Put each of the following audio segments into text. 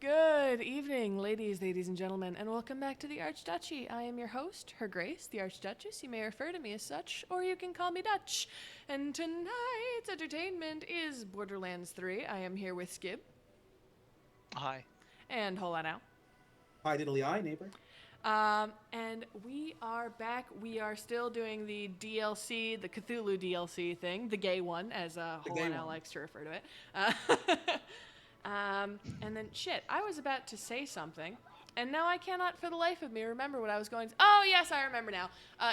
Good evening, ladies and gentlemen, and welcome back to the Archduchy. I am your host, Her Grace, the Archduchess. You may refer to me as such, or you can call me Dutch. And tonight's entertainment is Borderlands 3. I am here with Skib. Hi. And Hola Now. Hi, diddly eye, neighbor. And we are back. We are still doing the DLC, the Cthulhu DLC thing, the gay one, as Hola Now likes to refer to it. And then, I was about to say something, and now I cannot for the life of me remember what I was going to... Oh, yes, I remember now.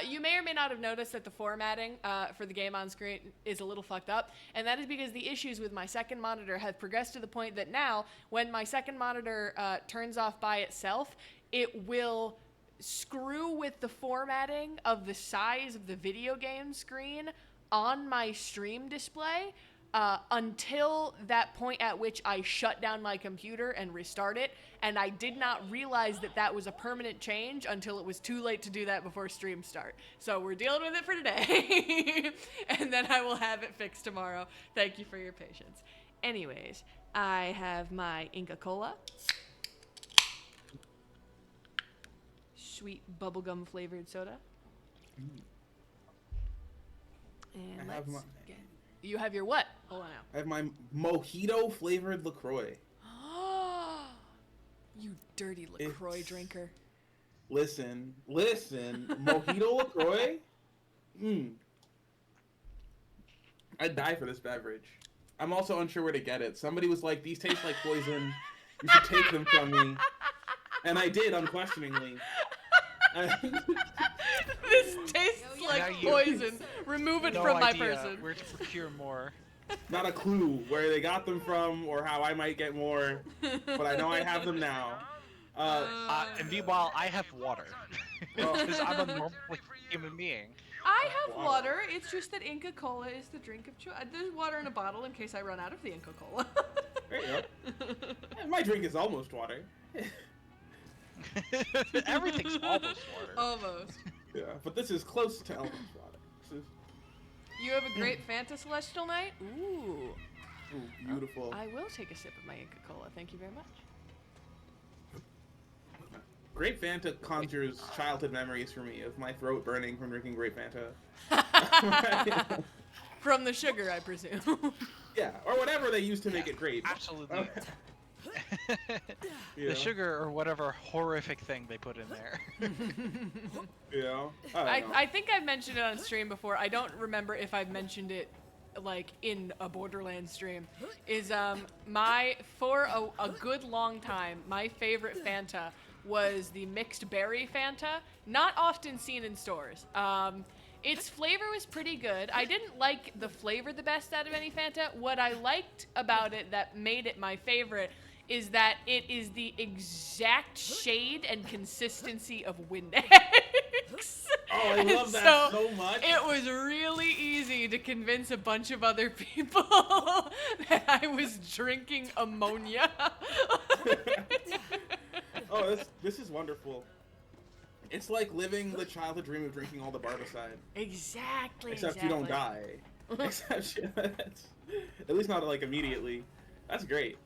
You may or may not have noticed that the formatting for the game on screen is a little fucked up, and that is because the issues with my second monitor have progressed to the point that now, when my second monitor turns off by itself, it will screw with the formatting of the size of the video game screen on my stream display, until that point at which I shut down my computer and restart it, and I did not realize that that was a permanent change until it was too late to do that before stream start. So we're dealing with it for today, and then I will have it fixed tomorrow. Thank you for your patience. Anyways, I have my Inca Cola. Sweet bubblegum flavored soda. And you have your what? Hold on now. I have my mojito flavored LaCroix. You dirty LaCroix drinker. Listen, mojito LaCroix? I'd die for this beverage. I'm also unsure where to get it. Somebody was like, these taste like poison. You should take them from me. And I did, unquestioningly. This tastes like poison. Remove it from my person. Where to procure more. Not a clue where they got them from or how I might get more, but I know I have them now. And meanwhile, I have water. Because I'm a normal human being. I have water. It's just that Inca Cola is the drink of choice. There's water in a bottle in case I run out of the Inca Cola. There you go. My drink is almost water. Everything's almost water. Almost. Yeah, but this is close to almost water. This is... You have a great Fanta Celestial Night? Ooh. Ooh, beautiful. I will take a sip of my Inca Cola. Thank you very much. Grape Fanta conjures childhood memories for me of my throat burning from drinking Grape Fanta. From the sugar, I presume. Yeah, or whatever they used to make it grape. Absolutely. Yeah. The sugar or whatever horrific thing they put in there. Yeah. I think I've mentioned it on stream before. I don't remember if I've mentioned it like in a Borderlands stream. Is for a good long time, my favorite Fanta was the mixed berry Fanta, not often seen in stores. Its flavor was pretty good. I didn't like the flavor the best out of any Fanta. What I liked about it that made it my favorite is that it is the exact shade and consistency of Windex. Oh, I love that so much. It was really easy to convince a bunch of other people that I was drinking ammonia. Oh, this is wonderful. It's like living the childhood dream of drinking all the Barbicide. Exactly. Except you don't die. Except at least not like immediately. That's great.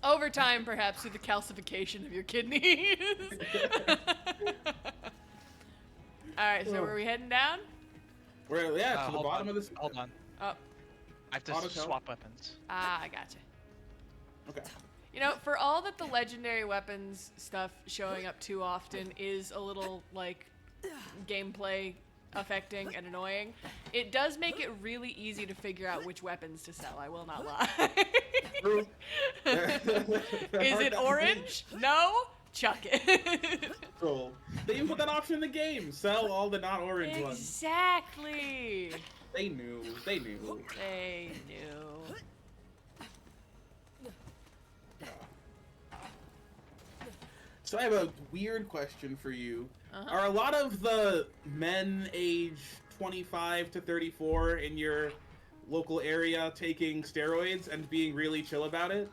Over time, perhaps, through the calcification of your kidneys. Alright, so were we heading down? We're to the bottom of this. Hold on. Oh. I have to swap weapons. Ah, I gotcha. Okay. You know, for all that the legendary weapons stuff showing up too often is a little, like, gameplay affecting and annoying, it does make it really easy to figure out which weapons to sell, I will not lie. Is it orange? No? Chuck it. Cool. They even put that option in the game. Sell all the not orange ones. Exactly. They knew. They knew. So I have a weird question for you. Are a lot of the men age 25 to 34 in your local area taking steroids and being really chill about it?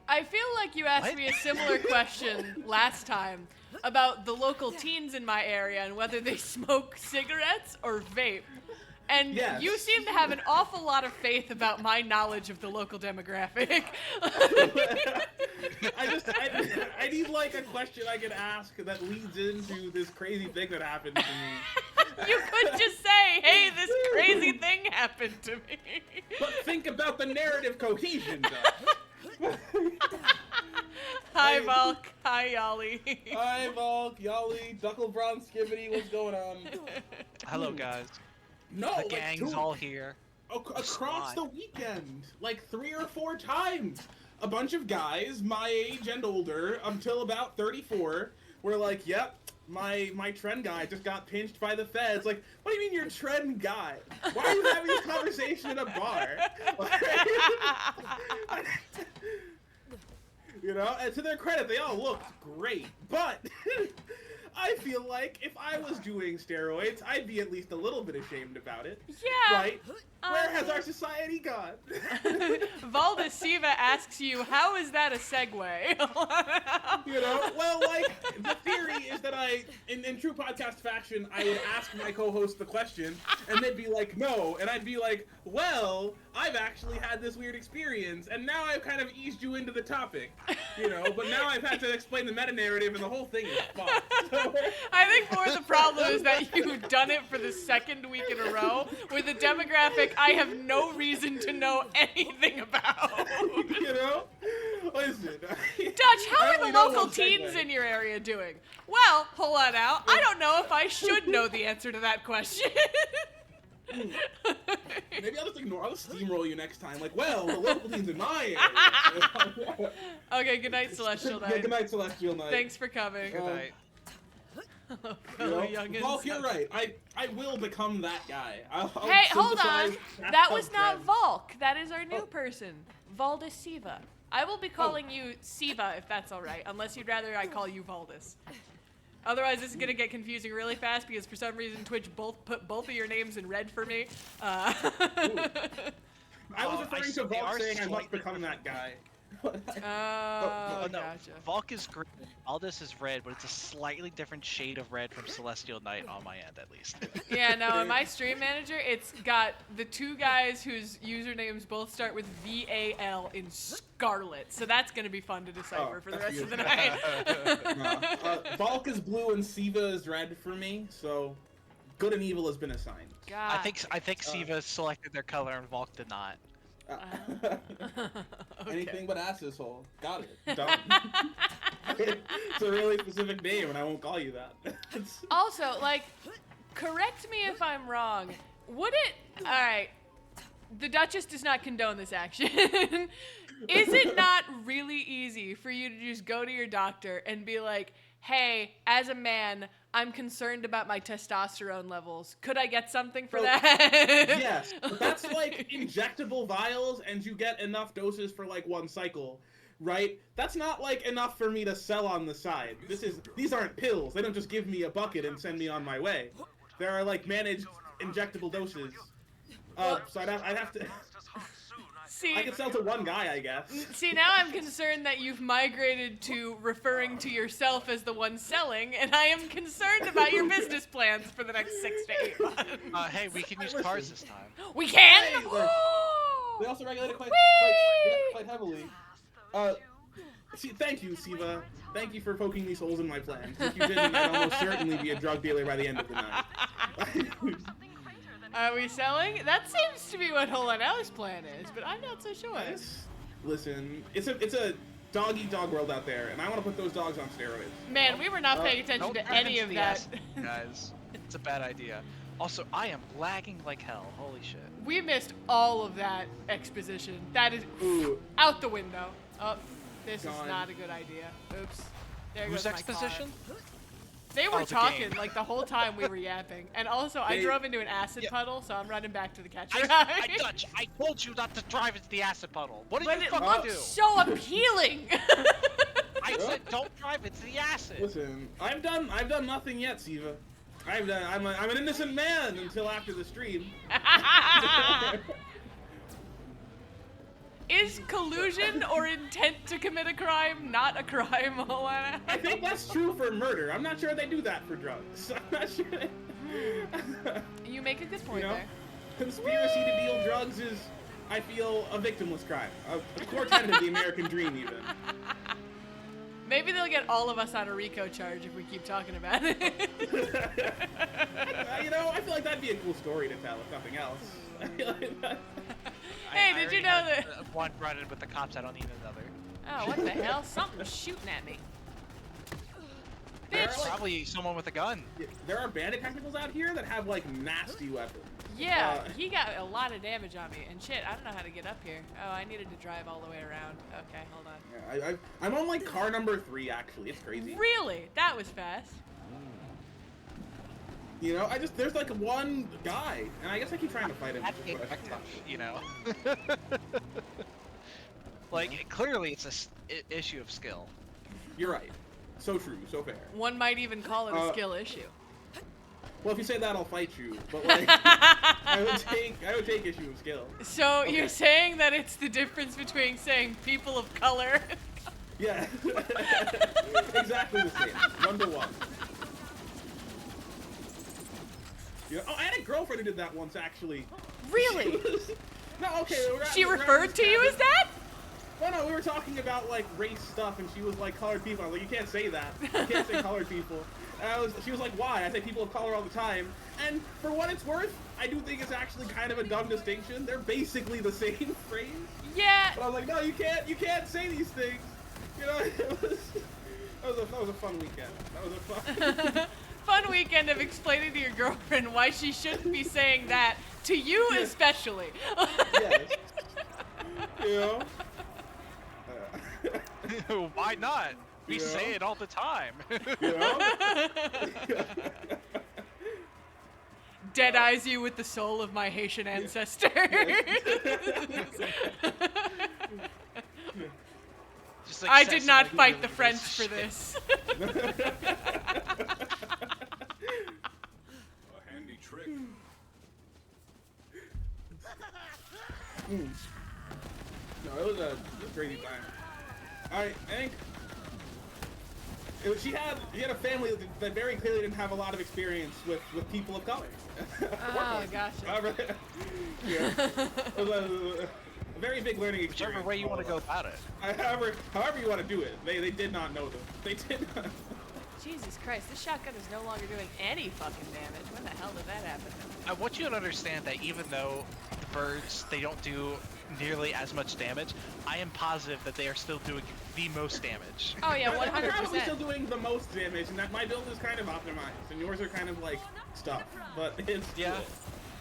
I feel like you asked me a similar question last time about the local teens in my area and whether they smoke cigarettes or vape. And Yes. you seem to have an awful lot of faith about my knowledge of the local demographic. I need like a question I can ask that leads into this crazy thing that happened to me. You could just say, hey, this crazy thing happened to me. But think about the narrative cohesion, Doug. Hi, Volk. Hi, Yali. Hi, Volk, Yali, Ducklebron, Skibbity, what's going on? Hello, guys. No, The gang's all here. Across the weekend, like 3 or 4 times. A bunch of guys, my age and older, until about 34, were like, yep, my trend guy just got pinched by the feds. Like, what do you mean you're a trend guy? Why are you having this conversation in a bar? You know, and to their credit, they all looked great, but I feel like if I was doing steroids, I'd be at least a little bit ashamed about it. Yeah. Right? Where has our society gone? Valdez Siva asks you, how is that a segue? You know, well, like, the theory is that in true podcast fashion, I would ask my co-host the question, and they'd be like, no, and I'd be like, well, I've actually had this weird experience, and now I've kind of eased you into the topic, you know, but now I've had to explain the meta-narrative, and the whole thing is fucked. So, I think more the problem is that you've done it for the second week in a row with a demographic I have no reason to know anything about. you know? Listen. Dutch, how I are only the know local one teens segue. in your area doing? Well, pull that out. I don't know if I should know the answer to that question. Maybe I'll just ignore. I'll just steamroll you next time. Like, well, the local teens in my area. Okay, good night, Celestial Yeah, Knight. good night, Celestial Knight. Thanks for coming. Good night. Hello, You fellow know? youngins. Volk, you're right. I will become that guy. I'll Hey, hold on. synthesize That was hashtag not trend. Volk. That is our new Oh. person, Valdez Siva. I will be calling you Siva if that's all right, unless you'd rather I call you Valdez. Otherwise, this is gonna get confusing really fast because for some reason Twitch put both of your names in red for me. I was I referring see to they Volk are saying I must slightly become that guy. Oh, Oh, no. gotcha. Volk is green. Aldous is red, but it's a slightly different shade of red from Celestial Knight on my end, at least. Yeah, no, in my stream manager, it's got the 2 guys whose usernames both start with VAL in scarlet. So that's going to be fun to decipher Oh, for the that's rest of the beautiful. night. No. Volk is blue and Siva is red for me, so good and evil has been assigned. God. I think Siva selected their color and Volk did not. Okay. Anything but ass's hole. Got it. Done. It's a really specific name, and I won't call you that. Also, like, correct me if I'm wrong. Would it... Alright. The Duchess does not condone this action. Is it not really easy for you to just go to your doctor and be like, hey, as a man, I'm concerned about my testosterone levels. Could I get something for that? Yes, but that's like injectable vials, and you get enough doses for like 1 cycle, right? That's not like enough for me to sell on the side. These aren't pills. They don't just give me a bucket and send me on my way. There are like managed injectable doses. So I'd have to. See, I could sell to 1 guy, I guess. see, now I'm concerned that you've migrated to referring to yourself as the one selling, and I am concerned about your business plans for the next 6 to 8 months. Hey, we can use cars this time. We can? Hey, look. They also regulate it quite heavily. See, thank you, Siva. Thank you for poking these holes in my plans. If you didn't, I'd almost certainly be a drug dealer by the end of the night. Are we selling? That seems to be what Holanel's plan is, but I'm not so sure. Listen, it's a dog-eat-dog world out there, and I want to put those dogs on steroids. Man, we were not paying attention Don't to drive any into of the that. acid, guys. It's a bad idea. Also, I am lagging like hell. Holy shit. We missed all of that exposition. That is Ooh. out the window. Oh, this is Gone. not a good idea. Oops. There Whose goes my car. exposition? They were Oh, the talking game. like the whole time we were yapping. And also, I They- drove into an acid Yeah. puddle, so I'm running back to the catcher. Dutch, I told you not to drive into the acid puddle. What did But you it fucking looked do? so appealing. I said don't drive into the acid. Listen, I've done nothing yet, Siva. I'm an innocent man until after the stream. Is collusion or intent to commit a crime not a crime, Alana? I think that's true for murder. I'm not sure they do that for drugs. I'm not sure. You make a good point You know? there. conspiracy to deal drugs is, I feel, a victimless crime. A core tenet of the American dream, even. Maybe they'll get all of us on a RICO charge if we keep talking about it. You know, I feel like that'd be a cool story to tell, if nothing else. Hey, did you know that? One running with the cops, I don't need another. Oh, what the hell? Something's shooting at me. There Bitch. are, like, Probably someone with a gun. there are bandit tentacles out here that have, like, nasty weapons. Yeah, he got a lot of damage on me. And shit, I don't know how to get up here. Oh, I needed to drive all the way around. Okay, hold on. Yeah, I'm on, like, car number 3, actually. It's crazy. Really? That was fast. You know, there's, like, one guy, and I guess I keep trying to fight him. You know. Like, clearly it's a issue of skill. You're right. So true, so fair. One might even call it a skill issue. Well, if you say that, I'll fight you. But like, I would take issue with skill. So Okay. you're saying that it's the difference between saying people of color? Yeah. Exactly the same. 1 to 1. Yeah. Oh, I had a girlfriend who did that once, actually. Really? No, okay. She referred to you as that? Well, no, we were talking about, like, race stuff, and she was like, colored people. I was like, you can't say that. You can't say colored people. And she was like, why? I say people of color all the time. And for what it's worth, I do think it's actually kind of a dumb distinction. They're basically the same phrase. Yeah. But I was like, no, you can't say these things. You know, that was a fun weekend. That was a fun. Fun weekend of explaining to your girlfriend why she shouldn't be saying that to you, Yeah. especially. Yes. You know. Why not? We Yeah. say it all the time. You know. Dead eyes you with the soul of my Haitian ancestor. Just, like, I says did not something fight really the French racist for shit. this. A handy trick. No, it was a crazy time. I think she had a family that very clearly didn't have a lot of experience with people of color. Oh, gotcha. However, yeah, it was a very big learning experience. Whichever way you want to go about it. However you want to do it, they did not know them. They did not. Jesus Christ, this shotgun is no longer doing any fucking damage. When the hell did that happen? I want you to understand that even though the birds, they don't do nearly as much damage, I am positive that they are still doing the most damage. Oh yeah, They're probably 100%. still doing the most damage, and that my build is kind of optimized, and yours are kind of like stuff. But it's Yeah.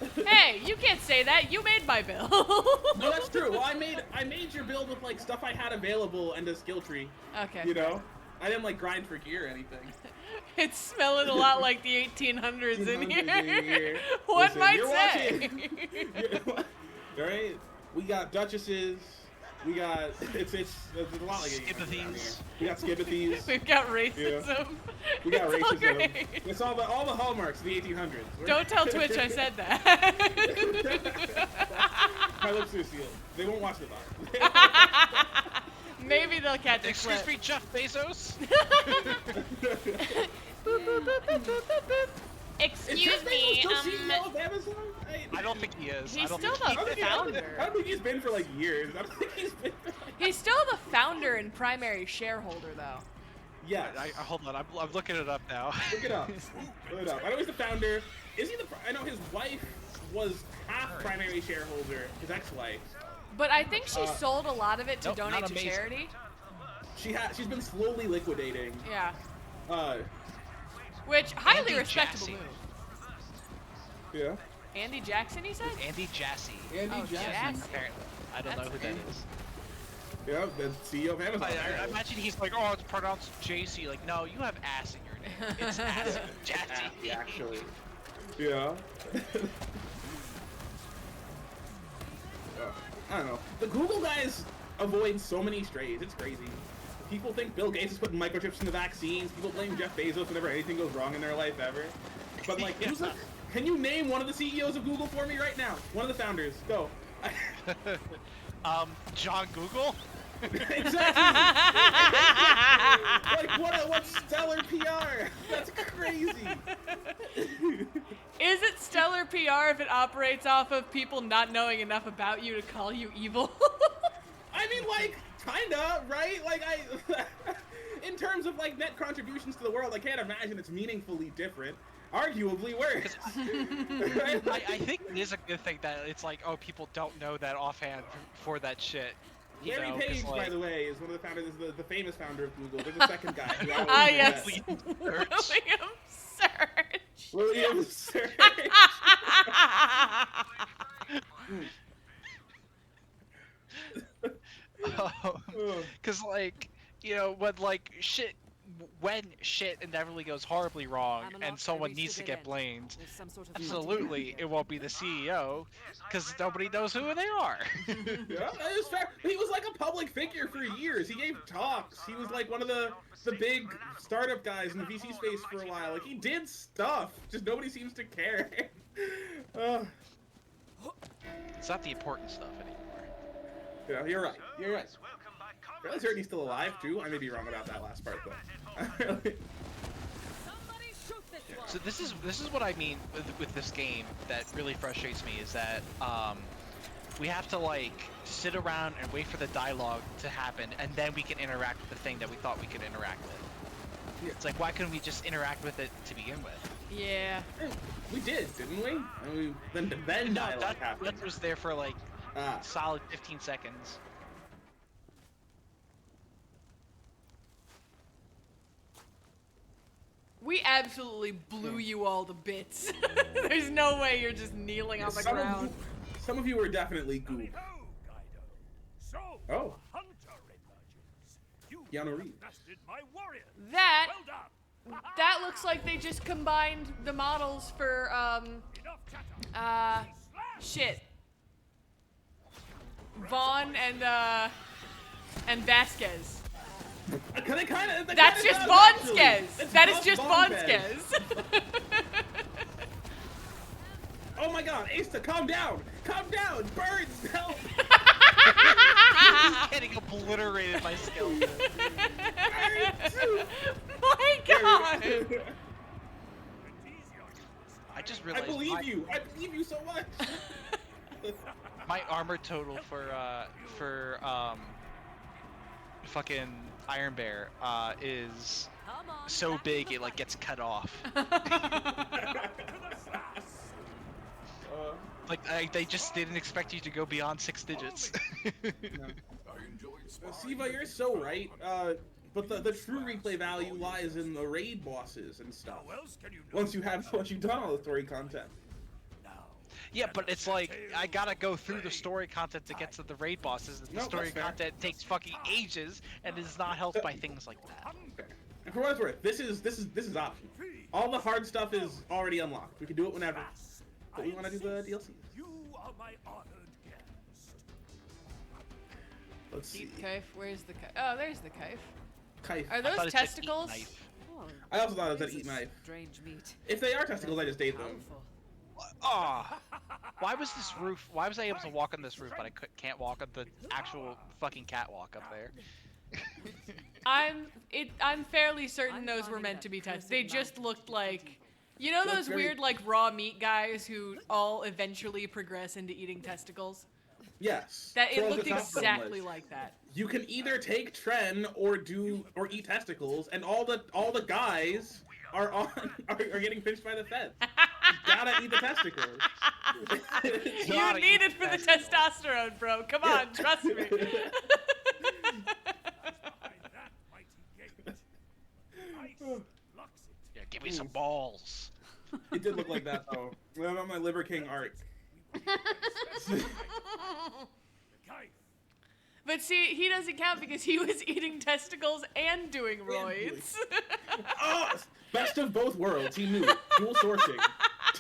cool. Hey, you can't say that. You made my bill. No, that's true. Well, I made your build with like stuff I had available and a skill tree. Okay. You know, I didn't like grind for gear or anything. It's smelling a lot like the 1800s in 1800s in here. here. One Listen, might you're say. Right? We got duchesses. We got it's a lot like Skibbathies. We got skibbathies. We've got racism. We got It's all racism. great. It's all the hallmarks of the 1800s. Don't tell Twitch I said that. My lips are sealed. They won't watch the VOD. Maybe they'll catch a Excuse clip. me, Jeff Bezos? Boop, boop, boop, boop, boop, boop, boop. Excuse me, Still CEO of Amazon? I don't think he is. I He's don't still think the he is. I founder. don't think he's been for like years. I don't think he's been for like... He's still the founder and primary shareholder, though. Yes. Hold on, I'm looking it up now. Look it up. Look it up. I know he's the founder. Is he the... I know his wife was half primary shareholder, his ex-wife. But I think she sold a lot of it to Nope, donate not to amazing. charity. She's been slowly liquidating. Yeah. Uh, Which, highly Andy respectable Jassy. move. yeah. Andy Jackson, he said? Andy Jassy. Andy Oh, Jackson. Jassy. Apparently. I don't know That's who that Andy. is. Yeah, the CEO of Amazon. I imagine he's like, oh, it's pronounced JC. Like, no, you have ass in your name. It's ass. Jassy. Yeah, actually. Yeah. I don't know. The Google guys avoid so many strays. It's crazy. People think Bill Gates is putting microchips in the vaccines. People blame Jeff Bezos whenever anything goes wrong in their life ever. But like, who's the, can you name one of the CEOs of Google for me right now? One of the founders. Go. John Google? Exactly. Like what stellar PR. That's crazy. Is it stellar PR if it operates off of people not knowing enough about you to call you evil? I mean, like, kinda, right? Like, in terms of, like, net contributions to the world, I can't imagine it's meaningfully different. Arguably worse. I think it is a good thing that it's like, oh, people don't know that offhand for that shit. Larry know, 'cause, Page, like, by the way, is one of the founders, the famous founder of Google. There's a second guy who always Ah, did yes. that. William Surge. William Surge. Because like, you know, when shit inevitably goes horribly wrong and someone needs to get blamed, absolutely it won't be the CEO, because nobody knows who they are. Yeah, that is fair. He was like a public figure for years. He gave talks. He was like one of the big startup guys in the VC space for a while. Like, he did stuff. Just nobody seems to care. It's not the important stuff anymore. Yeah, you're right. You're right. Fairly certain he's still alive too. I may be wrong about that last part though. So this is what I mean with this game that really frustrates me, is that we have to like sit around and wait for the dialogue to happen, and then we can interact with the thing that we thought we could interact with. Yeah. It's like, why couldn't we just interact with it to begin with? Yeah. We did, didn't we? I mean, then dialogue happened. That was there for like solid 15 seconds. We absolutely blew you all to bits. There's no way you're just kneeling on the ground. Some of you were definitely goob. Oh. Keanu Reeves. That looks like they just combined the models for shit. Vaughn and Vasquez. That's just Vasquez. That is just Vasquez. Oh my god, Asa, calm down! Calm down! Birds, help! He's getting obliterated by skeleton. My god! I just realized. I believe you. I believe you so much. My armor total for fucking Iron Bear is so big it like gets cut off. Like they just didn't expect you to go beyond 6 digits. Siva, you're so right. But the true replay value lies in the raid bosses and stuff. Once you've done all the story content. Yeah, but it's like, I gotta go through the story content to get to the raid bosses, and the story content takes fucking ages, and is not helped by things like that. And for what it's worth, this is optional. All the hard stuff is already unlocked. We can do it whenever. But we want to do the DLCs. Let's see. Kaif, where's the Kaif? Oh, there's the Kaif. Kaif. Are those testicles? I also thought it said eat knife. If they are testicles, I just ate them. Ah, why was this roof? Why was I able to walk on this roof, but I can't walk on the actual fucking catwalk up there? I'm fairly certain those were meant to be tested. They just looked like, you know, those weird like raw meat guys who all eventually progress into eating testicles. Yes. That it looked exactly like that. You can either take Tren or eat testicles, and all the guys are getting pinched by the feds. You gotta eat the testicles. You need it for the testosterone, bro. Come on, trust me. Yeah, give me some balls. It did look like that though. I'm on my Liver King art. But see, he doesn't count because he was eating testicles and doing roids. Oh, best of both worlds. He knew. Dual sourcing.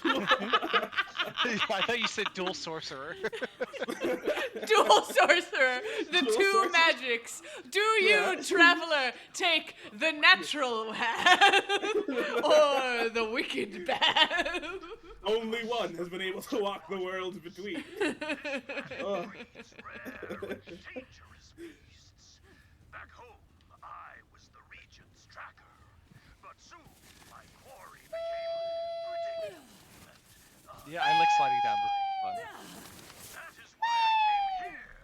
I thought you said dual sorcerer. Dual sorcerer, the two magics. Do you, traveler, take the natural path or the wicked path? Only one has been able to walk the worlds between. Oh. Back home, I was the Regent's tracker, but soon my quarry became predictable and Yeah, I like sliding down this one. That is why I came here.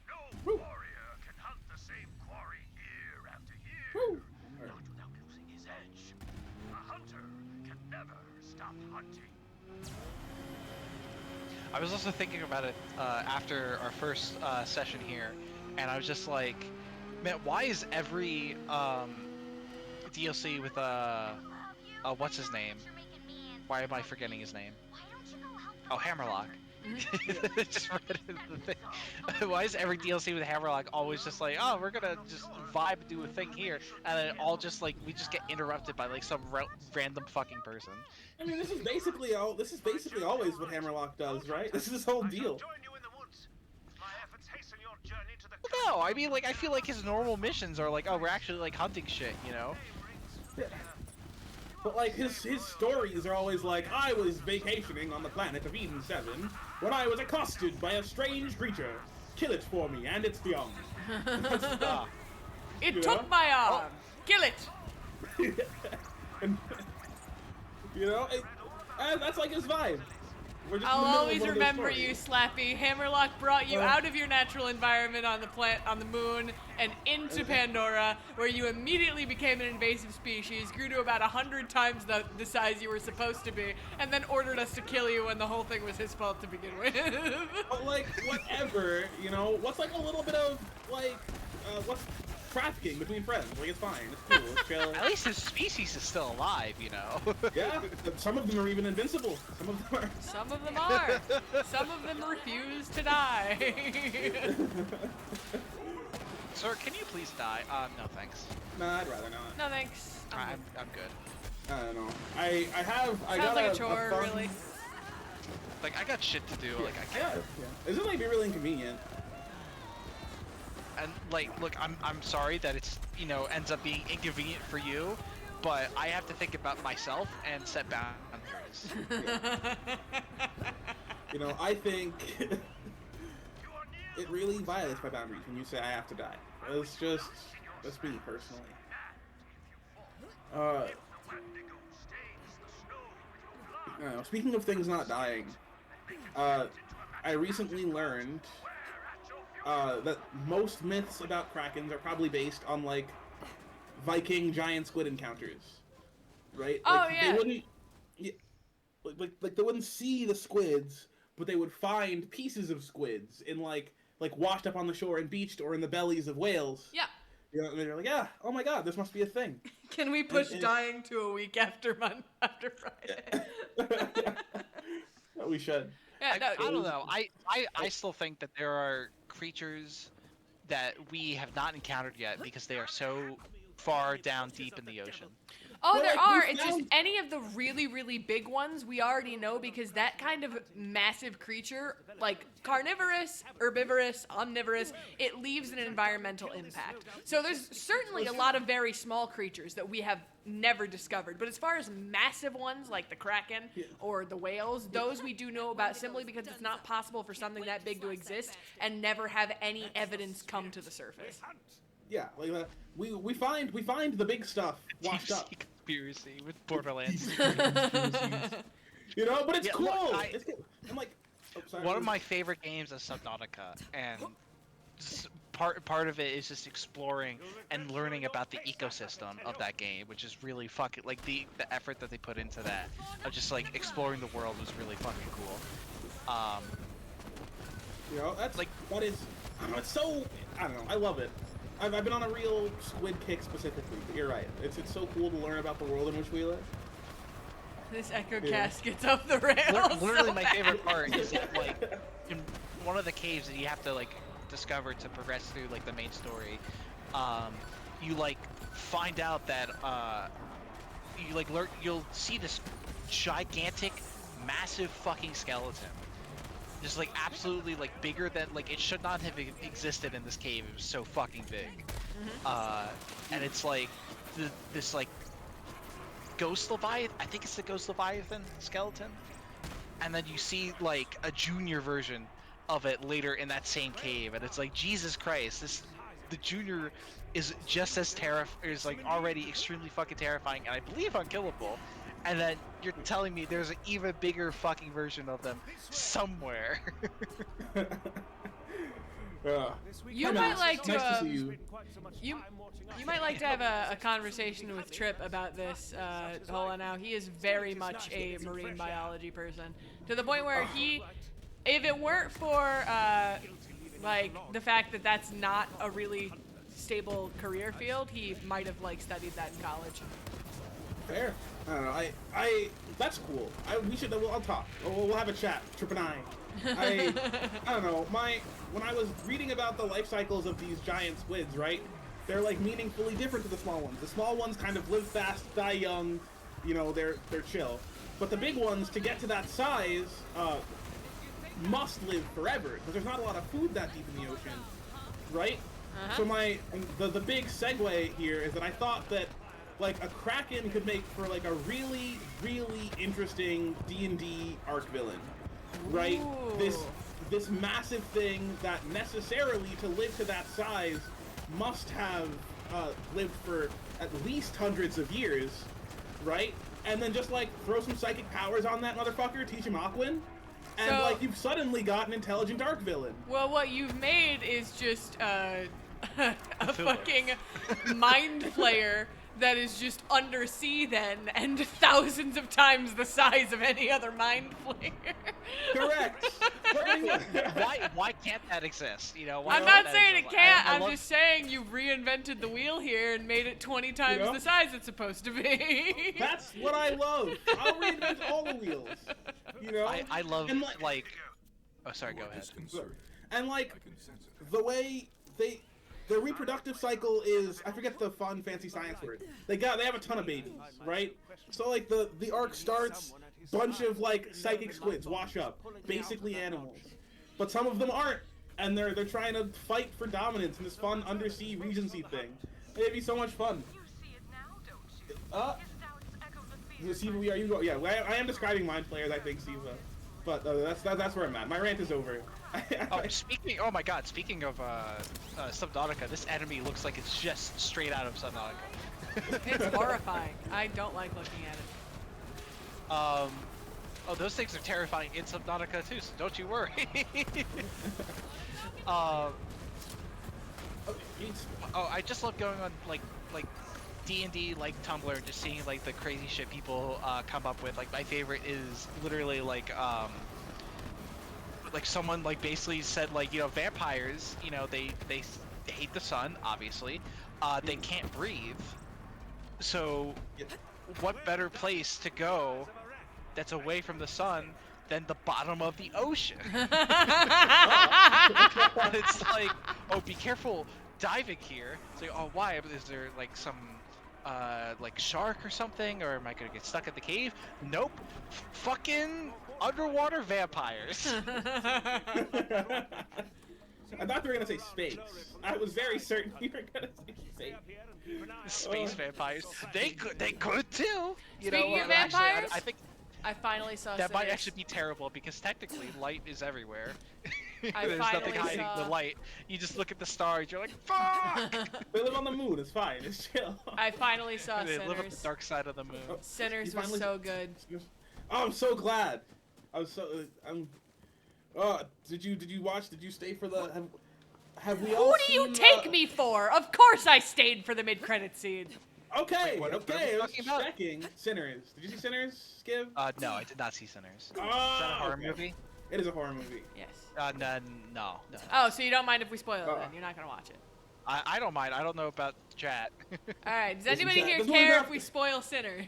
No warrior can hunt the same quarry year after year. Woo. Not without losing his edge. A hunter can never stop hunting. I was also thinking about it after our first session here, and I was just like, man, why is every DLC with what's his name? Why am I forgetting his name? Oh, Hammerlock. Just forget the thing. Why is every DLC with Hammerlock always just like, oh, we're gonna just vibe and do a thing here, and then all just like we just get interrupted by like some random fucking person. I mean, this is basically always what Hammerlock does, right? This is his whole deal. Join you in the woods. My efforts hasten your journey to the No, I mean like I feel like his normal missions are like, oh, we're actually like hunting shit, you know? Yeah. But like his stories are always like, I was vacationing on the planet of Eden 7 when I was accosted by a strange creature. Kill it for me, and it's young. It You took know? my arm. Kill it. And, you know, that's like his vibe. We're just in the I'll middle of always one of those remember stories. you, Slappy. Hammerlock brought you out of your natural environment on the moon, and into Pandora, where you immediately became an invasive species, grew to about 100 times the size you were supposed to be, and then ordered us to kill you when the whole thing was his fault to begin with. But like, whatever, you know, what's like a little bit of like, what's trafficking between friends? Like, it's fine, it's cool, it's chill. At least his species is still alive, you know? Yeah, some of them are even invincible. Some of them are. Some of them are. Some of them refuse to die. Sir, can you please die? No, thanks. Nah, I'd rather not. No thanks. I'm good. I don't know. I Sounds got like a chore, fun- really. Like, I got shit to do, like, I Yeah, can't. yeah. This is like be really inconvenient. And, like, look, I'm sorry that it's, you know, ends up being inconvenient for you, but I have to think about myself and set boundaries. You know, I think it really violates my boundaries when you say I have to die. It's just, that's me personally. I don't know, speaking of things not dying, I recently learned that most myths about Krakens are probably based on like Viking giant squid encounters, right? Oh, Like, yeah. They wouldn't, yeah, like they wouldn't see the squids, but they would find pieces of squids in like washed up on the shore and beached or in the bellies of whales. Yeah. You know, and they're like, yeah, oh my god, this must be a thing. Can we push and- dying to a week after Friday? We should. Yeah, no, I don't know. I still think that there are creatures that we have not encountered yet because they are so far down deep in the ocean. Oh, Well, there like, we are. It's just found- any of the really, really big ones we already know because that kind of massive creature, like carnivorous, herbivorous, omnivorous, it leaves an environmental impact. So there's certainly a lot of very small creatures that we have never discovered. But as far as massive ones like the Kraken or the whales, those we do know about simply because it's not possible for something that big to exist and never have any evidence come to the surface. Yeah, like we find the big stuff washed up. Conspiracy with Borderlands. You know, but it's Yeah, cool. look, It's cool. I'm like, oh, sorry. One of my favorite games is Subnautica, and part of it is just exploring and learning about the ecosystem of that game, which is really fucking like the effort that they put into that of just like exploring the world was really fucking cool. You know, that's like- that is. I don't know. It's so. I don't know. I love it. I've been on a real squid kick specifically. But you're right. It's so cool to learn about the world in which we live. This echo Yeah. cast gets off the rails. Literally, so my bad. favorite part is that, like, in one of the caves that you have to like discover to progress through like the main story, you like find out that you like you'll see this gigantic, massive fucking skeleton, just like absolutely like bigger than like it should not have existed in this cave. It was so fucking big, and it's like this like ghost leviathan. I think it's the ghost leviathan skeleton, and then you see like a junior version of it later in that same cave, and it's like Jesus Christ, the junior is just as is like already extremely fucking terrifying, and I believe unkillable. and then you're telling me there's an even bigger fucking version of them somewhere. You Hi, might Max. like to, Nice to see you. you might like to have a conversation with Trip about this. Hold on now. He is very much a marine biology person, to the point where he, if it weren't for like the fact that that's not a really stable career field, he might have like studied that in college. Fair. I don't know. That's cool. We should. I'll talk. We'll have a chat. Trip and I don't know. When I was reading about the life cycles of these giant squids, right? They're like meaningfully different to the small ones. The small ones kind of live fast, die young. You know, they're chill. But the big ones, to get to that size, must live forever because there's not a lot of food that deep in the ocean, right? So the big segue here is that I thought that like a Kraken could make for like a really, really interesting D&D arc villain, right? Ooh. This massive thing that necessarily to live to that size must have lived for at least hundreds of years, right? And then just like throw some psychic powers on that motherfucker, teach him Aquan, and So- like you've suddenly got an intelligent arc villain. Well, what you've made is just a fucking mind flayer that is just undersea then, and thousands of times the size of any other mind flayer. Correct. Why can't that exist? You know, why I'm can't not that saying it exist? can't, I I'm love- just saying you've reinvented the wheel here and made it 20 times know? the size it's supposed to be. That's what I love. I'll reinvent all the wheels. You know? I love And, like. Oh, sorry. Go ahead. And like the way their reproductive cycle is, I forget the fun fancy science word. They have a ton of babies, right? So like the arc starts, bunch of like psychic squids wash up, basically animals. But some of them aren't, and they're trying to fight for dominance in this fun undersea regency thing. It'd be so much fun. You see it now, don't you? His doubts echo the fears Siva, are you go? Yeah, I am describing mind players, I think, Siva. But that's where I'm at. My rant is over. Oh, oh my God! Speaking of Subnautica, this enemy looks like it's just straight out of Subnautica. It's horrifying. I don't like looking at it. Oh, those things are terrifying in Subnautica too, so don't you worry. Oh, I just love going on like D&D like Tumblr and just seeing like the crazy shit people come up with. Like my favorite is literally like someone like basically said like, you know, vampires, you know, they hate the sun, obviously. They can't breathe. So what better place to go that's away from the sun than the bottom of the ocean? And it's like, oh, be careful diving here. It's like, oh, why? Is there like some like shark or something, or am I gonna get stuck in the cave? Nope. Fucking underwater vampires. I thought you were gonna say space. I was very certain you were gonna say space. Space vampires. They could too. You Speaking know, of actually, vampires, I think I finally saw that might Sinners. actually be terrible because technically light is everywhere. I There's nothing finally hiding saw- the light. You just look at the stars. You're like, fuck. They live on the moon. It's fine. It's chill. I finally saw They live on the Sinners. dark side of the moon. Sinners You was finally- so good. Oh, I'm so glad. I was so. Did you watch? Did you stay for the? Have we all? Who do you seen, take me for? Of course I stayed for the mid-credit scene. Okay. Wait, what are okay. we I was talking about? checking. Sinners. Did you see Sinners, Skiv? No, I did not see Sinners. Is that a Oh, horror okay. movie? It is a horror movie. Yes. No. Oh, so you don't mind if we spoil it Uh. then? You're not gonna watch it. I don't mind. I don't know about chat. All right. Does Listen, anybody chat, here this movie's care not- if we spoil Sinner?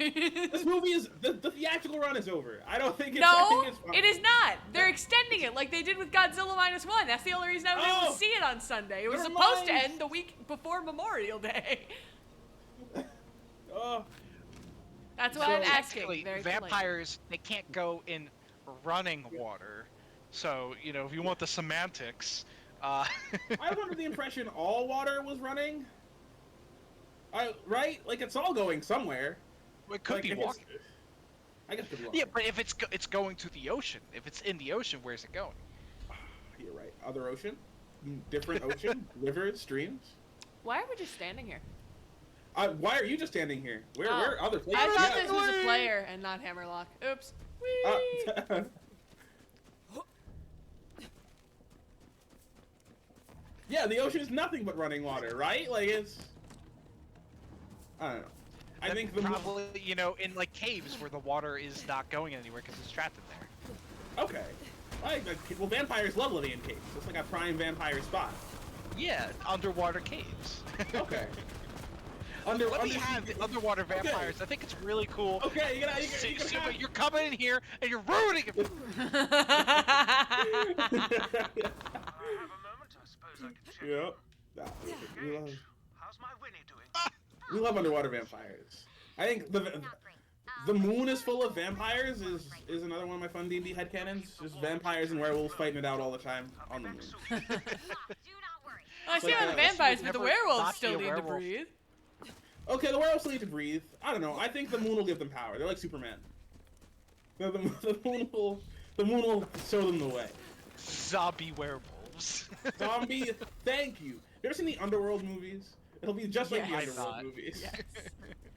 This movie is the theatrical run is over. I don't think it's. No, I think it's fine. it is not. They're extending it like they did with Godzilla -1. That's the only reason I was able Oh, to see it on Sunday. It was never supposed to mind. end the week before Memorial Day. Oh, That's why So- I'm asking. Technically, Very politely. vampires, they can't go in running water. So, you know, if you want the semantics, I was under the impression all water was running. Right? Like it's all going somewhere. it could Like, be if it's- walking. I guess it could be Yeah, walking. but if it's going to the ocean. If it's in the ocean, where's it going? You're right. Other ocean, different ocean, rivers, streams. Why are we just standing here? Why are you just standing here? Where Oh. are other places? I thought Yeah. this was a player and not Hammerlock. Oops. Whee! Yeah, the ocean is nothing but running water, right? Like it's. I don't know. I think the probably, you know, in like caves where the water is not going anywhere because it's trapped in there. Okay. Well, vampires love living in caves. It's like a prime vampire spot. Yeah, underwater caves. Okay. Let me have the underwater vampires. I think it's really cool. Okay, you gotta But you're coming in here and you're ruining it. I have a moment. I suppose I can check. Yep. Nah, we love, How's my Winnie doing? we love underwater vampires. I think the moon is full of vampires is another one of my fun D&D headcanons. Just vampires and werewolves fighting it out all the time on the moon. Do not worry. I see Like, how the this vampires, would but the never werewolves not be still a need to werewolf. breathe. Okay, the werewolves need to breathe. I don't know. I think the moon will give them power. They're like Superman. The moon will show them the way. Zombie werewolves. Zombie, thank you. You ever seen the Underworld movies? It'll be just like the Yes. Underworld I've not. movies. Yes.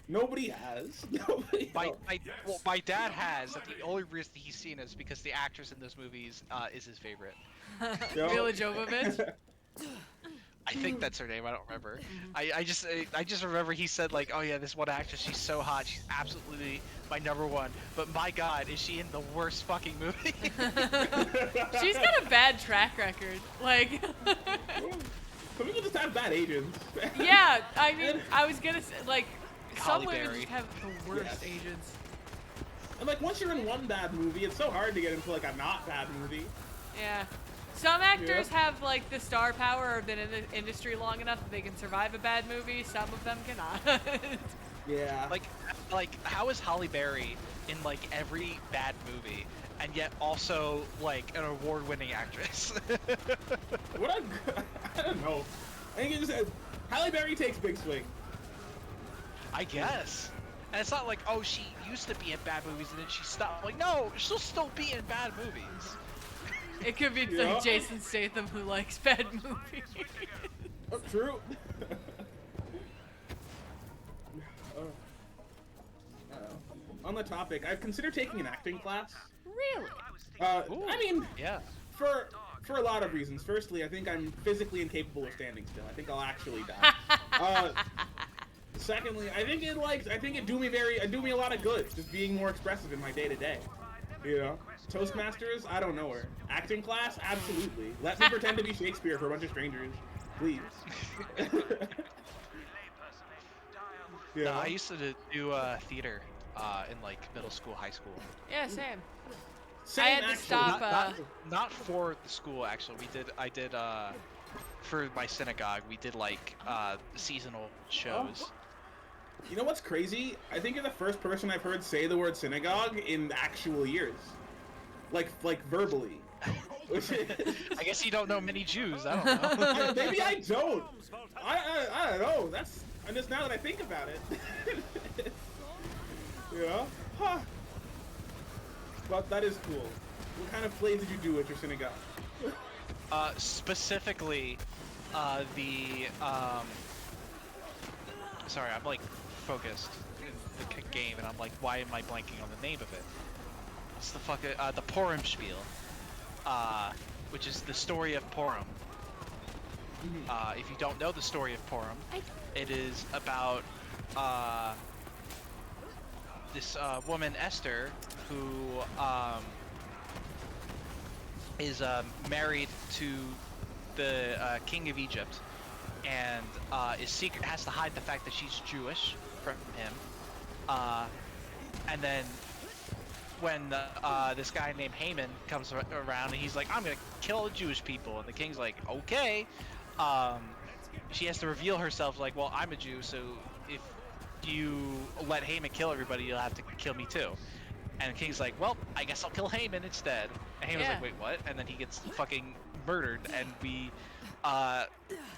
Nobody has. Nobody. My dad has, and the only reason he's seen it is because the actress in those movies is his favorite. Yo. Mila Jovovich. I think that's her name. I don't remember. I just remember he said like, oh yeah, this one actress, she's so hot, she's absolutely my #1. But my God, is she in the worst fucking movie? She's got a bad track record. Like, Some people just have bad agents. yeah, I mean, I was gonna say, like, some Halle women Berry. just have the worst Yes. agents. And like once you're in one bad movie, it's so hard to get into like a not bad movie. Yeah. Some actors have, like, the star power or been in the industry long enough that they can survive a bad movie. Some of them cannot. Yeah. like how is Halle Berry in like every bad movie and yet also like an award-winning actress? What I don't know. I think it just Halle Berry takes big swing. I guess. And it's not like, oh, she used to be in bad movies and then she stopped. Like, no, she'll still be in bad movies. It could be Yeah. like Jason Statham who likes bad movies. Oh, true. On the topic, I've considered taking an acting class. Really? Ooh, I mean, yeah. for a lot of reasons. Firstly, I think I'm physically incapable of standing still. I think I'll actually die. Secondly, I think it do me a lot of good just being more expressive in my day to day. You know, Toastmasters, I don't know her. Acting class, absolutely. Let me pretend to be Shakespeare for a bunch of strangers, please. No, I used to do theater in like middle school, high school. Yeah, same. Same, I had to actually. stop. Not for the school actually. I did for my synagogue. We did like seasonal shows. You know what's crazy? I think you're the first person I've heard say the word synagogue in actual years, like verbally. Which is, I guess you don't know many Jews. I don't know. maybe I don't. I don't know. That's just now that I think about it. Yeah. Huh. But that is cool. What kind of plays did you do at your synagogue? Specifically, the sorry, I'm like focused in the game, and I'm like, why am I blanking on the name of it? What's the fuck? The Purim Spiel, which is the story of Purim. If you don't know the story of Purim, it is about this woman Esther who is married to the king of Egypt, and has to hide the fact that she's Jewish from him. And then when this guy named Haman comes around and he's like, I'm gonna kill the Jewish people, and the king's like, okay. She has to reveal herself like, well, I'm a Jew, so if you let Haman kill everybody, you'll have to kill me too. And the king's like, well, I guess I'll kill Haman instead. And Haman's like, wait, what? And then he gets fucking murdered, and we,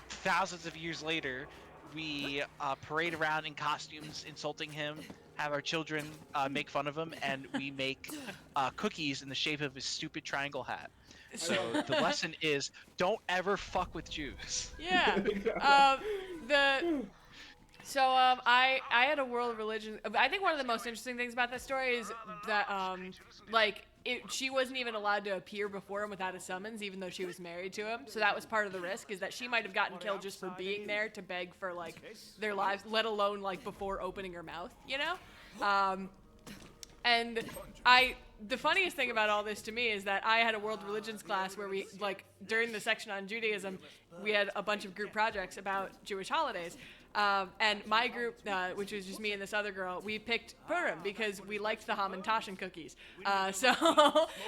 thousands of years later, we parade around in costumes, insulting him, have our children make fun of him, and we make cookies in the shape of his stupid triangle hat. So the lesson is, don't ever fuck with Jews. Yeah. So I had a world of religion. I think one of the most interesting things about this story is that she wasn't even allowed to appear before him without a summons, even though she was married to him. So that was part of the risk, is that she might have gotten killed just for being there to beg for like their lives, let alone like before opening her mouth, you know. And the funniest thing about all this to me is that I had a world religions class where we, like, during the section on Judaism, we had a bunch of group projects about Jewish holidays. And my group, which was just me and this other girl, we picked Purim because we liked the Hamantashen cookies. So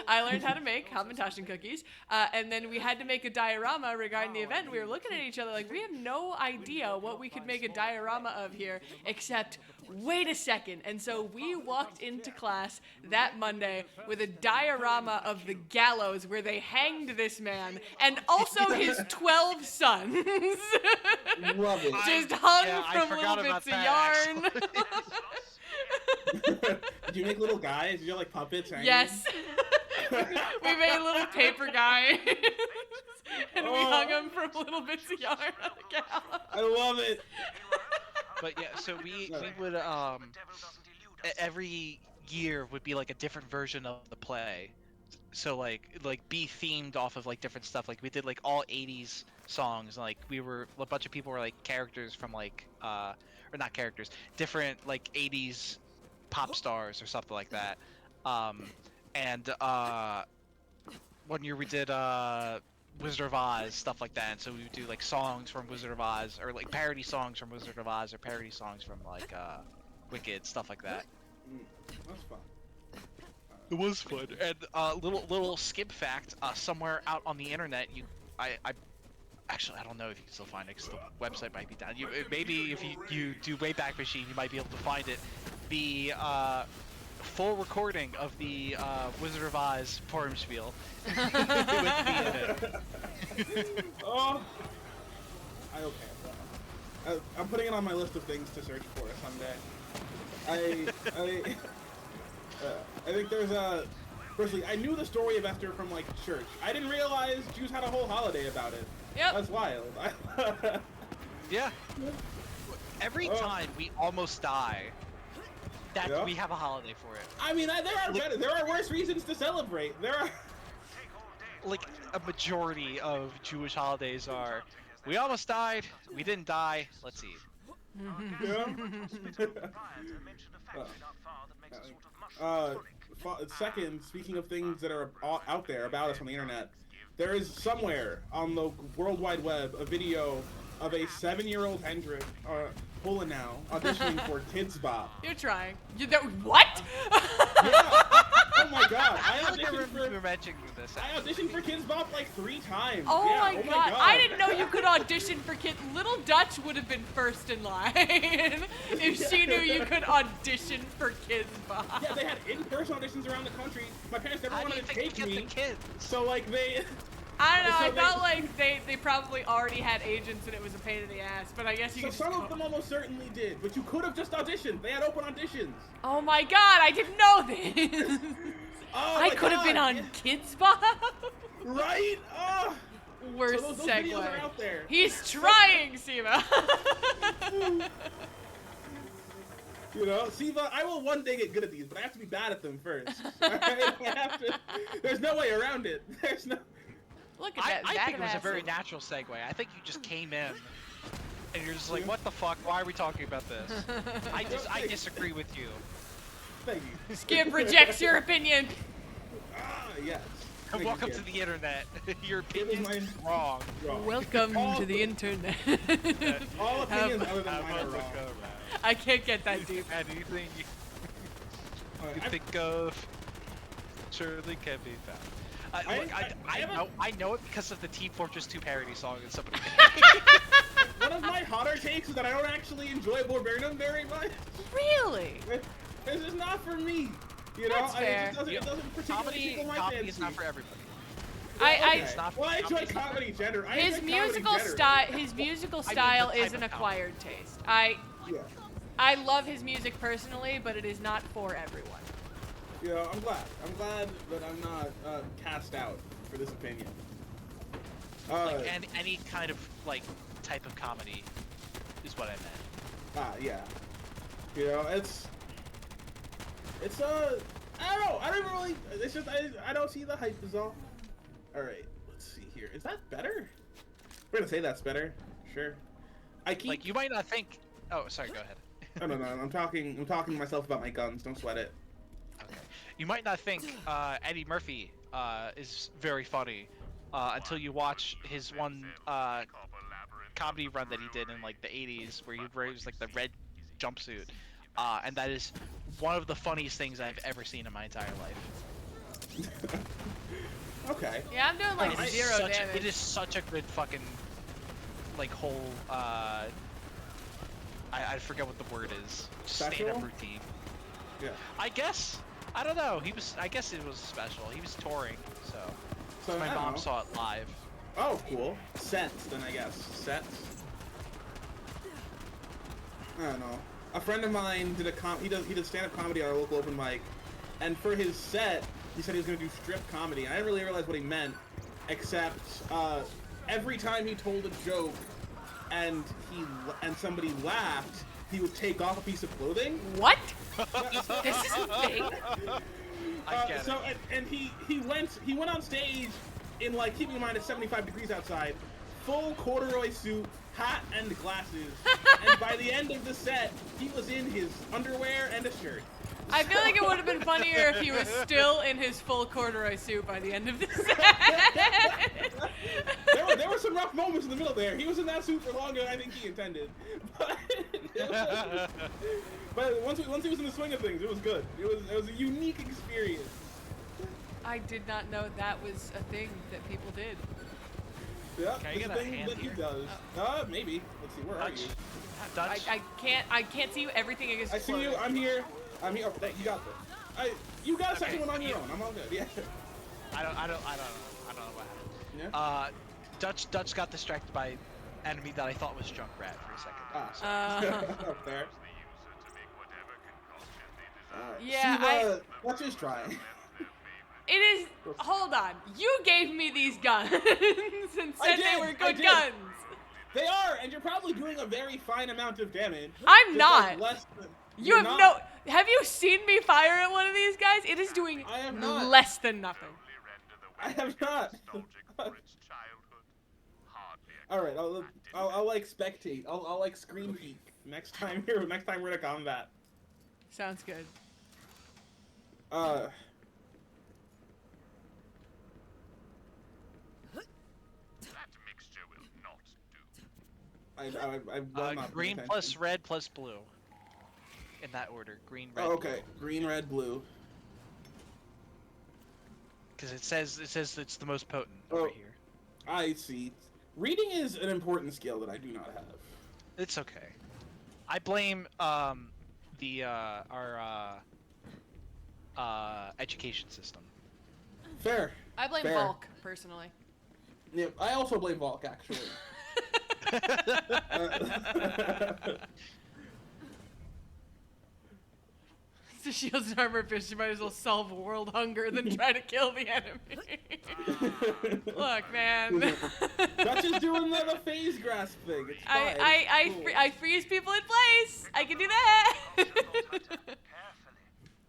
I learned how to make Hamantashen cookies. And then we had to make a diorama regarding the event. We were looking at each other like, we have no idea what we could make a diorama of here, except wait a second. And so we walked into class that Monday with a diorama of the gallows where they hanged this man and also his 12 sons. Love it. Just hung I from forgot little about bits of that, yarn. Did you make little guys? Did you have like puppets hanging? Yes. We made little paper guys. And we hung them from little bits of yarn on the gallows. I love it. But yeah, so we would every year would be like a different version of the play. So like be themed off of like different stuff. Like we did like all 80s songs. Like a bunch of people were like characters from like or not characters, different like 80s pop stars or something like that. And one year we did Wizard of Oz, stuff like that. And so we would do like songs from Wizard of Oz, or like parody songs from Wizard of Oz, or parody songs from like Wicked, stuff like that. That's fun. It was fun. And little skip fact, somewhere out on the internet, I actually I don't know if you can still find it because the website might be down. Maybe if you do Wayback Machine, you might be able to find it. The full recording of the Wizard of Oz Purim spiel. Oh, I'm putting it on my list of things to search for someday. I think there's personally, I knew the story of Esther from like church. I didn't realize Jews had a whole holiday about it. Yep. That's wild. Yeah. Every time we almost die, we have a holiday for it. I mean, there are worse reasons to celebrate. There are. Like a majority of Jewish holidays are, we almost died, we didn't die, let's eat. Second, speaking of things that are out there about us on the internet, there is somewhere on the World Wide Web a video of a 7-year-old Hendrik, now auditioning for Kids Bop. You're trying. What? Yeah. Oh my god, I auditioned for Kids Bop like 3 times. Oh, yeah, my god. I didn't know you could audition for kids. Little Dutch would have been first in line if she knew you could audition for Kids Bop. Yeah, they had in-person auditions around the country. My parents never wanted to take me. The kids? So like they. I don't know. So I felt like they probably already had agents and it was a pain in the ass. But I guess you. So some of them almost certainly did, but you could have just auditioned. They had open auditions. Oh my god! I didn't know this. Oh I could have been on Kids Bop. Right? Oh. Worst so those segue. videos are out there. He's trying, Siva. You know, Siva, I will one day get good at these, but I have to be bad at them first. There's no way around it. There's no. Look at that. I think it was a very natural segue. I think you just came in and you're just like, what the fuck? Why are we talking about this? I disagree with you. Thank you. Skip rejects your opinion. Yes. Welcome to the internet. Your opinion is wrong. Welcome to the internet. All opinions other than mine are wrong. I can't get that deep. Anything you think of surely can be found. I know it because of the Team Fortress 2 parody song that somebody made. One of my hotter takes is that I don't actually enjoy Borderlands very much. Really? This is not for me. You know, That's fair. It doesn't particularly tickle my comedy fancy. is not for everybody. I enjoy comedy generally. His musical style is an acquired taste. I love his music personally, but it is not for everyone. You know, I'm glad that I'm not cast out for this opinion. Like any kind of like type of comedy is what I meant. Yeah. You know, it's I don't know. I don't even really. It's just I don't see the hype is all. All right, let's see here. Is that better? We're gonna say that's better. Sure. I keep. Like, you might not think. Oh, sorry. Go ahead. No. I'm talking to myself about my guns. Don't sweat it. Okay. You might not think Eddie Murphy is very funny until you watch his one comedy run that he did in like the 80s, where he wears like the red jumpsuit, and that is one of the funniest things I've ever seen in my entire life. Okay. Yeah, I'm doing like It is 0 such- damage. It is such a good fucking like whole I forget what the word is. Special? Stand-up routine. Yeah. I guess. I don't know. I guess it was special. He was touring, so So my I don't mom know. saw it live. Oh, cool. Sets, then I guess. Sets. I don't know. A friend of mine did he does stand-up comedy at our local open mic, and for his set, he said he was gonna do strip comedy. And I didn't really realize what he meant, except every time he told a joke, and somebody laughed, he would take off a piece of clothing. What? This is a thing? I get So it. and he went on stage in, like, keeping in mind it's 75 degrees outside, full corduroy suit, hat and glasses, and by the end of the set, he was in his underwear and a shirt. I feel like it would have been funnier if he was still in his full corduroy suit by the end of the set. There were some rough moments in the middle there. He was in that suit for longer than I think he intended. But once he was in the swing of things, it was good. It was a unique experience. I did not know that was a thing that people did. Yeah, Can I it's get a a thing hand that he here? does. Maybe. Let's see. Where are Dutch. you? Dutch. I can't see you. Everything against I see you. I'm here. Oh, you got this. You got a second Okay. one on your own. I'm all good. Yeah. I don't know what happened. Yeah. Dutch got distracted by enemy that I thought was Junkrat for a second. Up there. Yeah, See, let's just try. It is. Hold on. You gave me these guns and I said they did, were I good did. guns. They are, and you're probably doing a very fine amount of damage. I'm Just, not. like, less than, You you're have not. no. Have you seen me fire at one of these guys? It is doing I have not. less than nothing. I have not. All right, I'll like spectate. I'll like screen peek next time we're in a combat. Sounds good. That mixture will not do. I will not pay Green attention. plus red plus blue. In that order. Green, red, Oh, okay. Green, red, blue. Because it says it's the most potent Oh. over here. I see. Reading is an important skill that I do not have. It's okay. I blame our education system. Fair. I blame Fair. Volk personally. Yep. I also blame Volk, actually. It's a shields and armor fish. You might as well solve world hunger than try to kill the enemy. Look, man. Dutch is doing the phase grasp thing. It's fine. It's cool. I freeze people in place. I can do that. Carefully.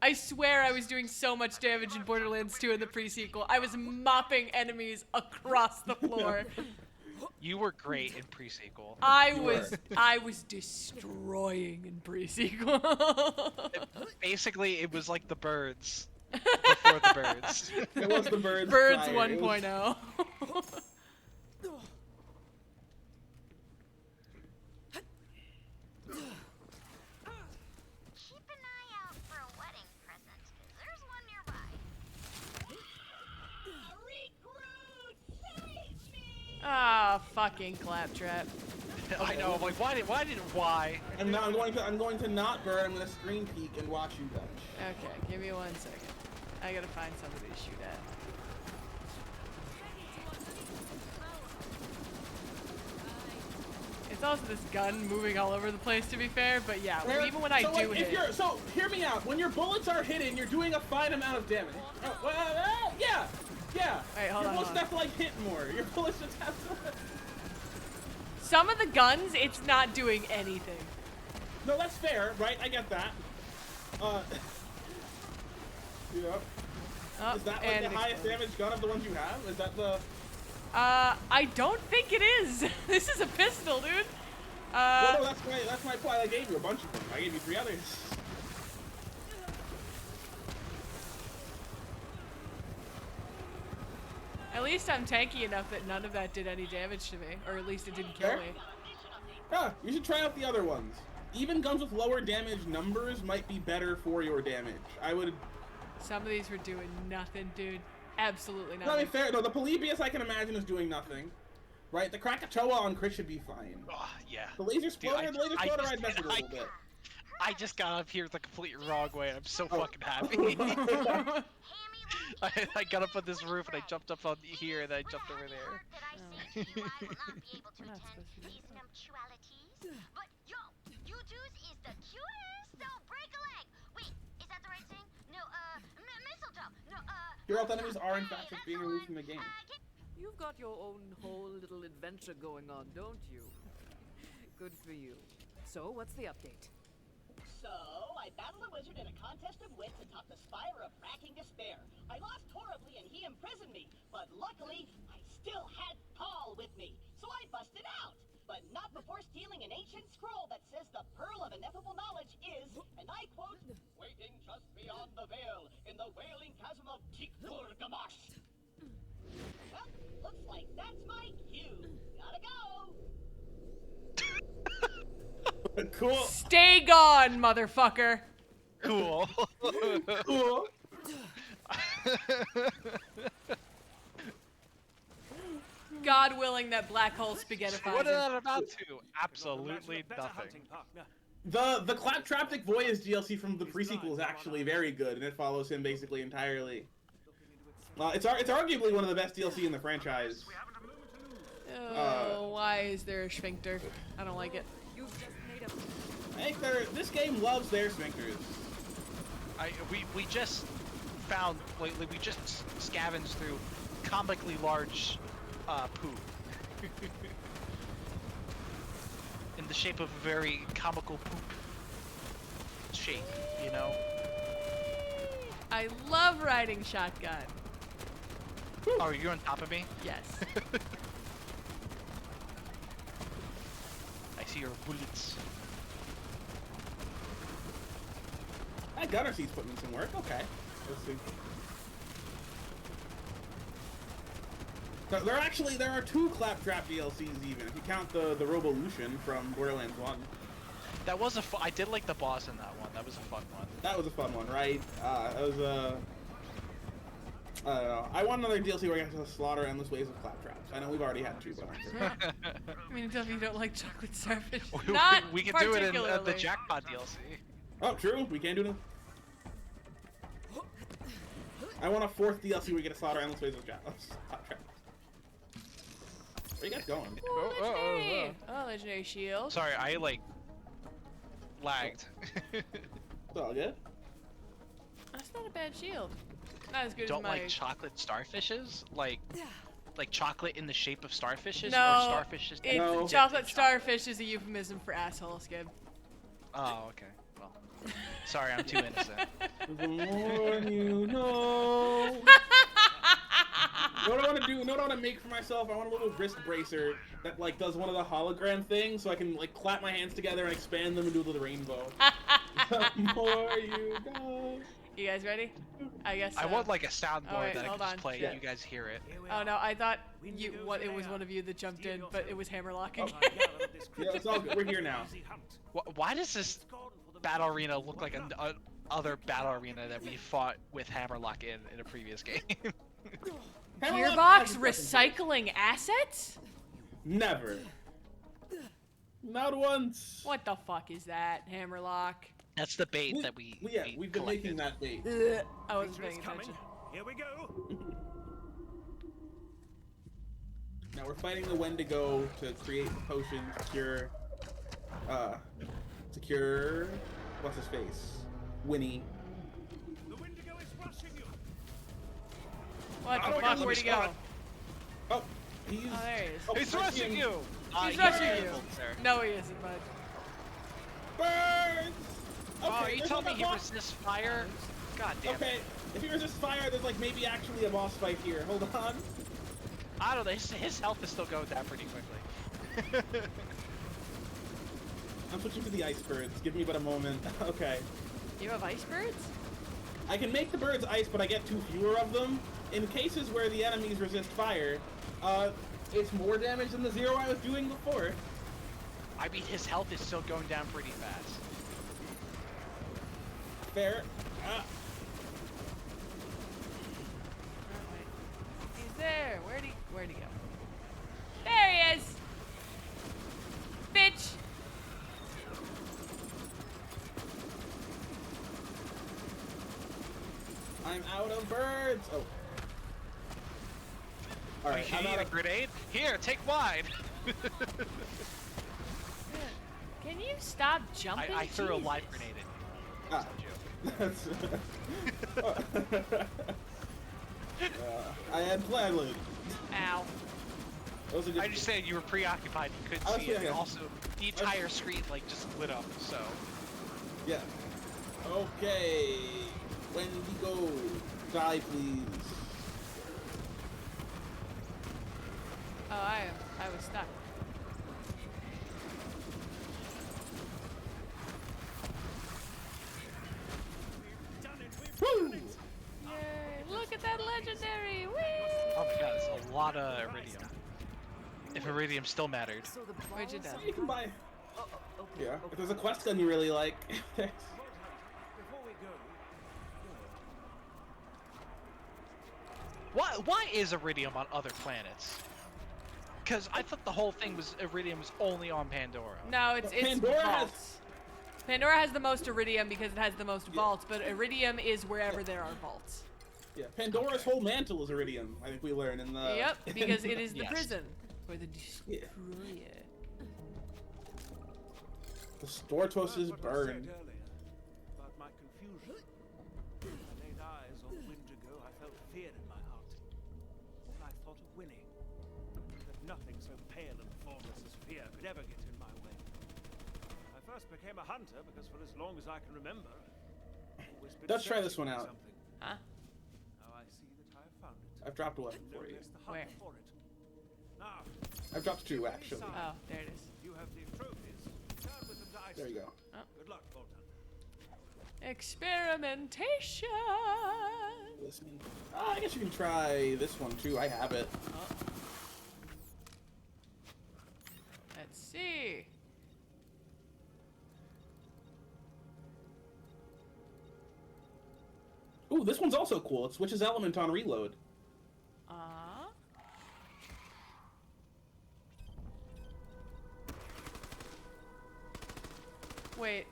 I swear I was doing so much damage in Borderlands 2 in the pre-sequel. I was mopping enemies across the floor. You were great in pre-sequel. I You was destroying in pre-sequel. Basically, it was like the birds. Before the birds. It was the birds. Birds prior. It was- 1.0. Keep an eye out for a wedding present, 'cause there's one nearby. Ah, fucking claptrap. I know. I'm like, why? And now I'm going to not burn. I'm going to screen peek and watch you, Dutch. Okay, give me 1 second. I gotta find somebody to shoot at. It's also this gun moving all over the place, to be fair, but yeah, even when I so, do like, hit. So, hear me out. When your bullets are hitting, you're doing a fine amount of damage. Oh, well, yeah. Wait, hold your on, bullets hold on. have to, like, hit more. Your bullets just have to... Some of the guns, it's not doing anything. No, that's fair, right? I get that. Yeah. Oh, Is that like and the it highest exploded. damage gun of the ones you have? Is that the... I don't think it is. This is a pistol, dude. Well, no, that's my point. I gave you a bunch of them. I gave you 3 others. At least I'm tanky enough that none of that did any damage to me, or at least it didn't kill Fair. me. Yeah, you should try out the other ones. Even guns with lower damage numbers might be better for your damage. I would... Some of these were doing nothing, dude. Absolutely No, I mean, nothing. fair. No, the Polybius I can imagine is doing nothing. Right? The Krakatoa on crit should be fine. Oh, yeah. The laser exploder, the laser exploder, just- I'd mess with a little bit. I just got up here the complete wrong way, and I'm so fucking happy. I got up on this roof, and I jumped up on here, and I jumped over there. We're not supposed to do that. But yo, you dudes is the cutest. So break a leg. Wait, is that the right thing? No, mistletoe. No, Your health enemies are in fact just that's being the removed one. from the game. You've got your own whole little adventure going on, don't you? Good for you. So, what's the update? So, I battled a wizard in a contest of wits atop the spire of racking despair. I lost horribly and he imprisoned me, but luckily, I still had Paul with me, so I busted out. But not before stealing an ancient scroll that says the pearl of ineffable knowledge is, and I quote, waiting just beyond the veil in the wailing chasm of Tiktur-Gamash. Well, looks like that's my cue. Gotta go. Cool. Stay gone, motherfucker. Cool. Cool. God willing that black hole spaghetti What did that amount to? Absolutely nothing. The Claptraptic Voyage DLC from the pre-sequel is actually very good, and it follows him basically entirely. It's arguably one of the best DLC in the franchise. Oh, why is there a sphincter? I don't like it. You've just made a... I think this game loves their sphincters. We just found lately. We just scavenged through comically large poop in the shape of a very comical poop shape. You know. I love riding shotgun. Oh, are you on top of me? Yes. I see your bullets. That gunner seat's putting in some work. Okay. Let's see. So there are 2 Claptrap DLCs even, if you count the Robolution from Borderlands 1. That was I did like the boss in that one. That was a fun one. That was a fun one, right? That was I don't know. I want another DLC where you have to slaughter endless waves of Claptraps. I know we've already had 2, but I mean, until you don't like chocolate starfish. we Not we can do it in the particularly. Jackpot DLC. Oh, true. We can do it. I want a 4th DLC where you get to slaughter endless waves of Claptraps. Where you guys going? Oh, legendary. Oh, legendary shield. Sorry, I like lagged. It's all good. That's not a bad shield. Not as good Don't as my... like chocolate starfishes? Like chocolate in the shape of starfishes? No, or starfishes? it's No. chocolate starfish is a euphemism for asshole, Skib. Oh, okay. Well, sorry, I'm too innocent. The more you know. You know what I want to do? You know what I want to make for myself? I want a little wrist bracer that like does one of the hologram things, so I can like clap my hands together and expand them and do a little rainbow. The more you know. You guys ready? I guess so. I want like a soundboard Alright, that I hold can just on. play Shit. and you guys hear it. Oh no, I thought it was one of you that jumped in, but it was hammerlocking. Yeah, it's all good. We're here now. Why does this battle arena look like an other battle arena that we fought with Hammerlock in a previous game? Gearbox recycling assets? Never. Not once. What the fuck is that, Hammerlock? That's the bait that we We've been making that bait. I wasn't paying attention. Here we go. Now we're fighting the Wendigo to create the potion to cure, what's his face? Winnie. The Wendigo is rushing you. What Oh the my God, fuck? let Where'd he me go? stop. Oh, he's... Oh, there he is. Oh, He's I see rushing him. you! He's He rushing ran you. over there. No, he isn't, bud. Birds! Oh, you there's told me not he boss- resists fire? God damn Okay, it. if he resists fire, there's like maybe actually a boss fight here. Hold on. I don't know, his health is still going down pretty quickly. I'm switching to the ice birds. Give me but a moment. Okay. You have ice birds? I can make the birds ice, but I get too fewer of them. In cases where the enemies resist fire, it's more damage than the 0 I was doing before. I mean, his health is still going down pretty fast. Fair. Oh, wait. He's there. Where'd he go? There he is! Bitch! I'm out of birds. Oh. All right. You I'm need out a of. grenade? Here, take wine! Can you stop jumping? I threw a Jesus. live grenade at you. Ah. That's a joke. I had planned. Ow. Those are just. I just said you were preoccupied, you couldn't I was see it. thinking- Also, the entire screen like just lit up, so. Yeah. Okay. Wendigo, die please. Oh, I was stuck. Woo! Yay! Look at that legendary! Whee! Oh my god, it's a lot of iridium. If iridium still mattered. So the Where'd you balls- go? You can buy. Okay, Yeah. okay. If there's a quest gun you really like. Before we go, Why is iridium on other planets? Because I thought the whole thing was iridium was only on Pandora. No, it's Pandora has- vaults. Pandora has the most iridium because it has the most vaults, but iridium is wherever there are vaults. Yeah. Pandora's whole mantle is iridium. I think we learned in the. Yep, because it is the Yes. prison for the Yeah. destroyer. The Stortos is what I burned. said earlier about my confusion. When I laid eyes on Windigo, I felt fear in my heart. And I thought of winning. That nothing so pale and formless as fear could ever get in my way. I first became a hunter because for as long as I can remember, I've always been Let's try this searching one for out. something. Huh? Now I see that I have found it. I've dropped a weapon No for you. less the Where? hunger for it. Now, I've dropped 2 actually. Oh, there it is. you have the trophies. Turn with them to ice. There you go. Good luck, Bolton. Experimentation! Listening. I guess you can try this one too. I have it. Oh. Let's see. Ooh, this one's also cool. It switches element on reload. Wait,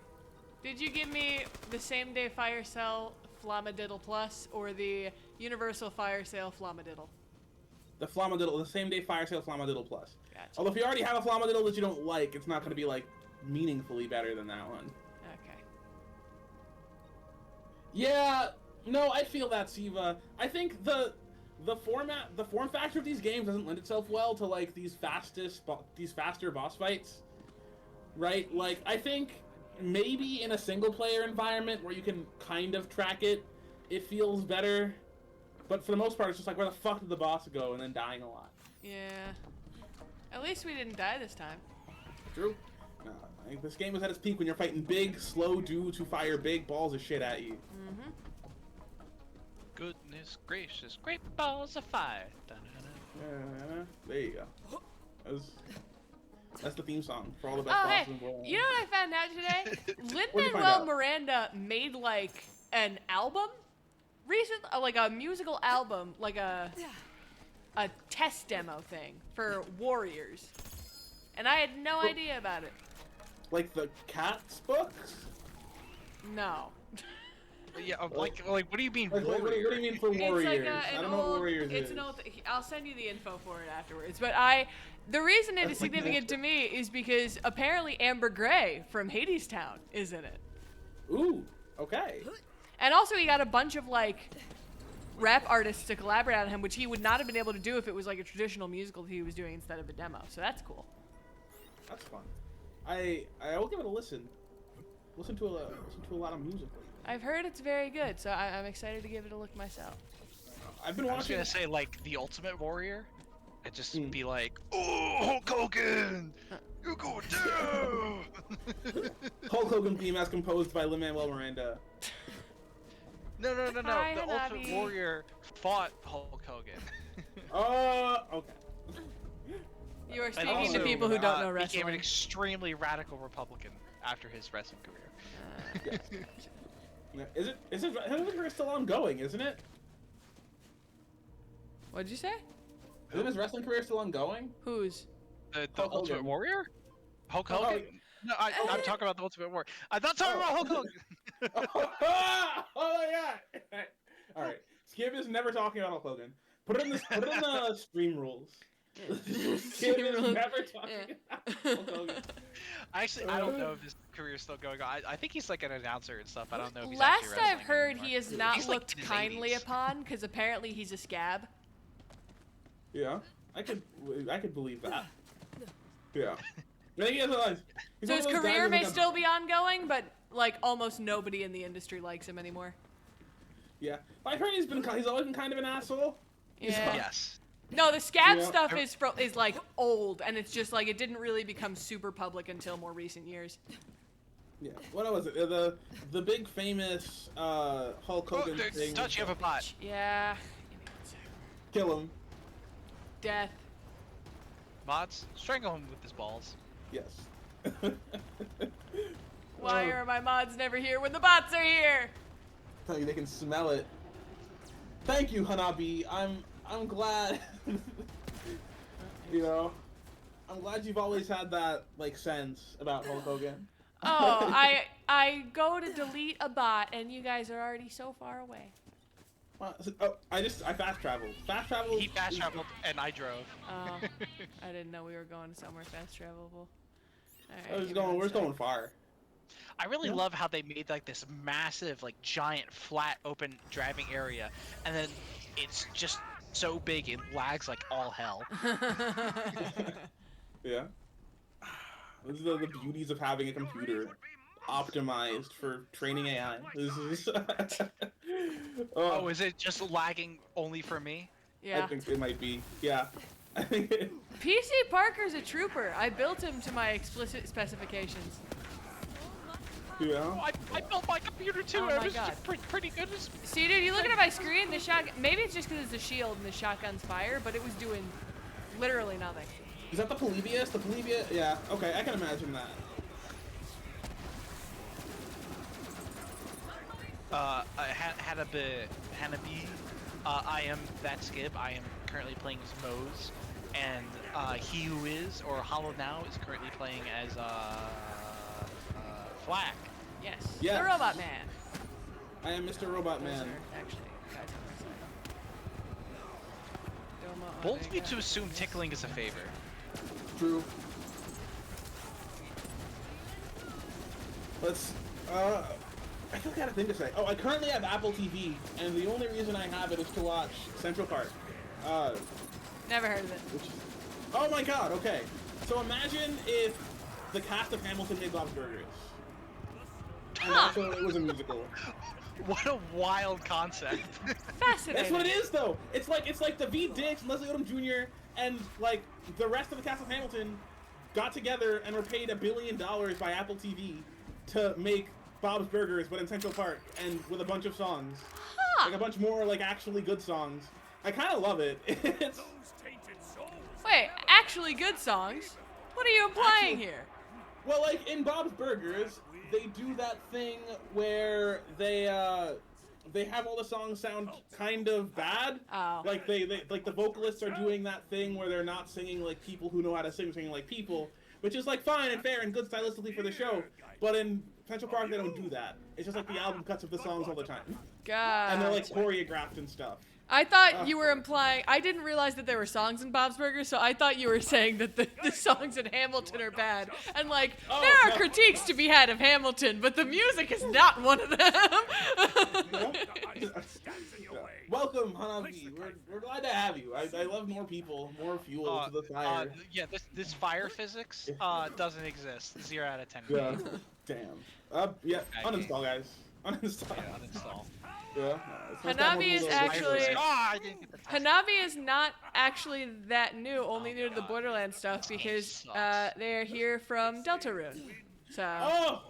did you give me the same day fire cell Flammadiddle Plus or the Universal Fire Sale Flammadiddle? The Flammadiddle, the same day fire sale Flammadiddle Plus. Gotcha. Although if you already have a Flammadiddle that you don't like, it's not going to be like meaningfully better than that one. Okay. Yeah, no, I feel that, Siva. I think the form factor of these games doesn't lend itself well to like these faster boss fights, right? Like I think maybe in a single player environment where you can kind of track it, it feels better. But for the most part, it's just like, where the fuck did the boss go? And then dying a lot. Yeah. At least we didn't die this time. True. No, I think this game was at its peak when you're fighting big, slow dudes who fire big balls of shit at you. Mm-hmm. Goodness gracious, great balls of fire. Dun-dun-dun. There you go. That's the theme song for all the best Oh, bosses hey, in Borderlands. you know what I found out today? What'd you find Lin-Manuel out? Miranda made like an album like a musical album, like a test demo thing for Warriors. And I had no idea about it. Like the Cats books? No. Yeah, like what do you mean Like, what do you mean for Warriors? It's like I an don't know what old, Warriors it's is. an old, I'll send you the info for it afterwards. But the reason it is That's like significant to me is because apparently Amber Gray from Hades Town is in it. Ooh, okay. And also he got a bunch of like rap artists to collaborate on him, which he would not have been able to do if it was like a traditional musical that he was doing instead of a demo. So that's cool. That's fun. I will give it a listen. listened to a lot of music lately. I've heard it's very good, so I'm excited to give it a look myself. I've been I was watching. gonna say like the Ultimate Warrior. It'd just be like, oh, Hulk Hogan, you go down. Hulk Hogan theme as composed by Lin-Manuel Miranda. No. Hi, The Hanabi. Ultimate Warrior fought Hulk Hogan. Okay. You are And speaking also, to people who don't know became an wrestling. extremely radical Republican after his wrestling career. Yeah, is his career still ongoing, isn't it? What'd you say? Isn't his wrestling career still ongoing? Whose? The Hulk Ultimate Hogan. Warrior? Hulk Oh, Hogan? No, I'm talking about the Ultimate Warrior. I'm not talking about Hulk Hogan. Oh my god! All right, Skip is never talking about Hulk Hogan. Put it in the stream rules. Skip is never talking about Hulk Hogan. Actually, I don't know if his career is still going on. I think he's like an announcer and stuff. I don't know if he's Last actually I've wrestling heard, anymore. he is not He's, like, looked in his kindly 80s. upon because apparently he's a scab. Yeah, I could believe that. Yeah. I think he has he's So one his of those guys career with, may like, a- still be ongoing, but like almost nobody in the industry likes him anymore. Yeah, I've heard he's always been kind of an asshole. Yeah. Yes. No, the scab Yeah. stuff is like old, and it's just like it didn't really become super public until more recent years. Yeah. What was it? The big famous Hulk Oh, Hogan there's thing. touch, you have a bot. Yeah. Kill him. Death. Mods, strangle him with his balls. Yes. Why are my mods never here when the bots are here? Tell you they can smell it. Thank you, Hanabi. I'm glad. You know, I'm glad you've always had that like sense about Hulk Hogan. Oh, I go to delete a bot, and you guys are already so far away. I fast traveled. Fast travel. He fast traveled and I drove. Oh, I didn't know we were going somewhere fast travelable. All right, We're just going far. I really love how they made like this massive, like giant, flat, open driving area, and then it's just so big it lags like all hell. Yeah. These are the beauties of having a computer optimized for training AI. This is. Oh, is it just lagging only for me? Yeah. I think it might be. Yeah. I think PC Parker's a trooper. I built him to my explicit specifications. Yeah. Oh, I built my computer too. Oh I my was God. pretty good. See, dude, you looking at my screen? The shotgun. Maybe it's just because it's a shield and the shotgun's fire, but it was doing literally nothing. Is that the Polybius? The Polybius? Yeah. Okay, I can imagine that. Hanabi. I am that Skib. I am currently playing as Mose, and he who is or Hollow now is currently playing as Flack. Yes. Yes. The Robot Man. I am Mr. Robot Those Man. are actually guys on my side. Domo Bold me Omega. to assume tickling is a favor. True. Let's. I still got a thing to say. Oh, I currently have Apple TV, and the only reason I have it is to watch Central Park. Never heard of it. Which is, oh my god, okay. So imagine if the cast of Hamilton made Bob's Burgers. And also it was a musical. What a wild concept. Fascinating. That's what it is, though. It's like David Diggs and Leslie Odom Jr. and like the rest of the cast of Hamilton got together and were paid $1 billion by Apple TV to make Bob's Burgers, but in Central Park and with a bunch of songs, like a bunch more like actually good songs. I kind of love it. It's Wait, actually good songs? What are you implying Actually- here? well, like in Bob's Burgers, they do that thing where they have all the songs sound kind of bad. Oh. Like they like the vocalists are doing that thing where they're not singing like people who know how to sing, singing like people, which is like fine and fair and good stylistically for the show. But in Central Park, they don't do that. It's just like the album cuts of the songs all the time, God. and they're like choreographed and stuff. I thought you were implying. I didn't realize that there were songs in Bob's Burgers, so I thought you were saying that the songs in Hamilton are bad. And like, Oh, there are no. critiques to be had of Hamilton, but the music is not one of them. Welcome welcome, Hanabi. We're glad to have you. I love more people, more fuel to the fire. Yeah, this fire physics doesn't exist. 0 out of 10. Yeah. Damn. Yeah. Okay. Uninstall, guys. Uninstall. Yeah, uninstall. Yeah. Hanabi is actually I didn't get the text. Hanabi is not actually that new, only new to the Borderlands stuff because they're here from Deltarune. So Oh.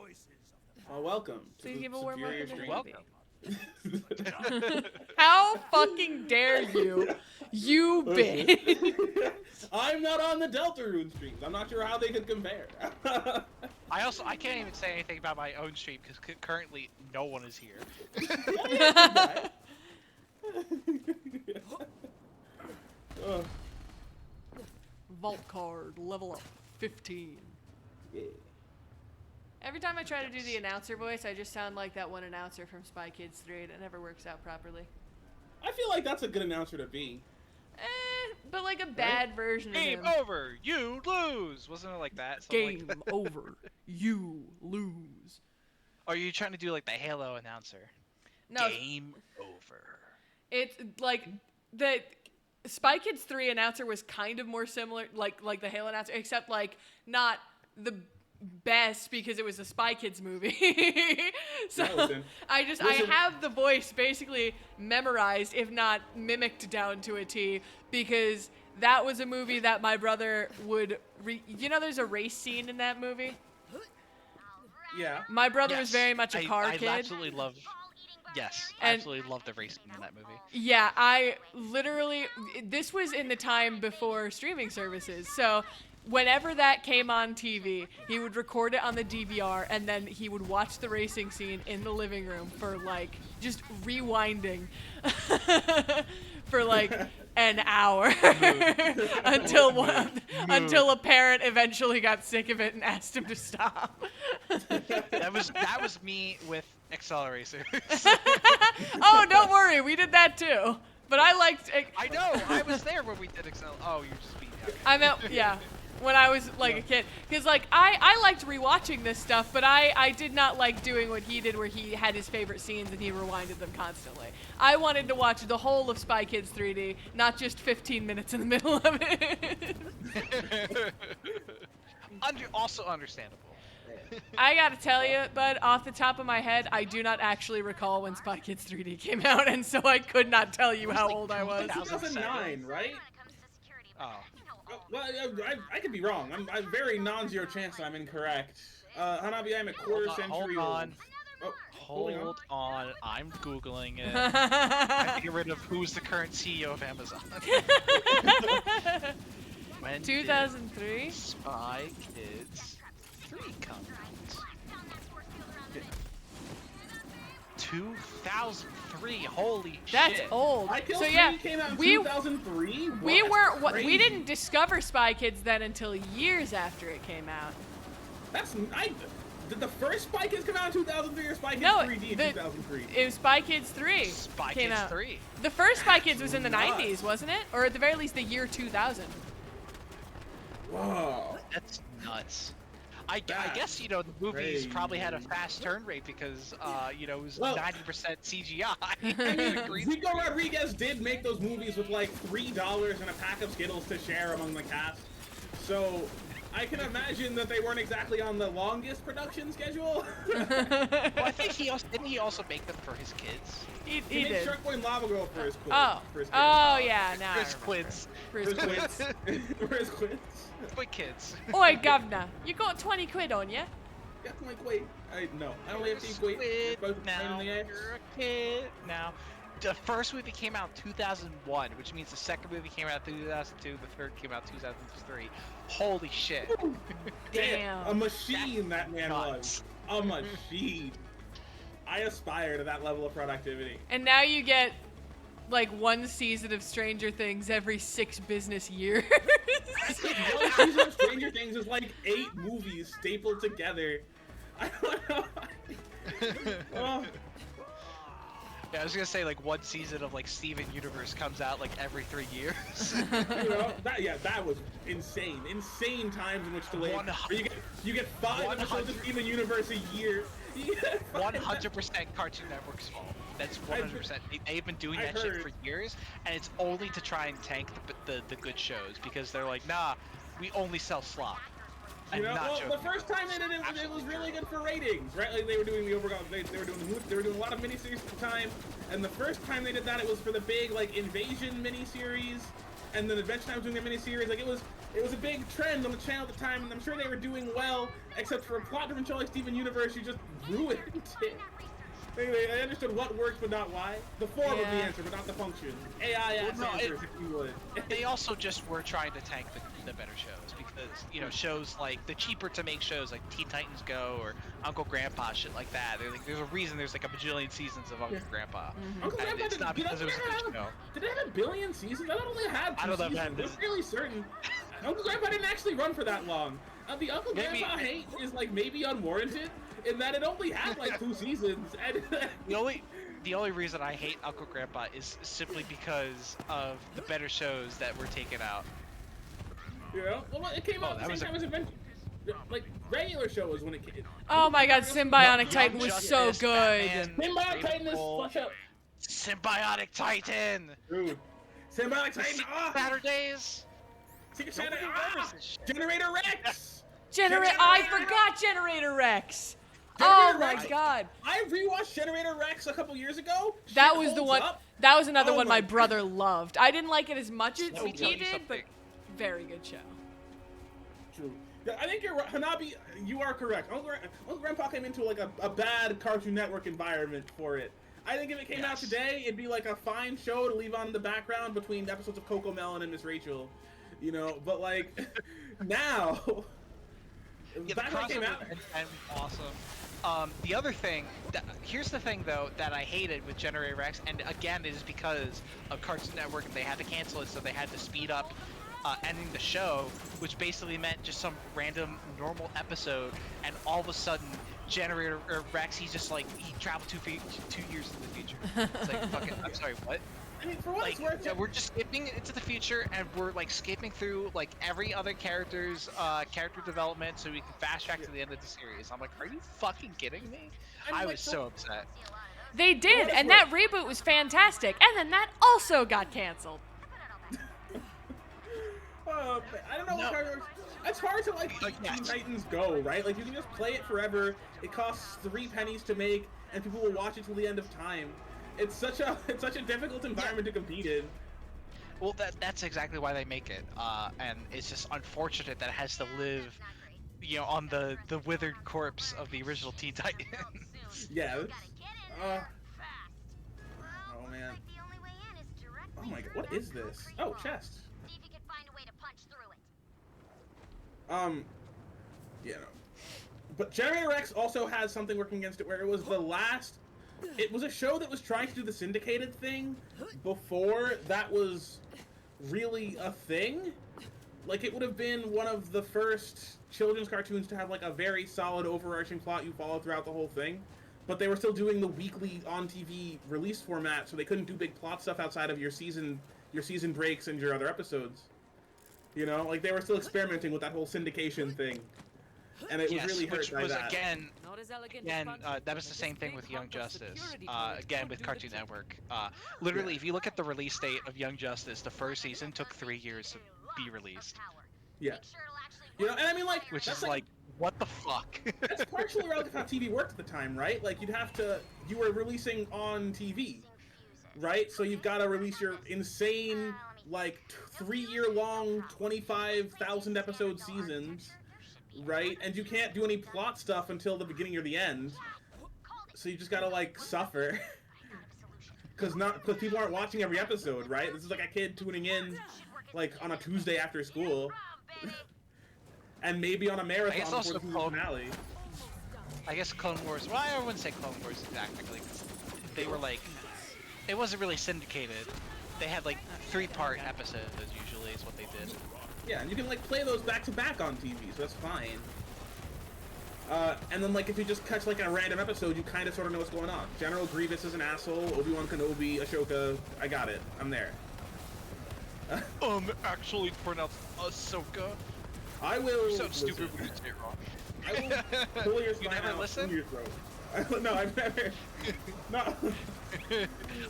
Well, welcome. To please the give a warm superior welcome to stream. Welcome. how fucking dare you, you bitch! I'm not on the Deltarune streams. I'm not sure how they could compare. I can't even say anything about my own stream because currently no one is here. Oh, Vault card level up 15. yeah. Every time I try to do the announcer voice, I just sound like that one announcer from Spy Kids 3, and it never works out properly. I feel like that's a good announcer to be. But like a bad version of Game him. over, you lose. Wasn't it like that? Something Game like that? over. You lose. Or are you trying to do like the Halo announcer? No, Game over. it's like the Spy Kids 3 announcer was kind of more similar, like the Halo announcer, except like not the best because it was a Spy Kids movie. So Listen. I Listen. have the voice basically memorized, if not mimicked down to a T, because that was a movie that my brother would there's a race scene in that movie. Yeah. My brother was Yes. very much a car I kid. absolutely love. Yes, I And- absolutely love the racing in that movie. Yeah, I literally, this was in the time before streaming services, so whenever that came on TV, he would record it on the DVR, and then he would watch the racing scene in the living room for, like, just rewinding for, like, an hour until a parent eventually got sick of it and asked him to stop. That was me with Acceleracers. Oh, don't worry, we did that too. But I liked. I know. I was there when we did Excel. Oh, you're just being. Okay. I meant, yeah, when I was like a kid, because like I liked rewatching this stuff, but I did not like doing what he did, where he had his favorite scenes and he rewinded them constantly. I wanted to watch the whole of Spy Kids 3D, not just 15 minutes in the middle of it. Also understandable. I gotta tell you, bud, off the top of my head, I do not actually recall when Spy Kids 3D came out, and so I could not tell you how old I was. 2009, right? Oh. Well, I could be wrong. I'm very non-zero chance that I'm incorrect. Hanabi, I'm a quarter century Hold on. old. Oh, holding Hold on. I'm Googling it. I have to get rid of who's the current CEO of Amazon. When 2003? did Spy Kids 3 come out? 2003. Holy That's shit. old. I Kill So 3 yeah, came out in we 2003? we What? weren't That's we crazy. didn't discover Spy Kids then until years after it came out. Did the first Spy Kids come out in 2003 or Spy Kids No, 3D in the- 2003? It was Spy Kids 3 Spy came Kids out. 3. The first Spy Kids was in the Nuts. 90s, wasn't it? Or at the very least the year 2000. Whoa. That's nuts. I That's guess, the movies probably had a crazy. fast turn rate because, it was Well- 90% CGI. I mean, Rico Rodriguez did make those movies with like $3 and a pack of Skittles to share among the cast. So I can imagine that they weren't exactly on the longest production schedule. Well, I think didn't he also make them for his kids? He He made did. Shark Boy and Lava Girl for his quiz. Oh. For his kids. Oh yeah, now I His remember. quids. For his quids. For his quiz. Quick kids. Oi, governor, you got 20 quid on you? Yeah, like, wait. No, I only have to equate. Squid, Both now in the eggs. you're a kid. Now, the first movie came out in 2001, which means the second movie came out in 2002, the third came out in 2003. Holy shit. Damn. A machine that man nuts. was. A machine. I aspire to that level of productivity. And now you get like one season of Stranger Things every 6 business years. One season of Stranger Things is like 8 movies stapled together. I don't know. Oh, Yeah, I was gonna say like one season of like Steven Universe comes out like every 3 years. that was insane. Insane times in which to live. 100 Where you get 5 episodes of 100 Steven Universe a year. 100% Cartoon Network's fault. That's 100%. They've been doing that shit for years, and it's only to try and tank the good shows because they're like, nah, we only sell slop. You know, not well, the first time they did it, it was really good for ratings, right? Like they were doing the overall, they were doing a lot of miniseries at the time, and the first time they did that, it was for the big like Invasion miniseries, and then Adventure Time was doing their miniseries. Like it was a big trend on the channel at the time, and I'm sure they were doing well, except for a plot-driven show like Steven Universe, you just ruined it. They understood what worked, but not why. The form of the answer, but not the function. AI answers, if you would. They also just were trying to tank the better shows because, you know, shows like the cheaper to make shows like Teen Titans Go or Uncle Grandpa, shit like that. They're like, there's a reason there's like a bajillion seasons of Uncle Grandpa. Uncle Grandpa it's not because it was a good show. Did it have a billion seasons? I thought it only had 2 I don't know, seasons. man. I'm really certain. Uncle Grandpa didn't actually run for that long. The Uncle Grandpa hate is like maybe unwarranted in that it only had like 2 seasons. And the only reason I hate Uncle Grandpa is simply because of the better shows that were taken out. You know, well, it came out at the same time as Adventure. Like regular show was when it came. Oh my God, Symbiotic Titan was so good. Symbiotic Titan is flush out. Symbiotic Titan. Dude, Symbiotic Titan. Saturdays. Generator Rex. I forgot Generator Rex. Generator My Rex. God. I rewatched Generator Rex a couple years ago. That was the one. That was another one my God. brother loved. I didn't like it as much as Let me tell he you did, but something. very good show. True. Yeah, I think you're right. Hanabi, you are correct. Uncle Grandpa came into like a bad Cartoon Network environment for it. I think if it came out today, it'd be like a fine show to leave on in the background between episodes of Coco Melon and Miss Rachel. You know, but like now, back when it came out, and awesome. The other thing, here's the thing though that I hated with Generator Rex, and again it is because of Cartoon Network and they had to cancel it, so they had to speed up ending the show, which basically meant just some random normal episode, and all of a sudden Generator Rex, he's just like he traveled 2 years in the future. It's like fucking, I'm sorry, what? I mean, for what it's worth, Yeah, we're just skipping into the future, and we're like skipping through like every other character's character development, so we can fast track to the end of the series. I'm like, are you fucking kidding me? I was so upset. They did, and that reboot was fantastic. And then that also got canceled. I don't know what characters. It's hard to like Teen Titans Go, right? Like you can just play it forever. It costs 3 pennies to make, and people will watch it till the end of time. It's such a difficult environment to compete in. Well, that's exactly why they make it, and it's just unfortunate that it has to live, you know, on the withered corpse of the original Teen Titans. Yeah. Oh man. Oh my God, what is this? Oh, chest. See if you can find a way to punch through it. Yeah. No. But Generator Rex also has something working against it, where it was the last. It was a show that was trying to do the syndicated thing before that was really a thing. Like, it would have been one of the first children's cartoons to have, like, a very solid overarching plot you follow throughout the whole thing. But they were still doing the weekly on-TV release format, so they couldn't do big plot stuff outside of your season breaks and your other episodes. You know? Like, they were still experimenting with that whole syndication thing. And it was really hurt by that. Again, that was the same thing with Young Justice. Again, with Cartoon Network. Literally, if you look at the release date of Young Justice, the first season took 3 years to be released. Yeah. You know, and I mean, like, which is like, what the fuck? That's partially relative to how TV worked at the time, right? Like, you were releasing on TV, right? So you've got to release your insane, like, 3-year-long, 25,000 episode seasons. Right? And you can't do any plot stuff until the beginning or the end. So you just gotta, like, suffer. Because people aren't watching every episode, right? This is like a kid tuning in, like, on a Tuesday after school. And maybe on a marathon before the season finale. I guess Clone Wars, well, I wouldn't say Clone Wars exactly. They were, like, it wasn't really syndicated. They had, like, 3-part episodes, usually, is what they did. Yeah, and you can, like, play those back-to-back on TV, so that's fine. And then, like, if you just catch, like, a random episode, you kind of sort of know what's going on. General Grievous is an asshole, Obi-Wan Kenobi, Ashoka, I got it. I'm there. Actually pronounced Ahsoka. I will So stupid when you say it wrong. I will pull your spine out listen? through your throat. No, I've never. No.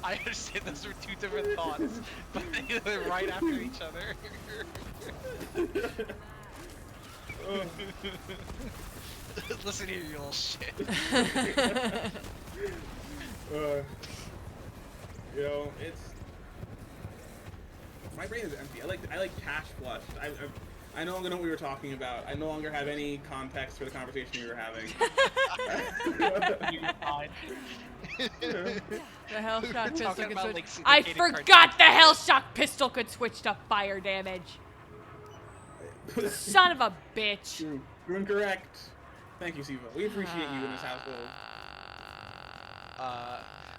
I understand those were two different thoughts, but they're right after each other. Listen here, you little shit. You know, it's my brain is empty. I like cash flushed. I no longer know what we were talking about. I no longer have any context for the conversation we were having. You're fine. The hell shock pistol talking could about, switch. like, I syndicated forgot the hell shock pistol could switch to fire damage. Son of a bitch. You're incorrect. Thank you, Siva. We appreciate you in this household.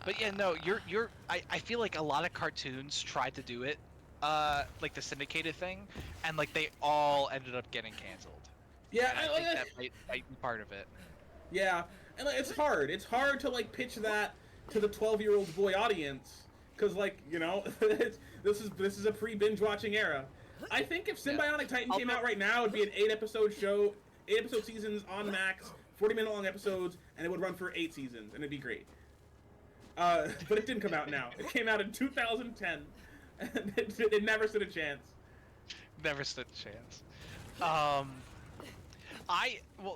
But yeah, no, I feel like a lot of cartoons tried to do it, like the syndicated thing, and like they all ended up getting canceled. Yeah, And I think that might be part of it. Yeah, and like, it's hard. It's hard to like pitch that to the 12-year-old boy audience, because like you know, this is a pre-binge watching era. I think if Symbionic Titan came out right now, it'd be an 8-episode show, 8-episode seasons on Max, 40-minute long episodes, and it would run for 8 seasons, and it'd be great. But it didn't come out now. It came out in 2010, and it never stood a chance. Never stood a chance. Well,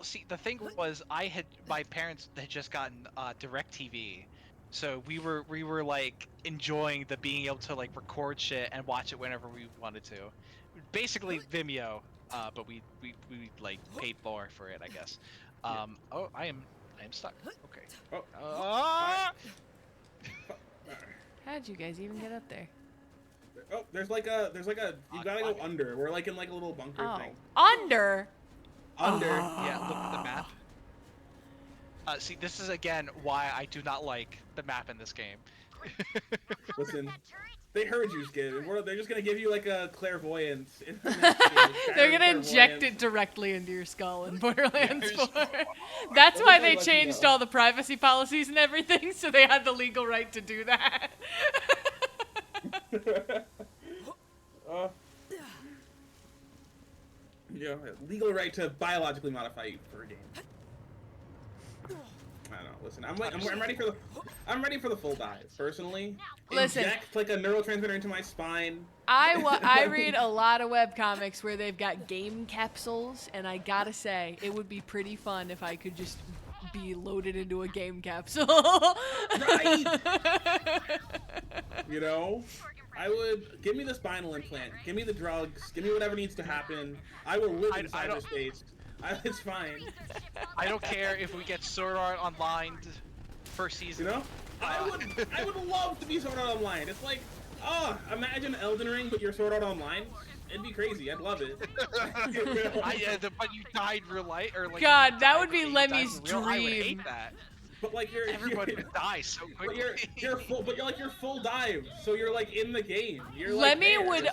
see, the thing was, my parents had just gotten DirecTV, so we were like enjoying the being able to like record shit and watch it whenever we wanted to, basically Vimeo, but we like paid more for it, I guess. Oh, I am stuck. Okay. Oh. How'd you guys even get up there? Oh, there's like a you gotta go under. We're like in like a little bunker thing. Under? Under. Yeah, look at the map. See, this is again why I do not like the map in this game. Listen, they heard you, Skid. They're just gonna give you like a clairvoyance. They're gonna inject it directly into your skull in Borderlands 4. That's why they changed all the privacy policies and everything, so they had the legal right to do that. Yeah, legal right to biologically modify you for a game. I don't know. Listen, I'm ready for the full dive. Personally, Listen. inject like a neurotransmitter into my spine. I read a lot of webcomics where they've got game capsules, and I gotta say, it would be pretty fun if I could just be loaded into a game capsule. Right. You know, I would give me the spinal implant, give me the drugs, give me whatever needs to happen. I will live in cyberspace. It's fine. I don't care if we get Sword Art Online first season. You know, I would love to be Sword Art Online. It's like, imagine Elden Ring, but you're Sword Art Online. It'd be crazy. I'd love it. But you died real life, or like. God, that would be Lemmy's dream. I would hate that. But like everybody would die so quickly. But you're full dive, so you're like in the game. You're Lemmy like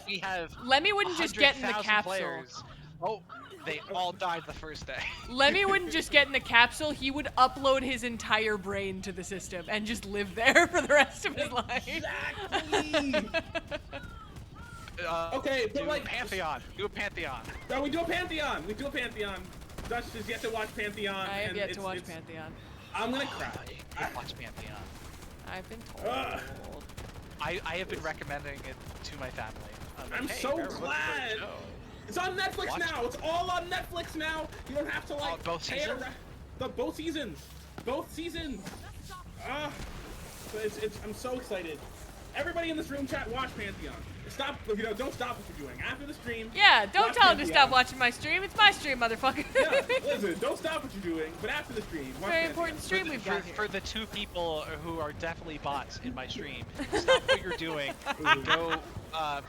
Lemmy wouldn't just get in the 100,000 capsule. players. Oh, they all died the first day. Lemmy wouldn't just get in the capsule, he would upload his entire brain to the system and just live there for the rest of his life. Exactly. Okay, but like Pantheon. Do a Pantheon. No, we do a Pantheon. We do a Pantheon. Dutch has yet to watch Pantheon. I have yet to watch Pantheon. I'm gonna cry. Watch Pantheon. I've been told. I have been recommending it to my family. I'm so glad. It's on Netflix now. It's all on Netflix now. You don't have to like both seasons. Both seasons. Both seasons. I'm so excited. Everybody in this room chat, watch Pantheon. Stop, don't stop what you're doing. After the stream. Yeah, don't tell him to stop watching my stream. It's my stream, motherfucker. Yeah, listen, don't stop what you're doing, but after the stream, watch Very Pantheon. important stream we've got here. For the 2 people who are definitely bots in my stream, stop what you're doing. Go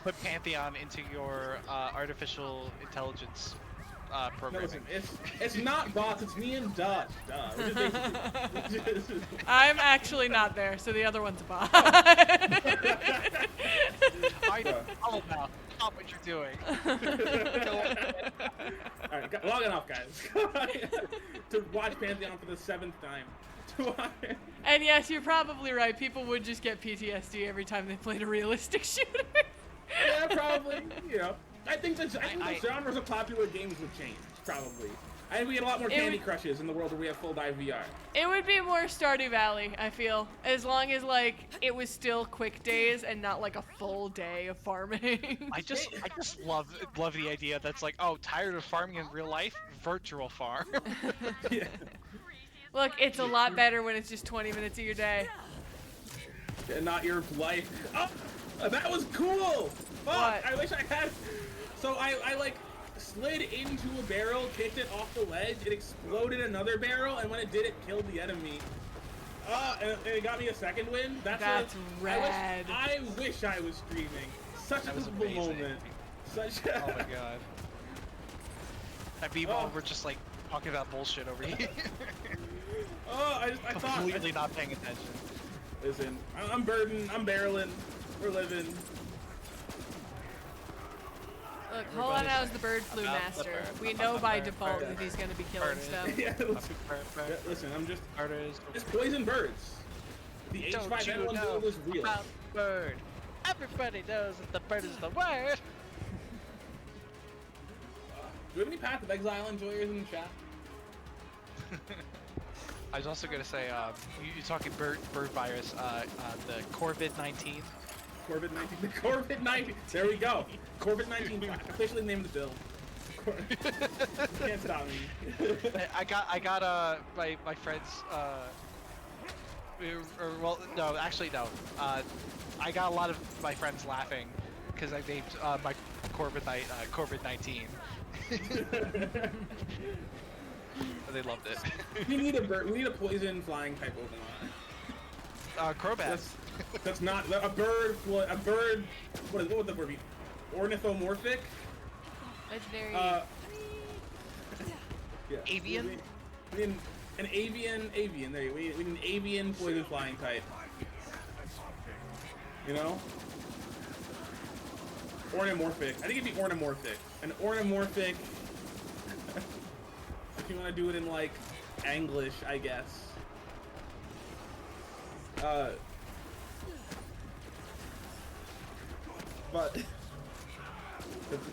put Pantheon into your artificial intelligence programming. No, listen, it's not bots, it's me and Dutch. I'm actually not there, so the other one's a bot. I know now. Stop what you're doing. Alright, long enough, guys. To watch Pantheon for the 7th time. And yes, you're probably right. People would just get PTSD every time they played a realistic shooter. Yeah, probably. You know, I think the genres of popular games would change. Probably. I think we get a lot more Candy Crushes in the world where we have full dive VR. It would be more Stardew Valley, I feel, as long as like it was still quick days and not like a full day of farming. I just love the idea that's like, oh, tired of farming in real life? Virtual farm. Yeah. Look, it's a lot better when it's just 20 minutes of your day. And not your life. Oh, that was cool. Fuck, What? I wish I had. So I like slid into a barrel, kicked it off the ledge, it exploded another barrel, and when it did, it killed the enemy. And it got me a second win. That's rad. I wish I was streaming. Such a cool moment. Such a... Oh my god. And meanwhile, we're just like talking about bullshit over here. I thought... Completely not paying attention. Listen, I'm burdened, I'm barreling, we're living. Look, Hola now is the bird flu master. We know by default that he's gonna be killing stuff. Yeah, listen, I'm just poison birds. The H5N1 build is real. About bird. Everybody knows that the bird is the word. Do we have any Path of Exile enjoyers in the chat? I was also gonna say, you're talking bird virus, the COVID-19. COVID-19, the COVID-19. There we go. COVID-19. Officially named the bill. You can't stop me. I got my friends well, no, actually no. I got a lot of my friends laughing because I named my COVID-19. They loved it. We need a bird. We need a poison flying type Pokemon. Crobat. That's not a bird. A bird. What would the word be? Ornithomorphic. Legendary. Yeah. Avian. We need an avian. There you go. We need an avian poison flying type. You know. Ornithomorphic. I think it'd be ornithomorphic. An ornithomorphic. If you want to do it in like English, I guess. But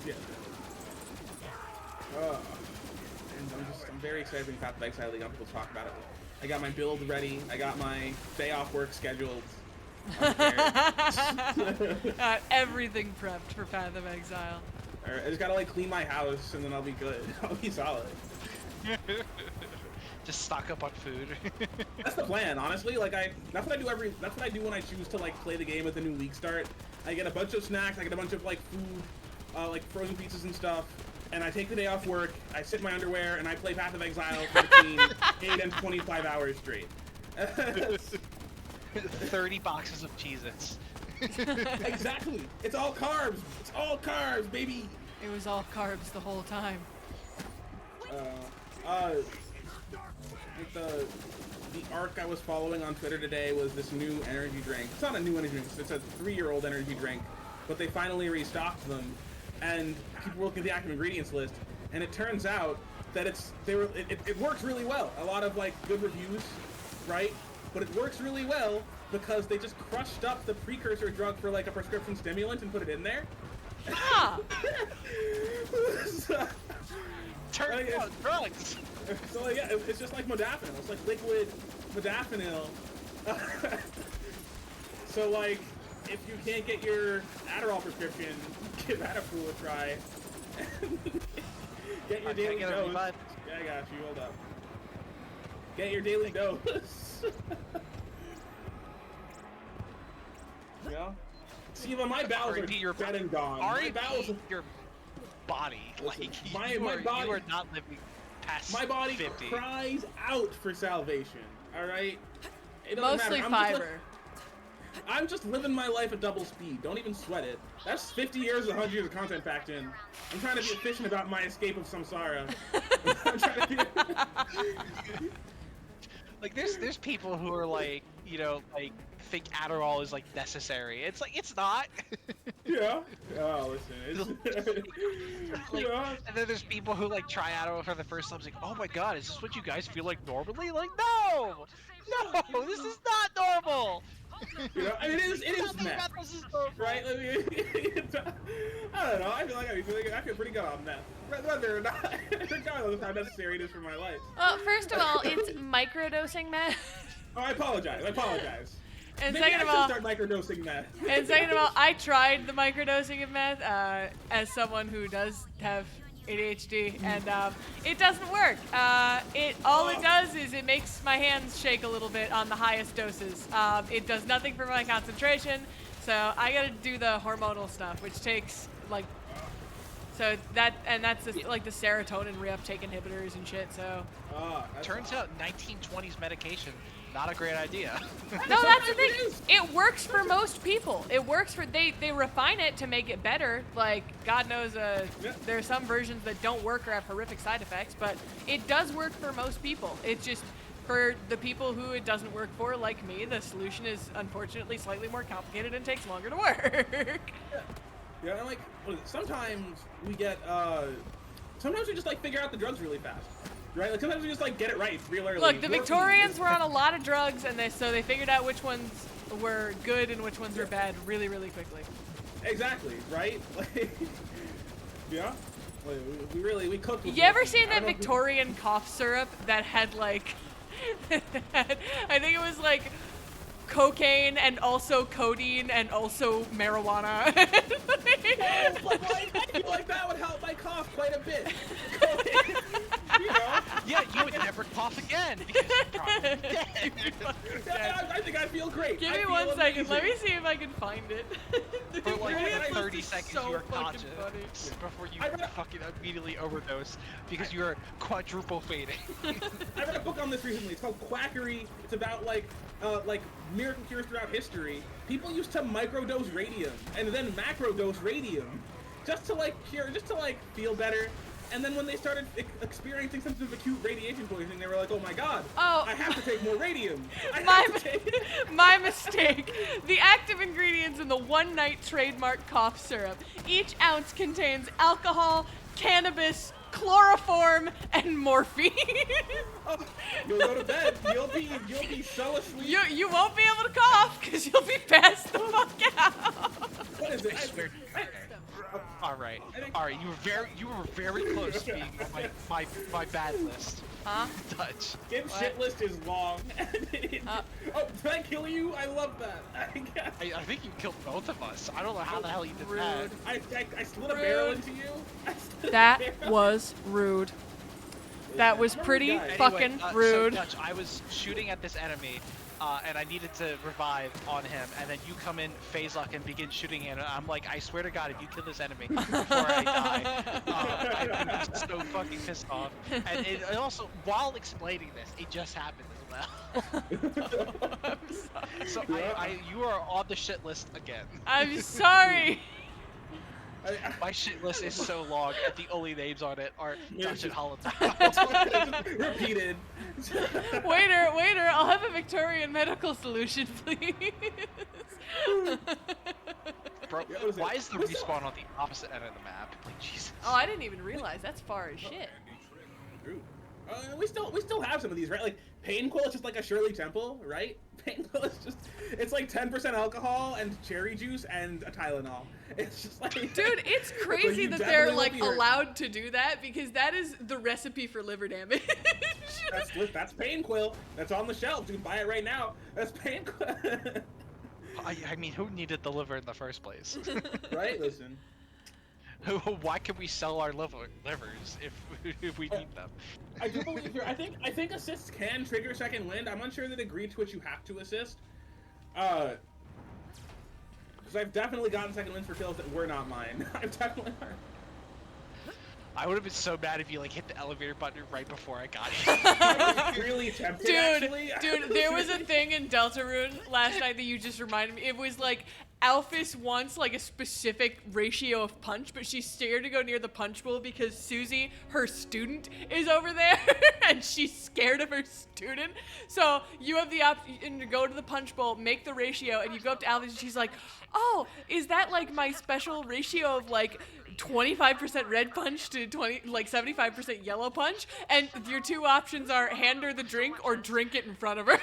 yeah. And I'm very excited for Path of Exile League. People talk about it. I got my build ready. I got my day off work scheduled. Everything prepped for Path of Exile. Alright, I just gotta like clean my house and then I'll be good. I'll be solid. Just stock up on food. That's the plan, honestly. Like that's what I do when I choose to like play the game with a new league start. I get a bunch of snacks, I get a bunch of like food, like frozen pizzas and stuff, and I take the day off work, I sit in my underwear, and I play Path of Exile for between 8 and 25 hours straight. 30 boxes of Cheez-Its. Exactly. It's all carbs. It's all carbs, baby. It was all carbs the whole time. Like the arc I was following on Twitter today was this new energy drink. It's not a new energy drink. It's a 3-year-old energy drink, but they finally restocked them, and people were looking at the active ingredients list, and it turns out that it works really well. A lot of like good reviews, right? But it works really well because they just crushed up the precursor drug for like a prescription stimulant and put it in there. Ah! Turn on drugs! So like, yeah, it's just like modafinil. It's like liquid modafinil. So like, if you can't get your Adderall prescription, give Adderall a try. Get your daily dose. Yeah, I got you. Hold up. Get your daily dose. Yeah. See, but my bowels are dead and gone. My bowels. Your body, like my you body. You are not living past my body 50. cries out for salvation. All right. It doesn't Mostly matter. fiber. I'm just living my life at double speed. Don't even sweat it. That's 50 years, 100 years of content packed in. I'm trying to be efficient about my escape of samsara. I'm trying to be... Like there's people who are like, you know, like think Adderall is like necessary. It's like it's not. Yeah. Oh, listen. It's... like, yeah. And then there's people who like try Adderall for the first time. It's like, oh my god, is this what you guys feel like normally? Like, no, this is not normal. You know, I mean, it is meth, right? I mean, I don't know. I feel like I feel pretty good on meth, whether or not, regardless of how necessary it is for my life. Well, first of all, it's microdosing meth. Oh, I apologize. And Maybe second I of should all, start microdosing meth. And second of all, I tried the microdosing of meth as someone who does have ADHD, and it doesn't work. All it does is it makes my hands shake a little bit on the highest doses. It does nothing for my concentration, so I gotta do the hormonal stuff, which takes like. So that's like the serotonin reuptake inhibitors and shit. So. Turns out 1920s medication, not a great idea. No, that's the thing. It works for most people. It works for they refine it to make it better. Like God knows, there are some versions that don't work or have horrific side effects, but it does work for most people. It's just for the people who it doesn't work for, like me, the solution is unfortunately slightly more complicated and takes longer to work. Yeah, and like sometimes we get sometimes we just like figure out the drugs really fast. Right? Like sometimes we just like get it right real early. Look, the Victorians were on a lot of drugs, and so they figured out which ones were good and which ones were bad really, really quickly. Exactly, right? Like, yeah. Like, we cooked. With You ever seen that Victorian cough syrup that had like, I think it was like cocaine and also codeine and also marijuana. I feel like that would help my cough quite a bit. You know? Yeah, you would never cough again because you're probably dead. Yeah, I think I feel great. Give me 1 second. Let me see if I can find it. For like It's 30 seconds so you were fucking conscious funny. before you fucking immediately overdose because you were quadruple fading. I read a book on this recently. It's called Quackery. It's about like miracle cures throughout history. People used to microdose radium and then macrodose radium just to like cure, just to like feel better. And then when they started experiencing some sort of acute radiation poisoning, they were like, "Oh my God, I have to take more radium." My mistake. The active ingredients in the one-night trademark cough syrup. Each ounce contains alcohol, cannabis, chloroform, and morphine. Oh, you'll go to bed. You'll be so asleep. You won't be able to cough because you'll be passed the fuck out. What is it? I swear. All right. You were very close to being on my bad list. Huh? Dutch. Game's shit list is long. Oh, did I kill you? I love that. I think you killed both of us. I don't know how the hell you did that. I slid a barrel into you. That was rude. That was pretty fucking rude. So Dutch, I was shooting at this enemy, and I needed to revive on him, and then you come in, phase lock, and begin shooting him. And I'm like, I swear to God, if you kill this enemy before I die, I'm just so fucking pissed off. And it also, while explaining this, it just happened as well. So you are on the shit list again. I'm sorry. My shit list is so long, and the only names on it are Dutch and Holland. Repeated. Waiter, I'll have a Victorian medical solution, please. Bro, why is the respawn on the opposite end of the map? Like, Jesus. Oh, I didn't even realize. That's far as shit. We still have some of these, right? Like Pain Quill is just like a Shirley Temple, right? Pain Quill is just, it's like 10% alcohol and cherry juice and a Tylenol. It's just like, dude, it's crazy that they're like allowed to do that because that is the recipe for liver damage. That's Pain Quill. That's on the shelf. You can buy it right now. That's Pain Quill. I mean, who needed the liver in the first place? Right? Listen. Why can we sell our livers if we need them? I do believe here. I think assists can trigger second wind. I'm unsure the degree to which you have to assist. Because I've definitely gotten second winds for kills that were not mine. I've definitely. I would have been so mad if you like hit the elevator button right before I got I was really tempted, actually. Dude, there was a thing in Deltarune last night that you just reminded me. It was like Alphys wants like a specific ratio of punch, but she's scared to go near the punch bowl because Susie, her student, is over there, and she's scared of her student. So you have the option to go to the punch bowl, make the ratio, and you go up to Alphys, and she's like, "Oh, is that like my special ratio of like 25% red punch to 75% yellow punch?" And your two options are hand her the drink or drink it in front of her.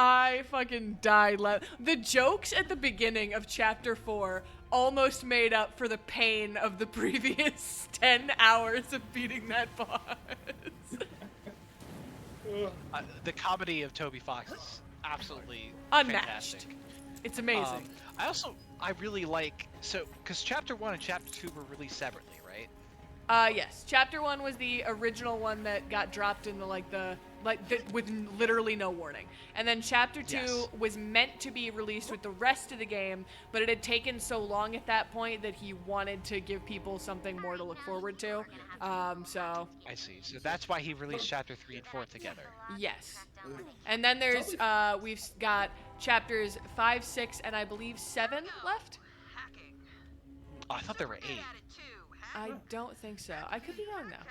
I fucking died. The jokes at the beginning of chapter 4 almost made up for the pain of the previous 10 hours of beating that boss. The comedy of Toby Fox is absolutely Unmatched. fantastic. It's amazing. I really like, because chapter 1 and chapter 2 were released separately, right? Yes. Chapter 1 was the original one that got dropped in with literally no warning. And then chapter 2 Yes. was meant to be released with the rest of the game, but it had taken so long at that point that he wanted to give people something more to look forward to. So I see. So that's why he released chapter 3 and 4 together. yes. And then there's we've got chapters 5, 6, and I believe 7 left. Oh, I thought there were 8. I don't think so. I could be wrong now.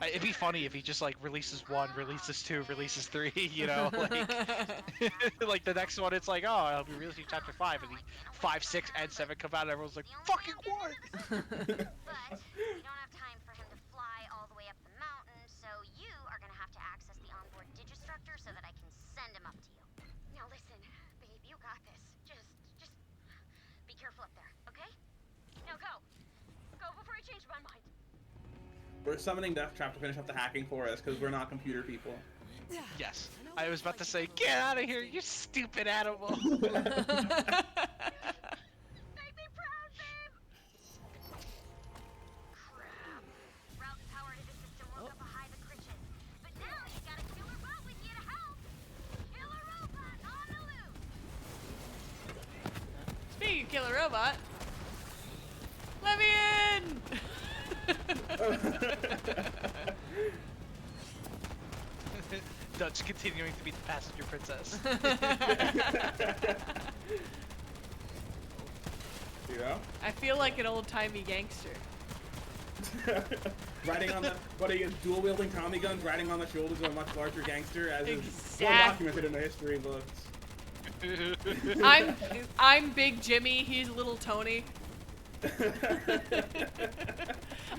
It'd be funny if he just like releases 1, releases 2, releases 3, you know, like like the next one it's like, oh, I'll be releasing chapter 5, and 5, 6, and 7 come out and everyone's like, fucking what? But we don't have time for him to fly all the way up the mountain, so you are gonna have to access the onboard digistructure so that I can send him up to you. Now listen, babe, you got this. Just be careful up there, okay? Now go. Go before I change my mind. We're summoning Death Trap to finish up the hacking for us because we're not computer people. Yes. I was about to say, get out of here, you stupid animal. Make me proud, babe! Crap. Route and power to the system woke up a hive of Christians. But now you got a killer bot with you to help! Killer robot on the loose! Speaking of killer robot, let me in! Dutch continuing to be the passenger princess. You know? I feel like an old-timey gangster. Riding on the, what are you, dual wielding Tommy guns, riding on the shoulders of a much larger gangster, as is well Exactly. documented in the history books. I'm Big Jimmy, he's Little Tony.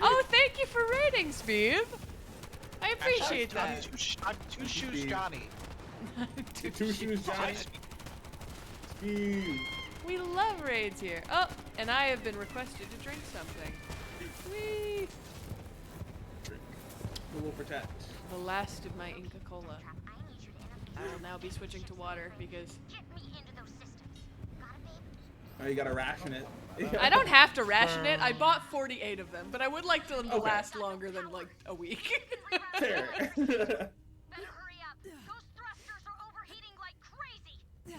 Oh, thank you for rating, Speed. I appreciate that. I'm Two Shoes Johnny. Two shoes, Johnny. Speed. We love raids here. Oh, and I have been requested to drink something. Whee! We will protect. The last of my Inca Cola. I need you to interview. I will now be switching to water because Get me into those systems. Got it, babe? Oh, you gotta ration it. I don't have to ration it. I bought 48 of them, but I would like them to Okay. last longer than like a week. Fair. Better hurry up. Those thrusters are overheating like crazy.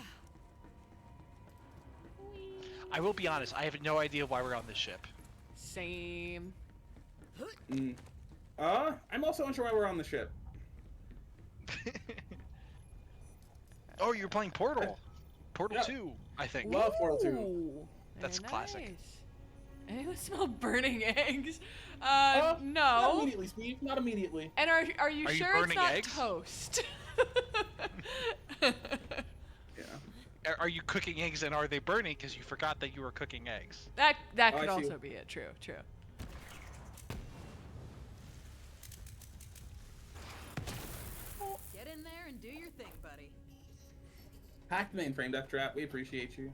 I will be honest, I have no idea why we're on this ship. Same. I'm also unsure why we're on the ship. Oh, you're playing Portal. Portal Yeah. 2, I think. Love Portal 2. Ooh, That's very classic. nice. Anyone smell burning eggs? Not No. immediately, Steve. Not immediately. And are you Are you sure it's burning not eggs? toast? Yeah. Are you cooking eggs and are they burning because you forgot that you were cooking eggs? That Oh, could I see. also be it. True. Get in there and do your thing, buddy. Hack the mainframe, Death Trap. We appreciate you.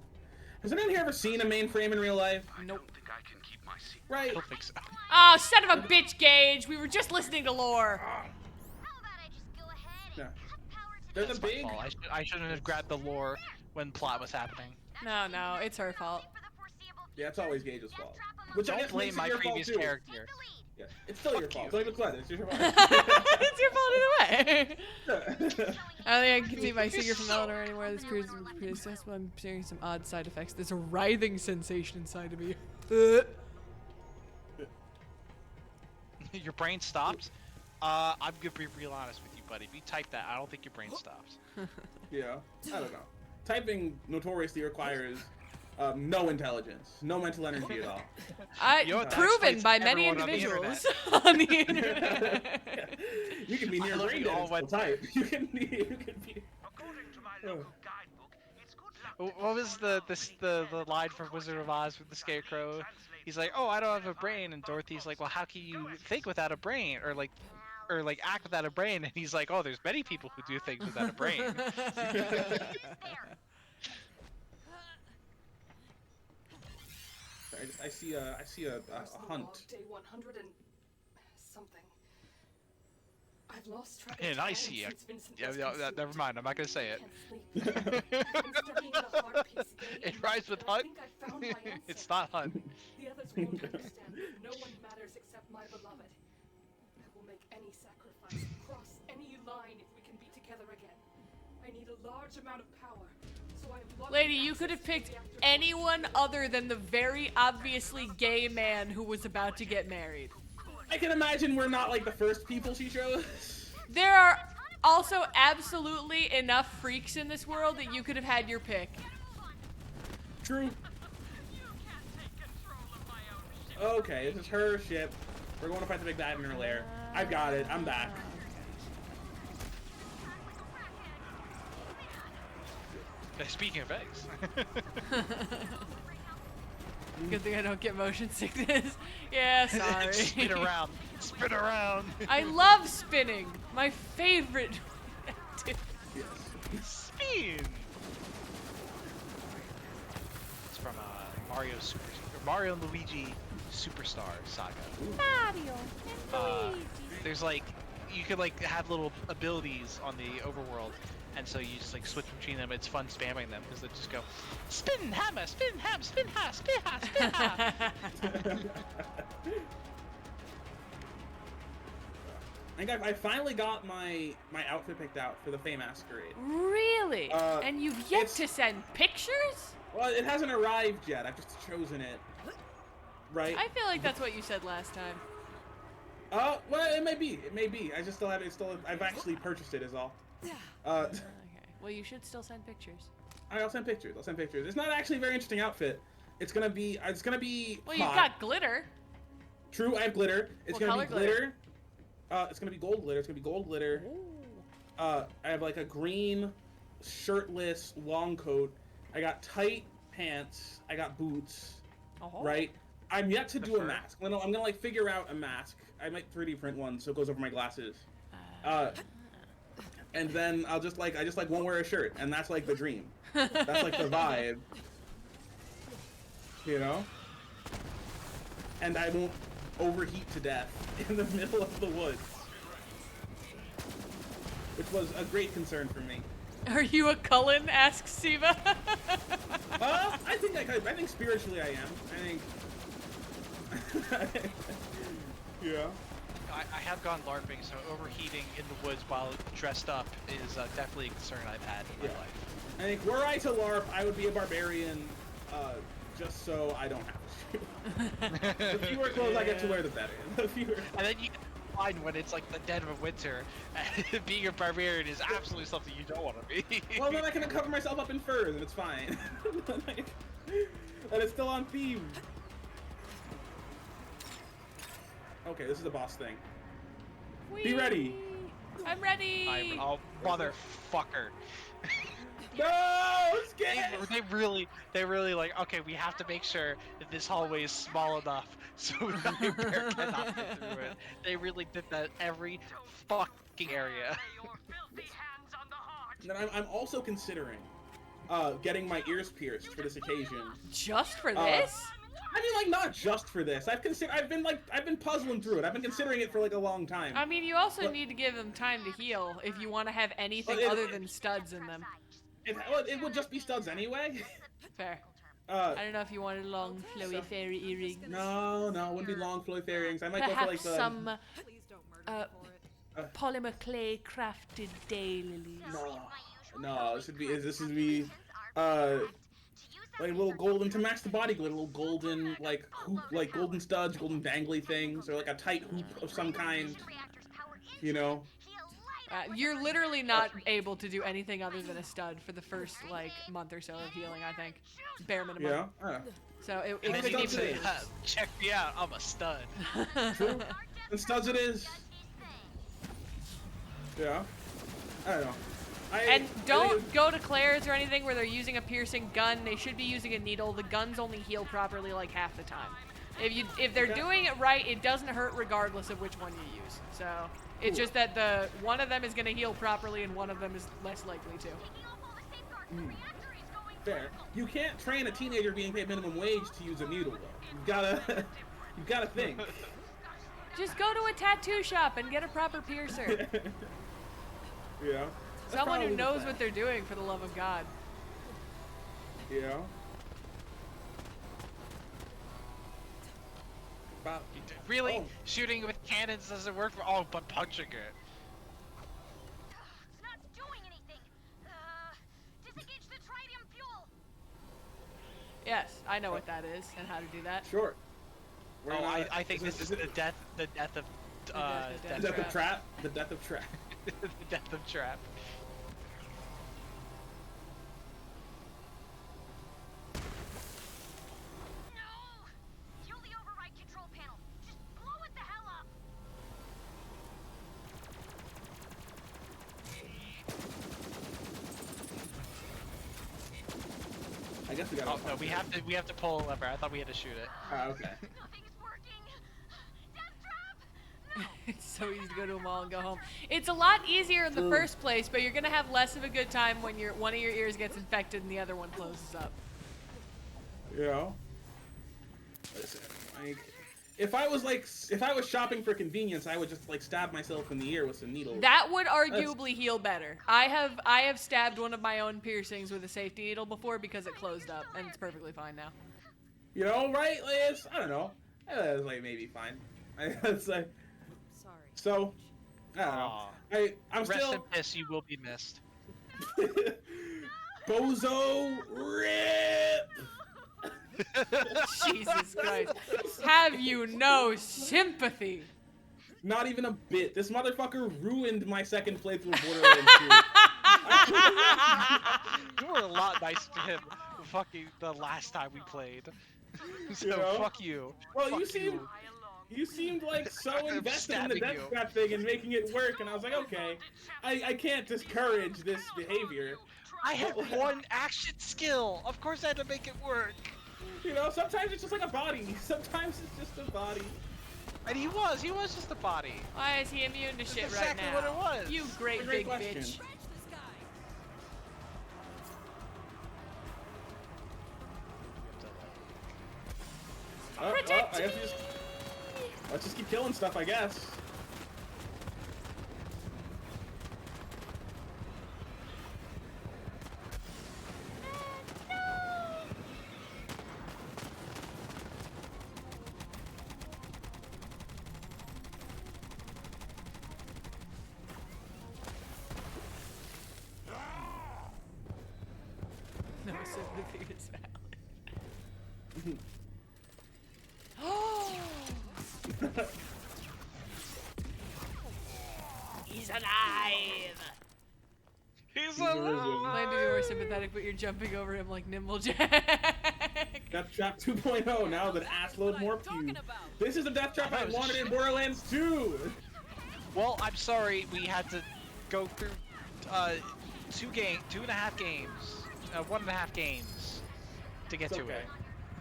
Has anyone here ever seen a mainframe in real life? Nope. Right. I don't think so. Oh, son of a bitch, Gage! We were just listening to lore. How about I just go ahead Yeah. and cut power to They're the the My big. fault. I shouldn't have grabbed the lore when plot was happening. No, it's her fault. for the foreseeable Yeah, it's always Gage's fault. Death trap 'em Which I Don't guess blame makes it my your fault, previous too. character. Take the lead. Yeah, it's still your Fuck fault. you. Don't even sweat it. It's your fault. It's your fault either way. I don't think I can see my secret from Eleanor anywhere. This appears successful. I'm seeing some odd side effects. There's a writhing sensation inside of me. Your brain stopped? I'm gonna be real honest with you, buddy. If you type that, I don't think your brain stops. Yeah, I don't know. Typing notoriously requires no intelligence, no mental energy at all. You know what, that Proven explains by many everyone on the individuals on the internet. You can be I near love brain you dead all and still went- type. You can be. According to my local guidebook, it's good luck. What was the line from Wizard of Oz with the Scarecrow? He's like, "Oh, I don't have a brain," and Dorothy's like, "Well, how can you think without a brain?" Or like, Now or like act without a brain, and he's like, oh, there's many people who do things without a brain. I see a hunt. Day 100 and something. I've lost track of And time I see a. since Vincent Yeah, was yeah, consumed. never mind. I'm not gonna say it. Can't sleep. I've been studying the heart piece day It and rhymes night, with and I hunt. think I found my answer. It's not hunt. The others won't understand. No one matters except my beloved. I will make any sacrifice, cross any line if we can be together again. I need a large amount of power. So I am locking Lady, you could have access to picked the reactor anyone other than the very obviously gay man who was about to get married. I can imagine we're not like the first people she chose. There are also absolutely enough freaks in this world that you could have had your pick. True. Okay, this is her ship. We're going to fight the big bad in her lair. I've got it. I'm back. Speaking of eggs. Good thing I don't get motion sickness. Yeah, sorry. Spin around. Spin around. I love spinning. My favorite. Spin. It's from Mario and Luigi Superstar Saga. Mario and Luigi. There's like, you could like have little abilities on the overworld, and so you just like switch between them. It's fun spamming them because they just go, spin hammer, spin ham, spin ha, spin ha, spin ha. I think I finally got my outfit picked out for the Fey Masquerade. Really? And you've yet it's- to send pictures? Well, it hasn't arrived yet. I've just chosen it. Right? I feel like that's what you said last time. Well, it may be. It may be. I just still have it. I've actually purchased it. Is all. Okay. Well, you should still send pictures. I'll send pictures. I'll send pictures. It's not actually a very interesting outfit. It's gonna be. Well, hot. you've got glitter. True, I have glitter. It's What gonna be color glitter. It's gonna be gold glitter. It's gonna be gold glitter. I have like a green, shirtless long coat. I got tight pants. I got boots. Oh. Right. I'm yet to do a fur. mask. I'm gonna like figure out a mask. I might 3D print one so it goes over my glasses. And then I just won't wear a shirt, and that's like the dream. That's like the vibe. You know? And I won't overheat to death in the middle of the woods. Which was a great concern for me. Are you a Cullen? Asks Siva. I think I could. I think spiritually I am. I think. Yeah. I have gone LARPing, so overheating in the woods while dressed up is definitely a concern I've had in my life. I think were I to LARP, I would be a barbarian, just so I don't have to. The fewer clothes I get to wear, the better. The fewer. And then you find when it's like the dead of winter, and being a barbarian is absolutely something you don't want to be. Well, then I can cover myself up in furs, and it's fine. And it's still on theme. Okay, this is a boss thing. Be ready. I'm ready. I'm a motherfucker. No, skip! They really like, okay, we have to make sure that this hallway is small enough so that a bear cannot get through it. They really did that every fucking area. And then I'm also considering getting my ears pierced for this occasion. Just for this? I mean, like, not just for this. I've been puzzling through it. I've been considering it for like a long time. I mean, you also But- need to give them time to heal if you want to have anything Well, other than studs in them. It would just be studs anyway. Fair. I don't know if you wanted long, flowy fairy earrings. No, it wouldn't be long flowy earrings. I might go for like Perhaps the. some Please don't murder me for it. polymer clay crafted daylilies. No, this would be like little golden to match the body glitter, little golden like hoop, like golden studs, golden dangly things, or like a tight hoop of some kind. You know. You're literally not able to do anything other than a stud for the first like month or so of healing, I think. Bare minimum. Yeah. I don't know. So it And couldn't studs even it is. Check me out, I'm a stud. True. And studs it is. Yeah. I don't know. And don't go to Claire's or anything where they're using a piercing gun. They should be using a needle. The guns only heal properly like half the time. If they're doing it right, it doesn't hurt regardless of which one you use. So it's just that one of them is gonna heal properly and one of them is less likely to. Fair. You can't train a teenager being paid minimum wage to use a needle, though. You've gotta think. Just go to a tattoo shop and get a proper piercer. Yeah. Someone who knows what they're doing, for the love of God. Yeah. Really? Oh. Shooting with cannons doesn't work for all but punching it. It's not doing anything. Disengage the tritium fuel. Yes, I know what that is and how to do that. Sure. I think this is the death of The death of Trap. The death of Trap. the death of Trap. No! Kill the override control panel. Just blow it the hell up. I guess we got. Oh no, we have to pull a lever. I thought we had to shoot it. Okay. Nothing's working. Death trap. It's so easy to go to a mall and go home. It's a lot easier in the first place, but you're gonna have less of a good time when one of your ears gets infected and the other one closes up. Yeah. Listen, like, if I was shopping for convenience, I would just like stab myself in the ear with some needles. That would arguably heal better. I have stabbed one of my own piercings with a safety needle before because it closed up, and it's perfectly fine now. You know, right? Like, I don't know. It's like maybe fine. It's like, Sorry. so, I don't know. I'm Rest still. in piss, you will be missed. Bozo rip. Jesus Christ. Have you no sympathy? Not even a bit. This motherfucker ruined my second playthrough of Borderlands 2. You were a lot nice to him fucking the last time we played. So You know? fuck you. Well, Fuck you seemed like so I'm invested in the stabbing death you. trap thing and making it work, and I was like, okay, I can't discourage this behavior. I had one action skill. Of course I had to make it work. You know, sometimes it's just like a body. Sometimes it's just a body. And he was just a body. Why is he immune to shit right exactly now? what it was. You great Great big question. bitch. I guess let's just keep killing stuff, I guess. No sympathy is valid. He's alive! He's alive. Might be more sympathetic, but you're jumping over him like Nimblejack. Death Trap 2.0, now that ass load more pew. This is the Death Trap I wanted in Borderlands 2! Well, I'm sorry we had to go through 2.5 games, 1.5 games to get It's to okay. it.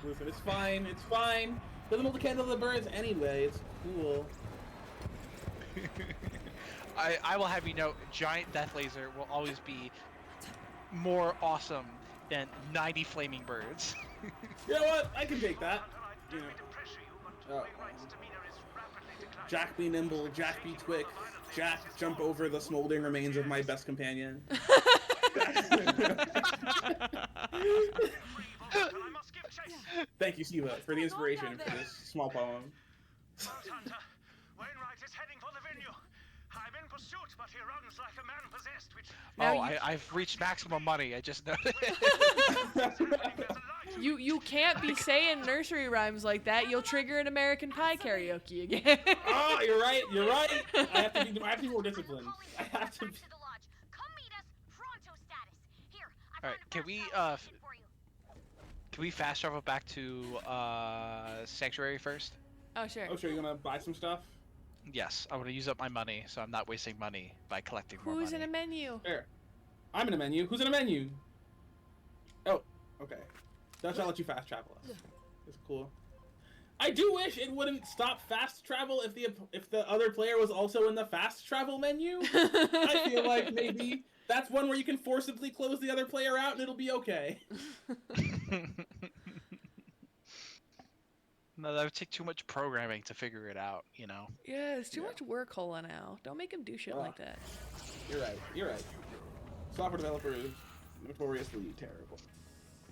Listen, it's fine, it's fine. Doesn't hold the candle to the birds anyway, it's cool. I will have you know, giant death laser will always be more awesome than 90 flaming birds. You know what? I can take that. You know. Jack be nimble, Jack be quick. Jack jump over the smoldering remains of my best companion. Thank you, Siva, for the inspiration for this small poem. Hunter, Wainwright is heading for the venue. I'm in pursuit, but he runs like a man possessed, which... I've reached maximum money, I just noticed. You can't be saying nursery rhymes like that. You'll trigger an American Pie karaoke again. Oh, you're right, you're right. I have to be more disciplined. I have to be... Come meet us, pronto status. Here, I Alright, found a can fast travel for you. we fast travel back to Sanctuary first? Oh, sure. Oh, sure, you gonna buy some stuff? Yes, I want to use up my money, so I'm not wasting money by collecting more money. Who's in a menu? There. I'm in a menu. Who's in a menu? Oh, okay. That's not let you fast travel us. It's cool. I do wish it wouldn't stop fast travel if the other player was also in the fast travel menu. I feel like maybe that's one where you can forcibly close the other player out and it'll be okay. No, that would take too much programming to figure it out, you know? Yeah, it's too much work, Hola, now. Don't make him do shit like that. You're right. You're right. Software developers notoriously terrible.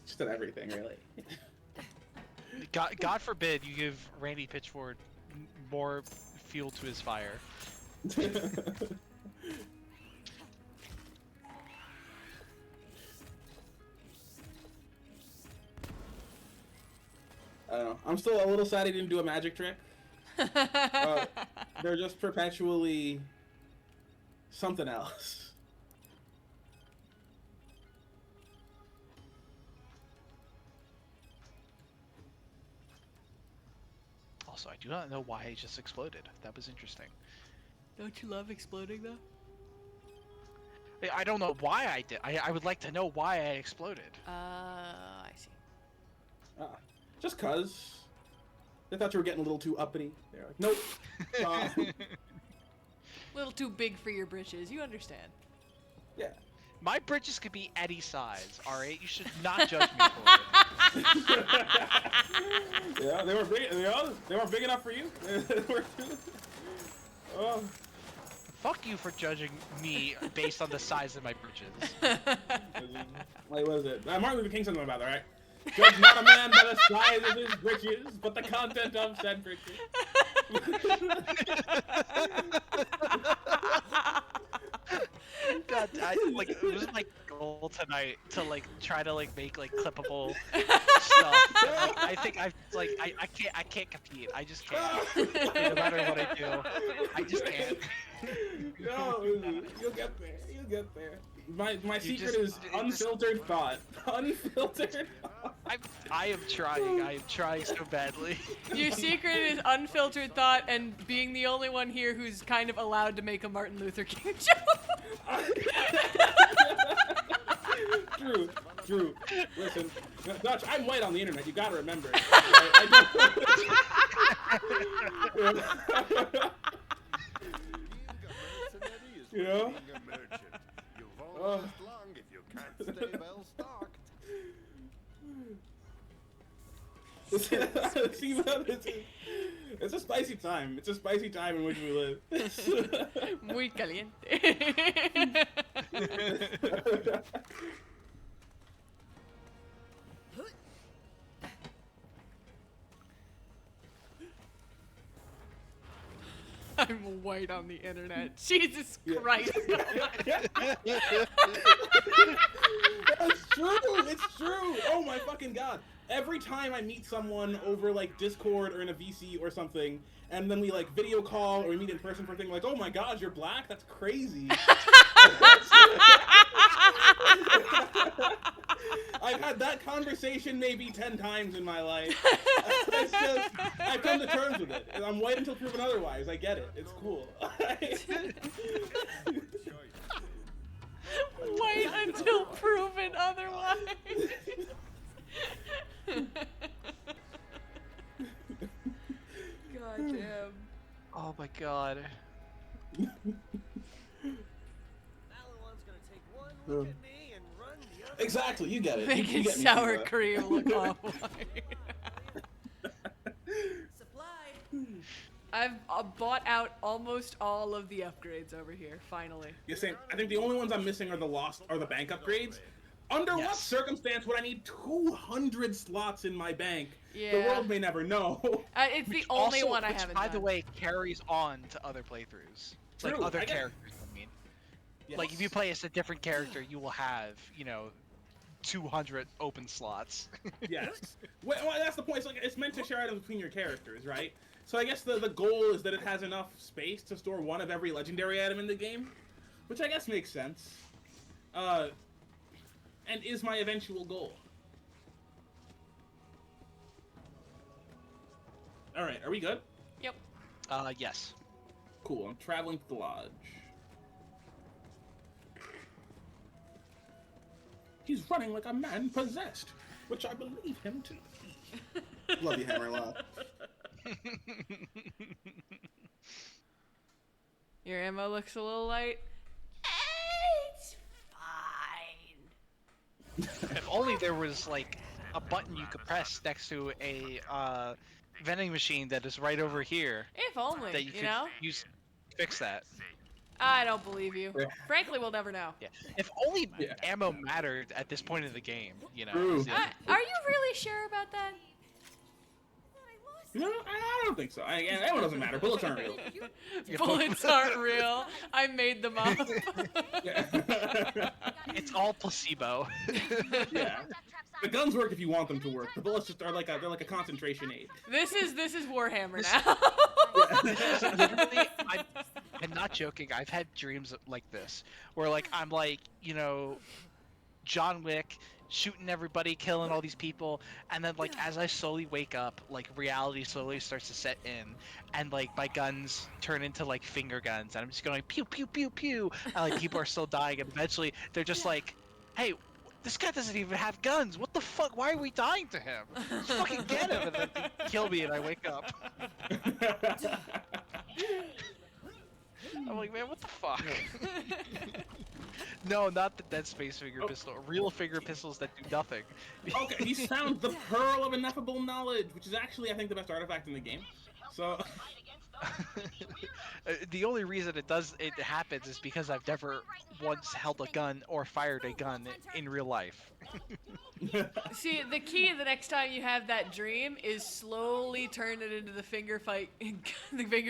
Just at everything, really. God forbid you give Randy Pitchford more fuel to his fire. I don't know. I'm still a little sad he didn't do a magic trick. They're just perpetually something else. Also, I do not know why it just exploded. That was interesting. Don't you love exploding, though? I don't know why I did. I would like to know why I exploded. I see. Just cuz. They thought you were getting a little too uppity. They're like, nope. A little too big for your britches. You understand. Yeah. My britches could be any size, alright? You should not judge me for it. Yeah, they were big. They weren't big enough for you. Oh. Fuck you for judging me based on the size of my britches. Like, what is it? Martin Luther King said something about that, right? Judge not a man by the size of his britches, but the content of said britches. God, it was my goal tonight to try to make clippable stuff. I think I can't compete. I just can't. No matter what I do, I just can't. No, you'll get there. You'll get there. My secret is unfiltered thought. Unfiltered thought. I am trying. I am trying so badly. Your secret is unfiltered thought and being the only one here who's kind of allowed to make a Martin Luther King joke. True. Listen, Dutch, I'm white on the internet. You gotta remember. Right? You know? It's a spicy time. It's a spicy time in which we live. Muy caliente. I'm white on the internet. Jesus Christ. It's true. It's true. Oh my fucking god. Every time I meet someone over Discord or in a VC or something, and then we video call or we meet in person for a thing, like, oh my god, you're black? That's crazy. I've had that conversation maybe 10 times in my life. It's just, I've come to terms with it. I'm white until proven otherwise. I get it. It's cool. White until proven otherwise. God damn. Oh my god. Exactly, you get it. Making you get me sour too, cream look all white. I've bought out almost all of the upgrades over here, finally. You're saying, I think the only ones I'm missing are the bank upgrades. Under what circumstance would I need 200 slots in my bank? Yeah. The world may never know. It's the only one I haven't by done. the way, carries on to other playthroughs. True, Other characters, I mean. Yes. If you play as a different character, you will have, 200 open slots. Yes. Well, that's the point. It's meant to share items between your characters, right? So I guess the goal is that it has enough space to store one of every legendary item in the game, which I guess makes sense. And is my eventual goal. Alright, are we good? Yep. Yes. Cool, I'm traveling to the lodge. He's running like a man possessed, which I believe him to be. Love you, Hammerlock. Your ammo looks a little light. It's fine. If only there was like a button you could press next to a vending machine that is right over here If only, that you could know? use to fix that. I don't believe you. Frankly, we'll never know. Yeah. If only Yeah. ammo mattered at this point in the game, you know. True. is the other- Are you really sure about that? No, I don't think so. Ammo doesn't matter. Bullets aren't real. Bullets aren't real. I made them up. Yeah. It's all placebo. Yeah. The guns work if you want them to work. The bullets just are like a concentration aid. This is Warhammer now. Literally, I'm not joking. I've had dreams like this, where like I'm like, you know, John Wick, shooting everybody, killing all these people, and then like as I slowly wake up, like reality slowly starts to set in, and like my guns turn into like finger guns, and I'm just going pew pew pew pew, and like people are still dying, and eventually they're just like, hey, this guy doesn't even have guns. What the fuck? Why are we dying to him? Just fucking get him, and then they kill me, and I wake up. I'm like, man, what the fuck? No, not the Dead Space finger pistol. Real finger pistols that do nothing. Okay, he's found the Pearl of Ineffable Knowledge, which is actually, I think, the best artifact in the game. So, The only reason it happens is because I've never once held a gun or fired a gun in real life. See, the key the next time you have that dream is slowly turn it into the finger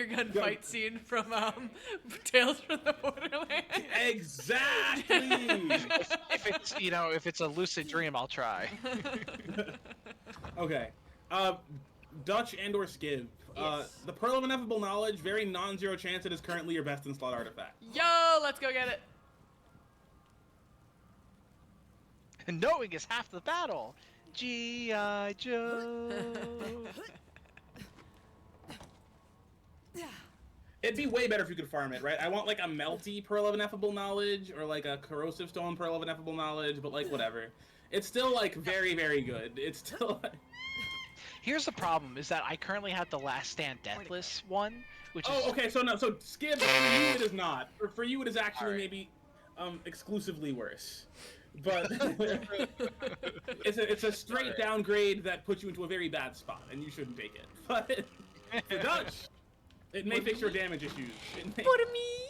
gun fight scene from Tales from the Borderlands. exactly. if it's a lucid dream, I'll try. Okay, Dutch and/or Skiv. Yes. The Pearl of Ineffable Knowledge, very non-zero chance it is currently your best in slot artifact. Yo, let's go get it. And knowing is half the battle. G.I. Joe. It'd be way better if you could farm it, right? I want like a melty Pearl of Ineffable Knowledge or like a corrosive stone Pearl of Ineffable Knowledge, but like whatever. It's still like very, very good. It's still like... Here's the problem: is that I currently have the Last Stand Deathless one, which is. Oh, okay. So Skiv, for you it is not. For you it is actually Alright. maybe exclusively worse. But it's a straight downgrade that puts you into a very bad spot, and you shouldn't take it. But for Dutch, it may fix your damage issues. It may, For me,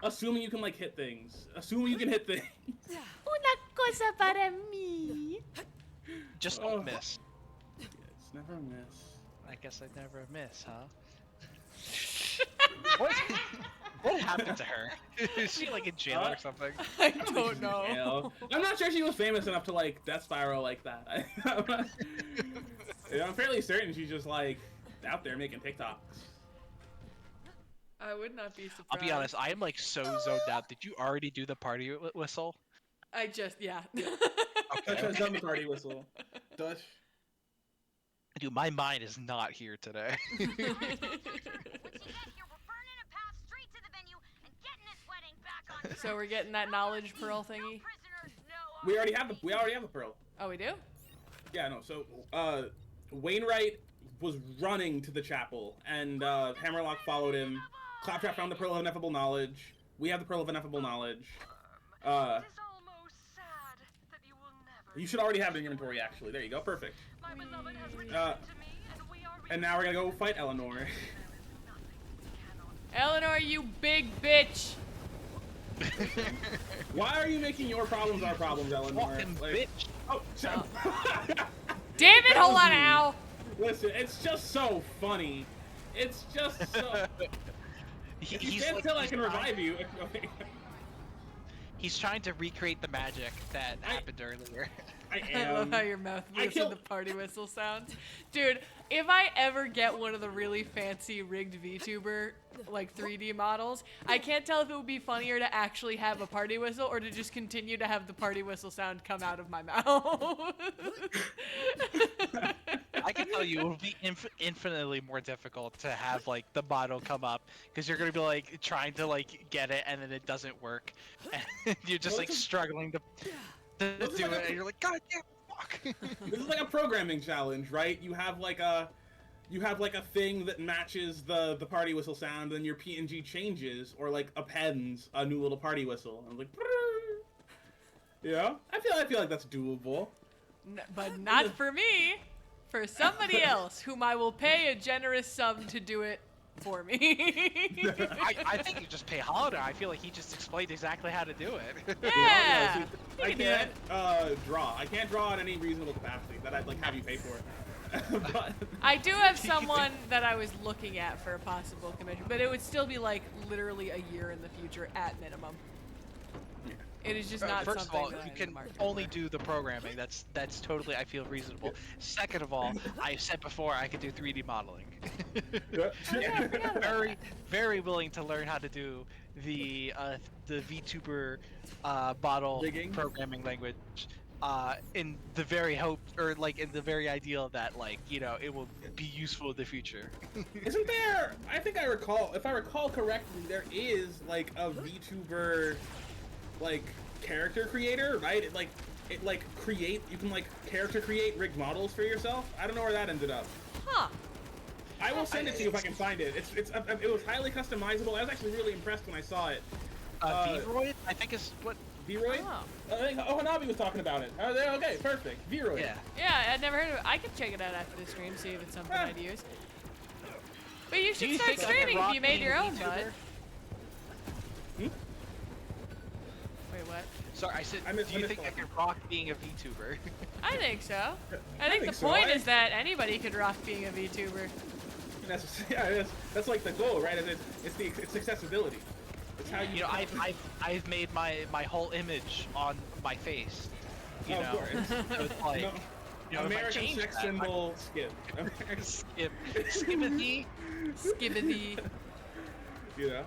assuming you can like hit things. Assuming you can hit things. una cosa para mí. Just Oh. don't miss. Yes, never miss. I guess I'd never miss, huh? What happened to her? Is she like in jail or something? I don't know. Hell. I'm not sure she was famous enough to like death spiral like that. I'm fairly certain she's just like out there making TikToks. I would not be surprised. I'll be honest, I am like so zoned out. Did you already do the party whistle? I just, yeah. Dutch has done the party whistle. Dutch. Dude, my mind is not here today. Once you get here, we're burning a path straight to the venue and getting this wedding back on track. So we're getting that knowledge pearl No thingy. prisoners, no We already have the pearl. Oh, we do? Yeah, no. So Wainwright was running to the chapel, and Hammerlock followed him. Claptrap found the Pearl of Ineffable Knowledge. We have the Pearl of Ineffable Knowledge. It is almost sad that you will never. You should already have it in your inventory, actually. There you go. Perfect. My beloved has returned to me, and we are. And now we're gonna go fight Eleanor. Eleanor, you big bitch. Why are you making your problems our problems, Eleanor? Fucking Like- bitch. Oh, shut Damn it, That hold was on me. now. Listen, it's just so funny. It's just so... If you stand still, I can revive you. He's trying to recreate the magic that happened earlier. I I love am. how your mouth I moves killed- and the party whistle sounds. Dude, if I ever get one of the really fancy rigged VTuber, like 3D models, I can't tell if it would be funnier to actually have a party whistle or to just continue to have the party whistle sound come out of my mouth. I can tell you it will be infinitely more difficult to have like the model come up because you're gonna be like trying to like get it and then it doesn't work, and you're just like struggling to do it, and you're like, God damn, fuck. This is like a programming challenge, right? You have like a you have like a thing that matches the party whistle sound, and your PNG changes or like appends a new little party whistle. And like, yeah, I feel like that's doable. But not for me. For somebody else, whom I will pay a generous sum to do it for me. I think you just pay Holiday. I feel like he just explained exactly how to do it. Yeah. See, You I can do can't draw. I can't draw at any reasonable capacity that I'd like have you pay for. But I do have someone that I was looking at for a possible commission, but it would still be like literally a year in the future at minimum. It is just not First of something all, that I you need can to market only for. do the programming. That's totally, I feel, reasonable. Second of all, I said before I could do 3D modeling. Very, very willing to learn how to do the VTuber model Rigging? programming language. In the very hope, or like in the very ideal that, like, you know, it will be useful in the future. Isn't there? I think I recall. If I recall correctly, there is like a VTuber, like character creator, right? It like create. You can like character create rigged models for yourself. I don't know where that ended up. Huh. I will send it to you if I can find it. It was highly customizable. I was actually really impressed when I saw it. Vroid, I think is what. V-Roy? Oh. I think Hanabi was talking about it. Okay, perfect. V-Roy. Yeah. Yeah, I'd never heard of it. I can check it out after the stream, see if it's something I'd use. But you should you start think I could streaming if rock you made being your a own, VTuber? bud. Hmm? Wait, what? Sorry, I said, I missed do you the think I question. could rock being a VTuber? I think so. I think the so. point is that anybody could rock being a VTuber. That's like the goal, right? It's accessibility. It's how you. You know, I've made my whole image on my face. You Of know, course. so it's like, No. you know, if I American change sex that, symbol skip. Skimothy. Skibbity. You know,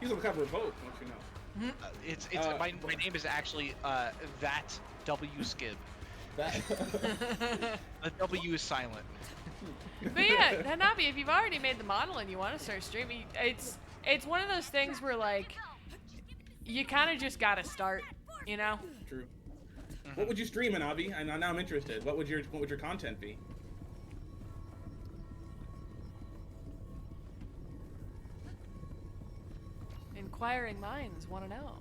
he's on the cover of Vogue, don't you know? It's my name is actually that W Skib. That. The W is silent. But yeah, Hanabi, if you've already made the model and you want to start streaming, it's one of those things where like you kind of just gotta start, you know? True. What would you stream, Hanabi? And now I'm interested. What would your content be? Inquiring minds want to know.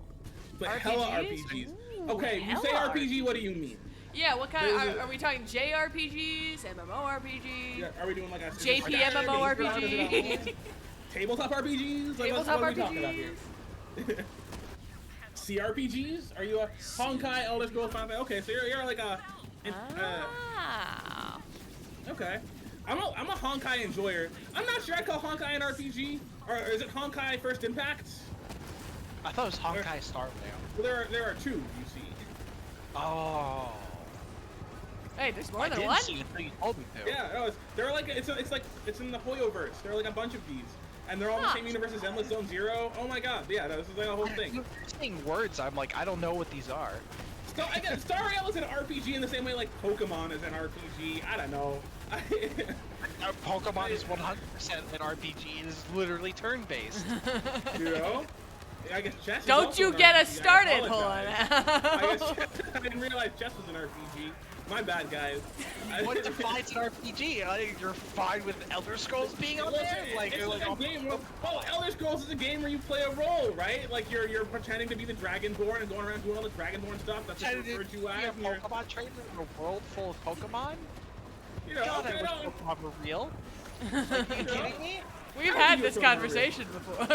But hella RPGs? RPGs. Ooh, Okay, you say hella RPG, what do you mean? Yeah, what kind There's are we talking JRPGs, MMORPG, Yeah, are we doing like a JPMMORPG? Tabletop RPGs? Like, Tabletop what are we talking about here? CRPGs? Are you a Honkai Elder Scrolls Final Fantasy? Okay, so you're like a. Ah. Okay. I'm a Honkai enjoyer. I'm not sure I'd call Honkai an RPG. Or is it Honkai First Impact? I thought it was Honkai Star Rail. Well, there are two, you see. Oh. Hey, there's more I than didn't one? see it until you told me to. Yeah, no, they're like it's in the Hoyoverse. There are like a bunch of these, and they're all in the Huh. same universe as Endless Zone Zero. Oh my god, yeah, no, this is like a whole thing. You're saying words. I'm like, I don't know what these are. Star Rail is an RPG in the same way like Pokemon is an RPG. I don't know. Pokemon is 100% an RPG. It is literally turn-based. You know? I guess chess. Is Don't also you an get RPG. us started? I Hold on. apologize. I didn't realize chess was an RPG. My bad, guys. What defines an RPG? You're fine with Elder Scrolls being on there? Like, it's like, like a game. Well, Elder Scrolls is a game where you play a role, right? Like you're pretending to be the Dragonborn and going around doing all the Dragonborn stuff. That's what you referred to as. have Pokemon trainers in a world full of Pokemon? You know, God, okay, I wish no, Pokemon were real. Like, are you kidding me? We've How had do you this feel conversation before.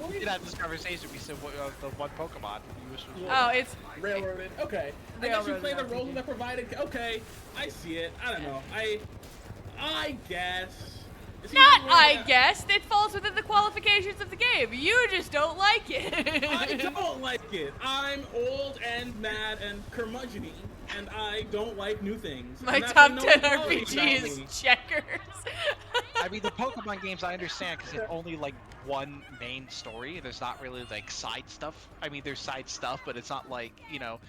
We did have this conversation. We said the one Pokemon you wish was Oh, it's Railroaded. Okay. I guess you Railroaded play the roles RPG. that provided. Okay, I see it. I don't know. I guess. It seems not, like we're I gonna- guess. It falls within the qualifications of the game. You just don't like it. I don't like it. I'm old and mad and curmudgeon-y, and I don't like new things. My And that's top what no 10 one knows RPG about is me. checkers. I mean, the Pokemon games I understand because it's only like one main story. There's not really like side stuff. I mean, there's side stuff, but it's not like, you know,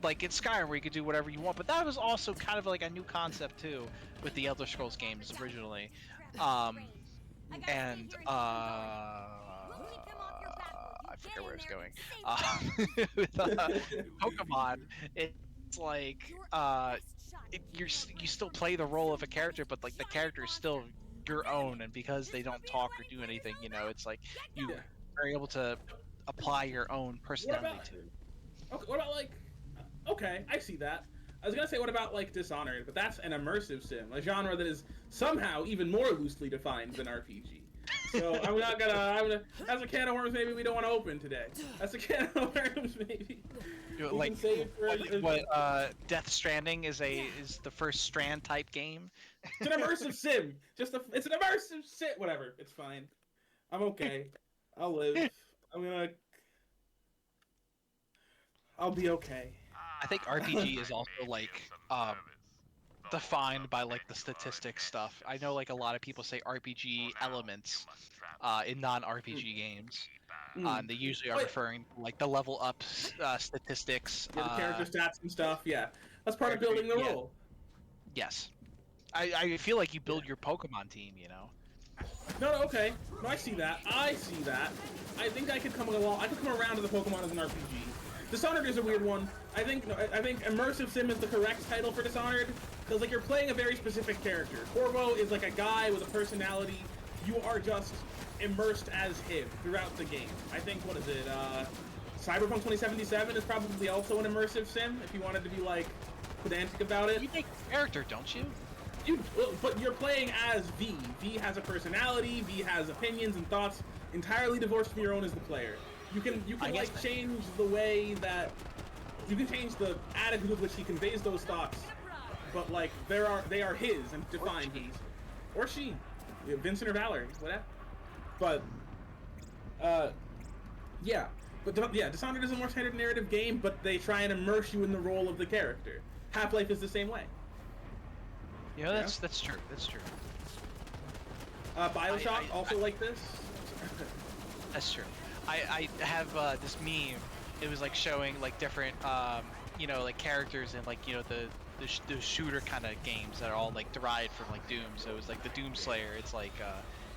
like in Skyrim where you could do whatever you want. But that was also kind of like a new concept too with the Elder Scrolls games originally. And I forget where it's going. With Pokemon, it's like you still play the role of a character, but like the character is still your own, and because they don't talk or do anything, you know, it's like you are able to apply your own personality to it. Okay, what about like? Okay, I see that. I was gonna say, what about like Dishonored? But that's an immersive sim, a genre that is somehow even more loosely defined than RPG. So I'm not gonna. That's a can of worms maybe we don't want to open today. That's a can of worms maybe. Like Death Stranding is the first Strand type game. It's an immersive sim. It's an immersive sim. Whatever. It's fine. I'm okay. I'll live. I'll be okay. I think RPG is also like defined by like the statistics stuff. I know like a lot of people say RPG elements in non-RPG games. They usually are referring to like the level up statistics. Yeah, the character stats and stuff. Yeah, that's part of building the role. Yes, I feel like you build your Pokemon team. You know. No, okay. No, I see that. I think I could come along. I could come around to the Pokemon as an RPG. Dishonored is a weird one. I think immersive sim is the correct title for Dishonored because like you're playing a very specific character. Corvo is like a guy with a personality. You are just immersed as him throughout the game. I think Cyberpunk 2077 is probably also an immersive sim if you wanted to be like pedantic about it. You make a character, don't you? But you're playing as V. V has a personality. V has opinions and thoughts entirely divorced from your own as the player. You can like change the way that you can change the attitude with which he conveys those thoughts, but like they are his and defined his, or she, Vincent or Valerie, whatever. But Dishonored is a more standard narrative game, but they try and immerse you in the role of the character. Half-Life is the same way. Yeah, that's true. That's true. BioShock also like this. That's true. I have this meme. It was like showing like different, like characters in like the shooter kind of games that are all like derived from like Doom. So it was like the Doom Slayer. It's like,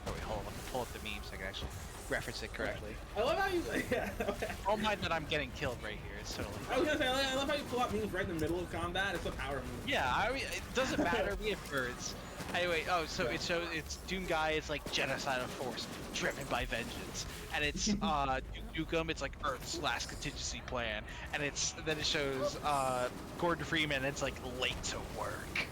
wait, hold on, let me pull up the meme so I can actually reference it correctly. I love how you. Yeah, okay. Don't mind that I'm getting killed right here. It's totally. I was gonna say I love how you pull out memes right in the middle of combat. It's a power move. Yeah, I mean, it doesn't matter. We have birds. Anyway, it shows it's Doom Guy is like genocidal force driven by vengeance, and it's Nukem. It's like Earth's last contingency plan, and then it shows Gordon Freeman. It's like late to work.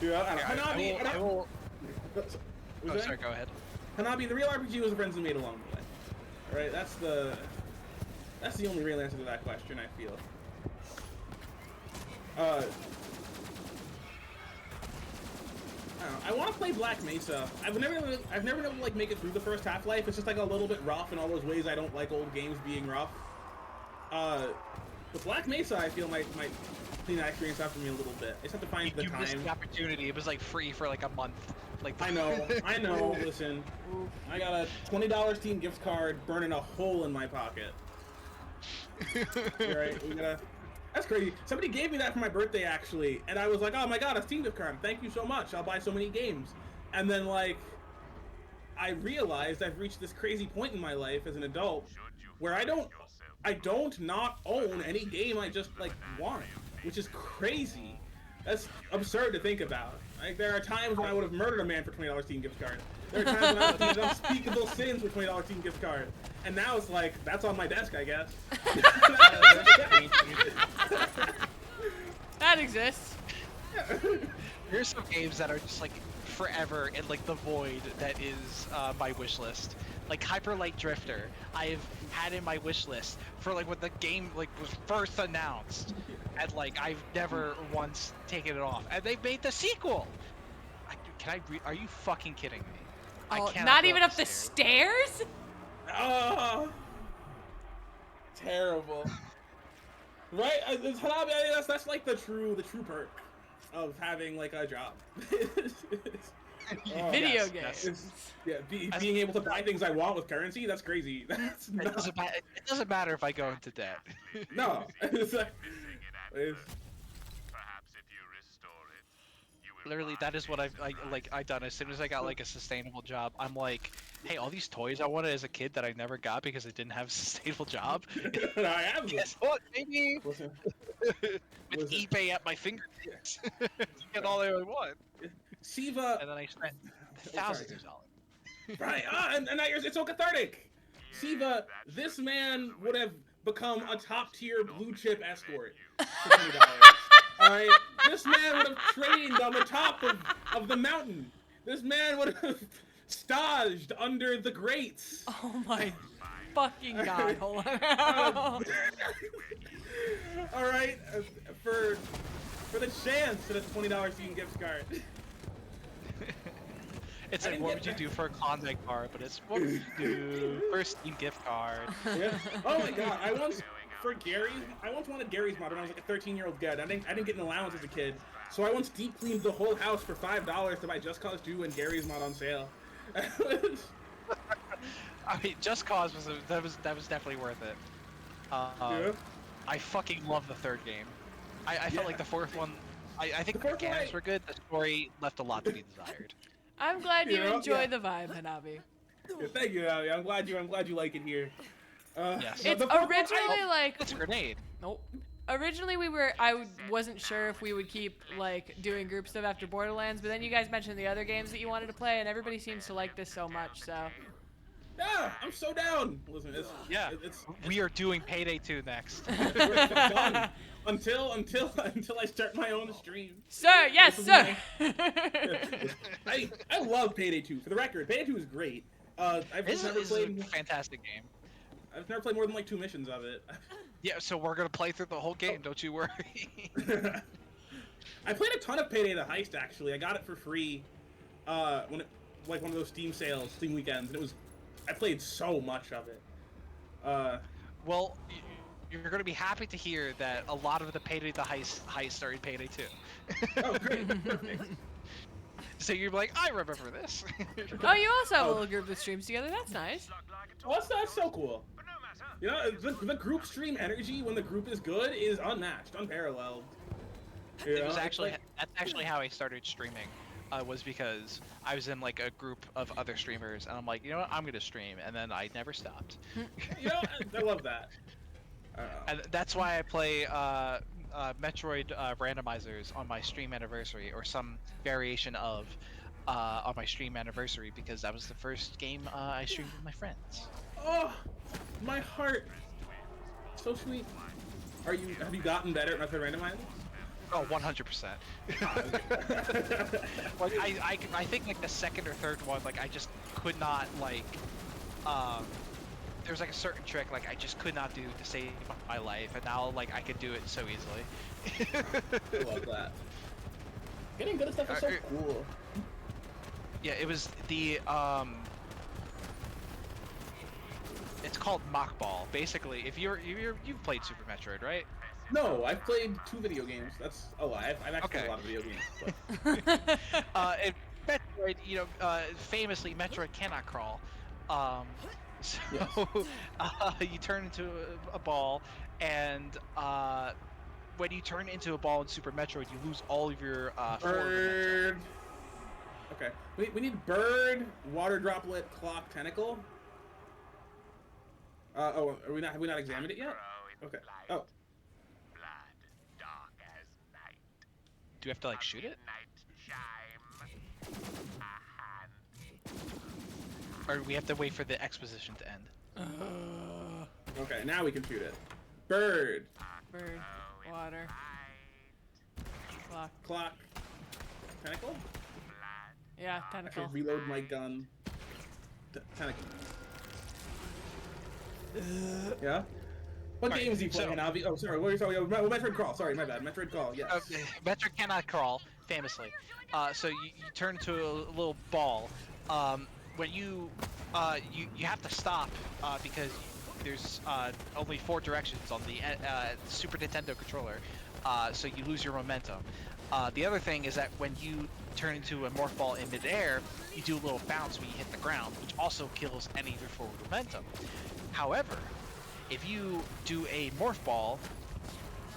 I will. Oh, sorry. Go ahead. Hanabi, the real RPG was the friends we made along the way. All right, that's the only real answer to that question. I feel. I want to play Black Mesa. I've never been able to like make it through the first Half-Life. It's just like a little bit rough in all those ways I don't like old games being rough. But Black Mesa, I feel might clean that experience out for me a little bit. I just have to find the time. You missed the opportunity. It was like free for like a month. Like I know. Listen, I got a $20 Steam gift card burning a hole in my pocket. Right, that's crazy. Somebody gave me that for my birthday, actually, and I was like, oh my god, a Steam gift card. Thank you so much. I'll buy so many games. And then, like, I realized I've reached this crazy point in my life as an adult where I don't not own any game I just, like, want, which is crazy. That's absurd to think about. Like, there are times when I would have murdered a man for $20 Steam gift card. There are times when I would have done unspeakable sins for $20 Steam gift card. And now it's like, that's on my desk, I guess. That exists. Here's some games that are just like forever in like the void that is my wish list. Like Hyper Light Drifter, I've had in my wish list for like when the game like was first announced, and like I've never once taken it off. And they made the sequel. Are you fucking kidding me? Oh, not even up the stairs? Oh, terrible. Right? Hanabi, that's like the true perk of having like a job. Video games. Being able to buy things I want with currency, that's crazy. That's it doesn't matter if I go into debt. No. Perhaps if you restore it, you will Literally, that is what I done. As soon as I got like a sustainable job, I'm like, hey, all these toys I wanted as a kid that I never got because I didn't have a sustainable job. I have them. Guess what? Maybe Listen, with listen. eBay at my fingertips, you get all I want. Siva. And then I spent sorry. thousands of dollars. Right, and now it's so cathartic. Siva, this man would have become a top tier blue chip escort for $20. All right, this man would have trained on the top of the mountain. This man would have staged under the grates. Oh my fucking god! Hold on. All right, for the chance at a $20 Steam gift card. It's like, what would you do for a Klondike bar? But it's, what would you do for a Steam gift card? Yeah. Oh my god, I once wanted Gary's mod when I was like a 13-year-old kid. I didn't get an allowance as a kid, so I once deep cleaned the whole house for $5 to buy Just Cause 2 and Gary's mod on sale. I mean, Just Cause that was definitely worth it. Yeah. I fucking love the third game. I felt like the fourth one. I think the mechanics were good. The story left a lot to be desired. I'm glad you know, enjoy yeah. the vibe, Hanabi. Yeah, thank you, Abby. I'm glad you like it here. Yes. It's the fourth one, originally like. It's a grenade. Nope. Originally, wasn't sure if we would keep like doing group stuff after Borderlands, but then you guys mentioned the other games that you wanted to play, and everybody seems to like this so much. So. Yeah, I'm so down. Listen, it's We are doing Payday 2 next. we're done until I start my own stream. Sir, yes, sir. I love Payday 2. For the record, Payday 2 is great. I've never played. A fantastic game. I've never played more than like 2 missions of it. Yeah, so we're gonna play through the whole game. Don't you worry. I played a ton of Payday the Heist actually. I got it for free when it like one of those Steam sales, Steam weekends, and I played so much of it. Well, you're gonna be happy to hear that a lot of the Payday the Heist are in Payday 2. Oh, great. Perfect. So you're like, I remember this. Oh, you also have a little group that streams together. That's nice. Well, that's so cool. You know, the group stream energy when the group is good is unmatched, unparalleled. You know, That's actually how I started streaming. Was because I was in like a group of other streamers, and I'm like, you know what, I'm gonna stream, and then I never stopped. You know, I love that. And that's why I play Metroid randomizers on my stream anniversary, or some variation of on my stream anniversary, because that was the first game I streamed with my friends. Oh, my heart. So sweet. Have you gotten better at Metroid randomizers? Oh, 100%. Like I think like the second or third one, like I just could not like there's like a certain trick like I just could not do to save my life, and now like I could do it so easily. I love that. Getting good at stuff is so cool. Yeah, it was the it's called mock ball. Basically, if you've played Super Metroid, right? No, I've played 2 video games. That's a lie. I've actually played a lot of video games. But... in Metroid, you know, famously, Metroid cannot crawl. So yes. You turn into a ball, and when you turn into a ball in Super Metroid, you lose all of your bird. Okay, we need bird, water droplet, clock, tentacle. Oh, have we not examined it yet? Okay. Oh. Do we have to like shoot it? Or we have to wait for the exposition to end? Okay, now we can shoot it. Bird. Bird. Water. Clock. Clock. Tentacle? Yeah, I tentacle. should reload my gun. Tentacle. Yeah? What games do you play, Hanabi? Oh, sorry. Metroid Crawl. Sorry, my bad. Metroid Crawl, yes. Metroid cannot crawl, famously. So you turn into a little ball. When you have to stop because there's only 4 directions on the Super Nintendo controller, so you lose your momentum. The other thing is that when you turn into a morph ball in midair, you do a little bounce when you hit the ground, which also kills any of your forward momentum. However, if you do a morph ball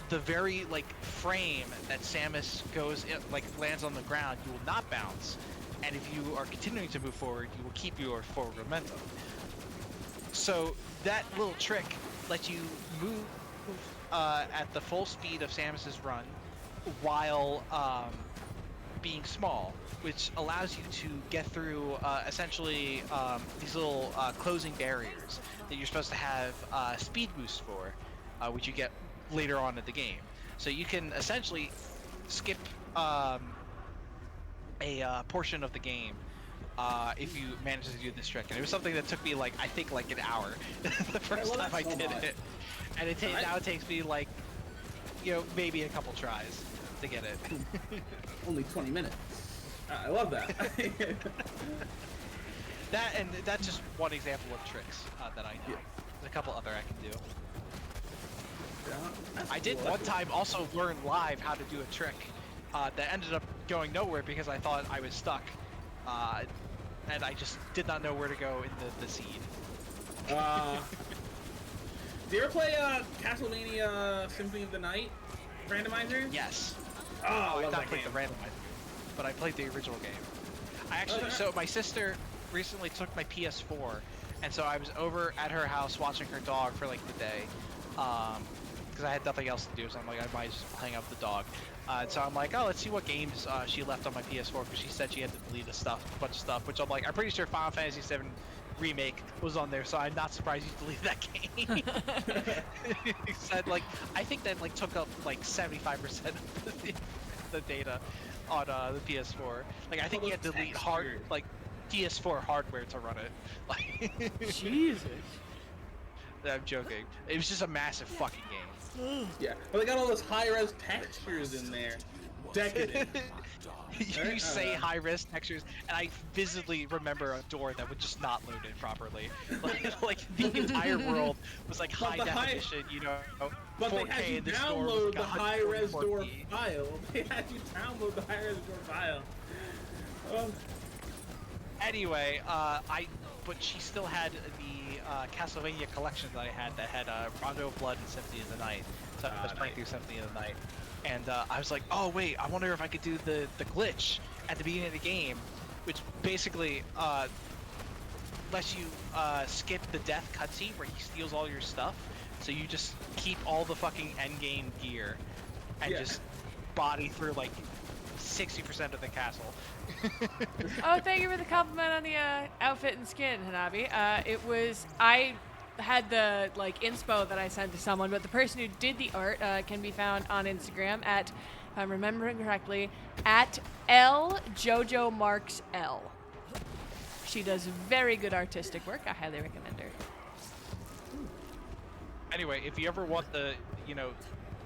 the very like frame that Samus goes like lands on the ground, you will not bounce, and if you are continuing to move forward, you will keep your forward momentum. So that little trick lets you move at the full speed of Samus's run while being small, which allows you to get through essentially these little closing barriers that you're supposed to have speed boosts for, which you get later on in the game. So you can essentially skip a portion of the game if you manage to do this trick. And it was something that took me like, I think like an hour the first time I did it. And now it takes me like, you know, maybe a couple tries to get it. Only 20 minutes. I love that. That's just one example of tricks that I know. There's a couple other I can do. Yeah, I did one time also learn live how to do a trick that ended up going nowhere because I thought I was stuck. And I just did not know where to go in the seed. Do you ever play Castlevania Symphony of the Night randomizer? Yes. Oh, I love not that played game. the randomizer, but I played the original game. I actually, so my sister recently took my PS4, and so I was over at her house watching her dog for like the day, because I had nothing else to do. So I'm like, I might just hang out with the dog. So I'm like, oh, let's see what games she left on my PS4, because she said she had to delete a bunch of stuff. Which I'm like, I'm pretty sure Final Fantasy VII Remake was on there, so I'm not surprised you deleted that game. He said like, I think that like took up like 75% of the data on the PS4. Like I think you had to delete like PS4 hardware to run it. Like, Jesus. Mm. I'm joking. It was just a massive fucking game. Yeah, but they got all those high-res textures in there. Decadent. You say high-res textures, and I visibly remember a door that would just not load in properly. Like the entire world was like high definition, you know, But 4K, they had you and this door download was the like high-res door 144p. file. They had you download the high-res door file. Anyway, but she still had the Castlevania collection that I had that had Rondo of Blood and Symphony of the Night. So I was playing through Symphony of the Night. And I was like, oh wait, I wonder if I could do the glitch at the beginning of the game, which basically lets you skip the death cutscene where he steals all your stuff. So you just keep all the fucking endgame gear and just body through like 60% of the castle. Oh, thank you for the compliment on the outfit and skin, Hanabi. I had the like inspo that I sent to someone, but the person who did the art can be found on Instagram at, if I'm remembering correctly, at @JojoMarksL. She does very good artistic work. I highly recommend her. Anyway, if you ever want the, you know,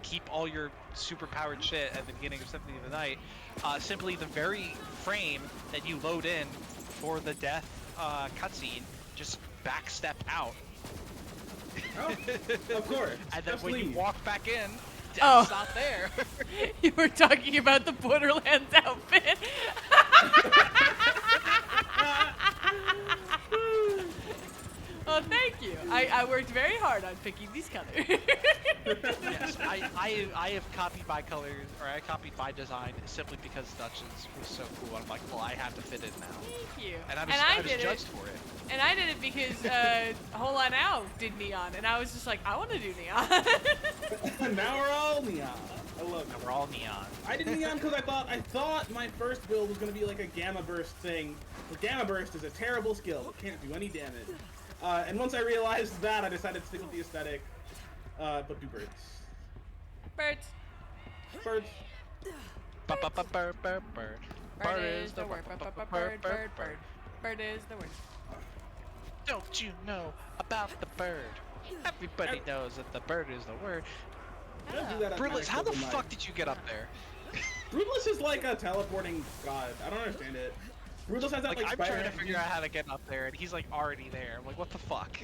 keep all your super powered shit at the beginning of Symphony of the Night, simply the very frame that you load in for the death cutscene, just backstep out. Oh, of course. And then Just when you leave. walk back in, death's not there. You were talking about the Borderlands outfit. Oh, thank you. I worked very hard on picking these colors. Yes, I have copied my colors, or I copied my design simply because Dungeons was so cool. I'm like, well, I have to fit in now. Thank you. And I was did judged it. for it. And I did it because Whole Lot Now did neon, and I was just like, I want to do neon. Now we're all neon. I love Now it. we're all neon. I did neon because I thought my first build was gonna be like a gamma burst thing. But gamma burst is a terrible skill. It can't do any damage. And once I realized that, I decided to stick with the aesthetic. But do birds. Birds. Birds. Bird. Bird is the word. Bird. Bird is the word. Don't you know about the bird? Everybody knows that the bird is the word. Don't do that at Brutalist, Max how the Double fuck Knife. did you get up there? Brutalist is like a teleporting god. I don't understand it. Brutalist has that Like, like I'm spider trying to head- figure out how to get up there, and he's like already there. I'm like, what the fuck?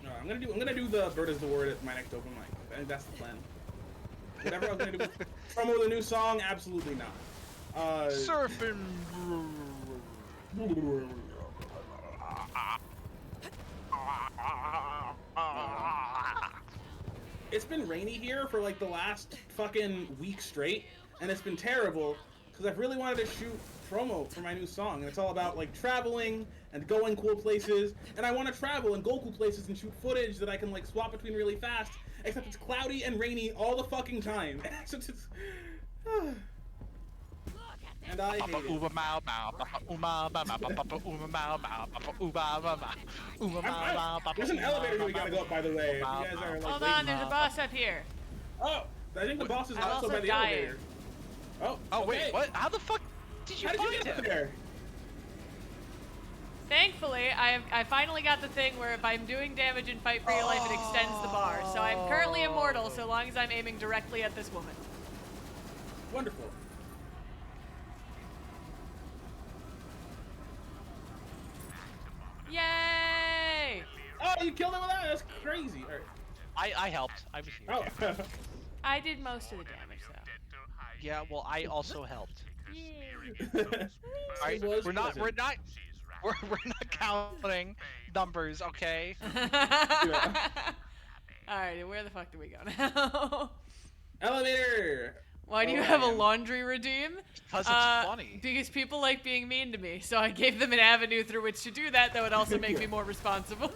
No, I'm gonna do the bird is the word at my next open mic. I think that's the plan. Whatever I was gonna do with promo the new song, absolutely not. Surfing. It's been rainy here for like the last fucking week straight, and it's been terrible because I've really wanted to shoot promo for my new song, and it's all about like traveling and going cool places, and I want to travel and go cool places and shoot footage that I can like swap between really fast, except it's cloudy and rainy all the fucking time. And I hate it. There's an elevator here we gotta go up, by the way. If you guys are like Hold waiting. on, there's a boss up here. Oh, I think the boss is I'm also also by the dying. elevator. Oh, Oh wait, okay. what? How the fuck did you How did find you get him? up there? Thankfully, I finally got the thing where if I'm doing damage in Fight for Your Life, it extends the bar. So I'm currently immortal so long as I'm aiming directly at this woman. Wonderful. Yay! Oh, you killed him with that? That's crazy. All right. I helped. I was here. Oh. I did most of the damage, though. Yeah, well, I also helped. Yay. All right, was we're not pleasant. counting numbers, okay? Alright, where the fuck do we go now? Elevator. Why do you Oh, have a man. laundry redeem? Because it's funny. Because people like being mean to me, so I gave them an avenue through which to do that that would also make me more responsible.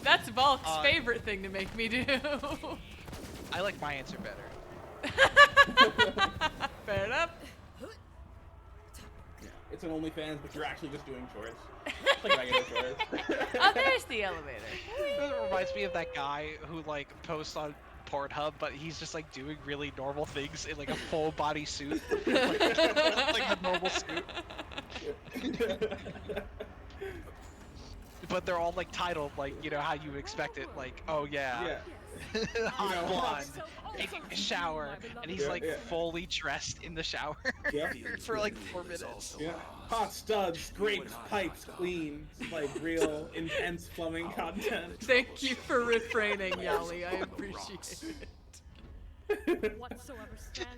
That's Volk's favorite thing to make me do. I like my answer better. Fair enough. It's an OnlyFans, but you're actually just doing chores. It's like regular chores. Oh, there's the elevator. It reminds me of that guy who like posts on Pornhub, but he's just like doing really normal things in like a full body suit, like a normal suit. But they're all like titled like, you know, how you would expect it, like, oh yeah, hot You know, blonde, taking a shower, and he's Yeah, like yeah. fully dressed in the shower Yeah. for like 4 minutes. Yeah. Hot studs, scrapes, pipes, clean. It's like real intense plumbing content. Thank you for refraining, Yali. I appreciate it.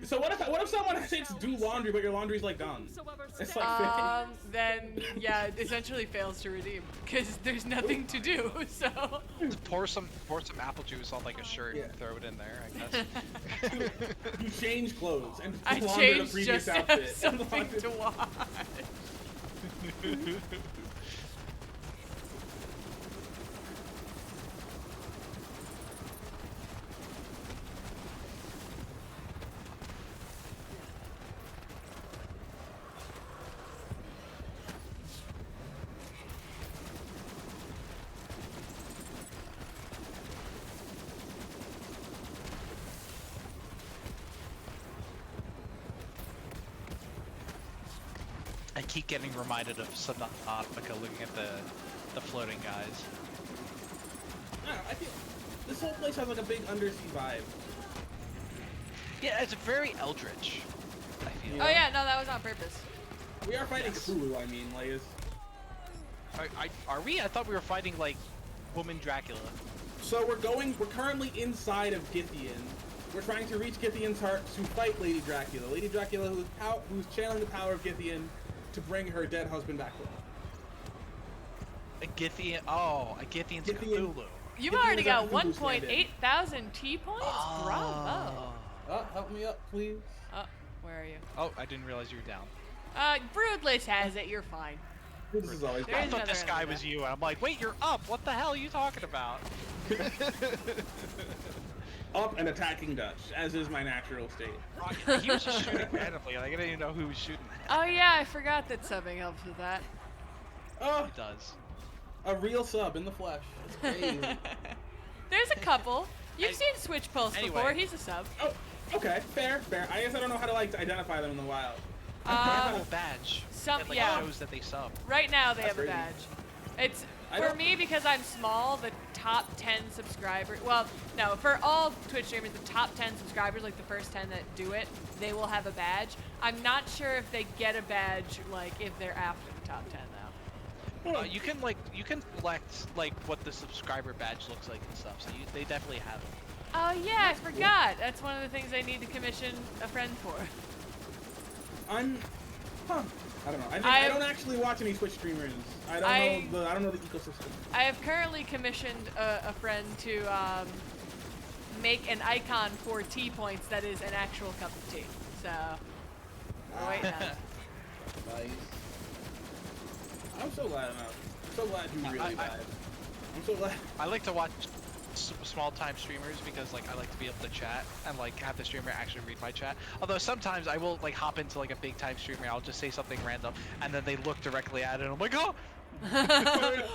So what if someone says do laundry, but your laundry's like done? It's like Then yeah, it essentially fails to redeem because there's nothing to do. So Just pour some apple juice on like a shirt and throw it in there, I guess. you change clothes and I launder the changed previous just to have outfit. something to watch. I keep getting reminded of Subnautica looking at the floating guys. I feel this whole place has like a big undersea vibe. Yeah, it's very eldritch, I feel. Oh yeah, no, that was on purpose. We are fighting Cthulhu, I mean, like it's... Are we? I thought we were fighting like woman Dracula. So we're currently inside of Githian. We're trying to reach Githian's heart to fight Lady Dracula. Lady Dracula who's channeling the power of Githian to bring her dead husband back home. A Githian. Oh, a Githian's Githian. Cthulhu. You've Githian already is got at Cthulhu's stand-in. 1.8 thousand T points. Bravo. Oh, help me up, please. Where are you? Oh, I didn't realize you were down. Broodless has it. You're fine. This is always There I is thought this another guy end of was that. you, and I'm like, wait, you're up. What the hell are you talking about? up and attacking Dutch, as is my natural state. He was just shooting randomly. Like, I didn't even know who was shooting at. Oh yeah, I forgot that subbing helps with that. Oh, It does. a real sub in the flesh. It's crazy. There's a couple. You've seen Switch Pulse before. Anyway. He's a sub. Oh, okay, fair. I guess I don't know how to like to identify them in the wild. They have a badge that like yeah. shows that they sub. Right now they That's have a crazy. badge. It's I for don't- me because I'm small. The top 10 subscribers. Well, no, for all Twitch streamers, the top 10 subscribers, like the first 10 that do it, they will have a badge. I'm not sure if they get a badge like if they're after the top 10 though. You can select like what the subscriber badge looks like and stuff. So they definitely have it. Oh yeah, I forgot. That's one of the things I need to commission a friend for. Huh. I don't know. I don't actually watch any Twitch streamers. I don't know the ecosystem. I have currently commissioned a friend to make an icon for tea points that is an actual cup of tea. So, we're waiting on it. Nice. I'm so glad I'm so glad you really died. I'm so glad. I like to watch small time streamers because like I like to be able to chat and like have the streamer actually read my chat. Although sometimes I will like hop into like a big time streamer, I'll just say something random and then they look directly at it and I'm like, oh!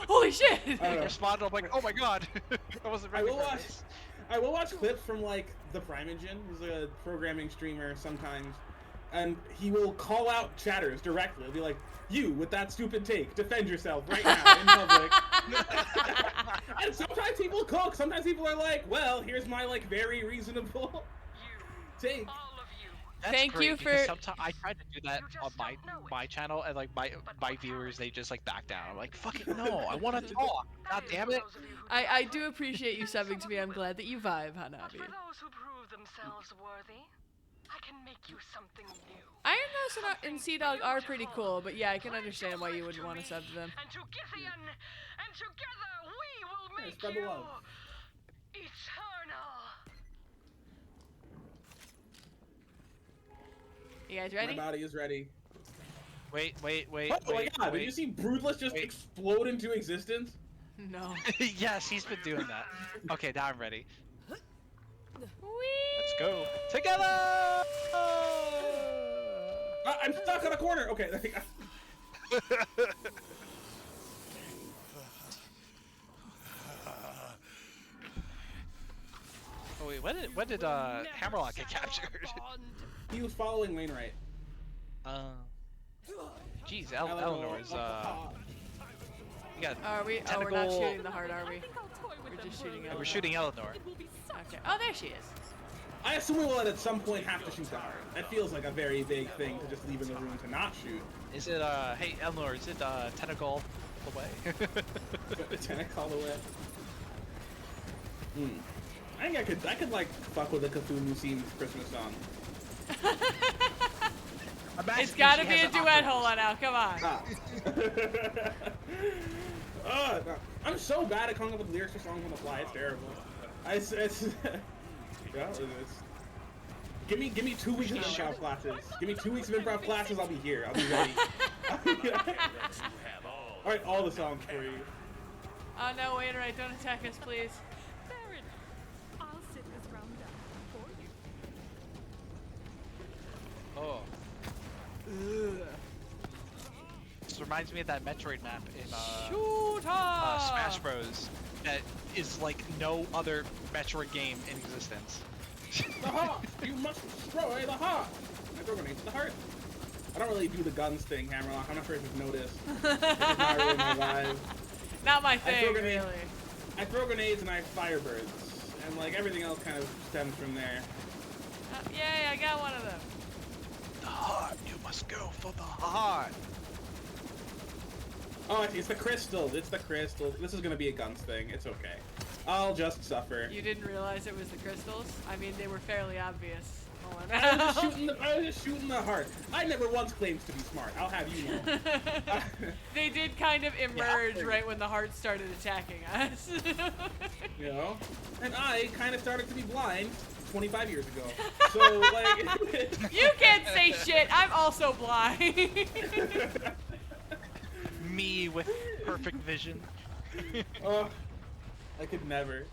Holy shit! I respond, I'm like, oh my god! I wasn't ready for this. I will watch clips from like the Primogen, who's a programming streamer sometimes, and he will call out chatters directly. He'll be like, "You with that stupid take, defend yourself right now in public." And sometimes people cook. Sometimes people are like, "Well, here's my like very reasonable take." That's Thank great, you because for- sometimes I tried to do that on my channel and like my viewers they just like back down. I'm like, fucking no, I want to talk. God damn it. I do appreciate you subbing to me. I'm glad that you vibe, But Hanabi. for those who prove themselves worthy, I can make you something new. Iron Mouse and Sea Dog are pretty cool, but yeah, I can understand why you wouldn't want to sub to them. And to Githian, and together we will make spread the you love. eternal. You guys My ready? body is ready. Wait. Oh my god! Did you see Broodless just Wait. explode into existence? No. Yes, he's been doing that. Okay, now I'm ready. Whee! Let's go together. I'm stuck on a corner. Okay. Oh wait, when did Hammerlock get captured? He was following Wainwright. Jeez, Eleanor's you got Are we? Oh, we're not shooting the heart, are we? We're just shooting Eleanor. we're shooting Eleanor. Okay. Oh, there she is. I assume we will at some point have to shoot the heart. That feels like a very big thing to just leave in the room to not shoot. Is it hey Eleanor, is it tentacle the way? The tentacle away. I think I could like fuck with a Cthulhu themed Christmas song. It's gotta be a duet. Hold on now. Come on. No. I'm so bad at coming up with lyrics for songs on the fly. It's terrible. Give me 2 weeks of improv classes. Give me 2 weeks of improv classes. I'll be here. I'll be ready. All right, all the songs for you. Oh no, Wainwright, don't attack us, please. Baron, I'll sit this round down for you. Oh. This reminds me of that Metroid map in Smash Bros. That is like no other Metroid game in existence. The heart! You must destroy the heart! I throw grenades at the heart. I don't really do the guns thing, Hammerlock. I'm not sure if you've noticed. It's not really my vibe. Not my thing, really. I throw grenades and I have firebirds. And like everything else kind of stems from there. Yay, I got one of them. The heart, you must go for the heart. Oh, it's the crystals. It's the crystals. This is gonna be a guns thing. It's okay. I'll just suffer. You didn't realize it was the crystals? I mean, they were fairly obvious. I was just shooting the heart. I never once claimed to be smart. I'll have you know. They did kind of emerge right when the heart started attacking us. You know? And I kind of started to be blind 25 years ago. So, like... You can't say shit. I'm also blind. Me with perfect vision. Oh, I could never.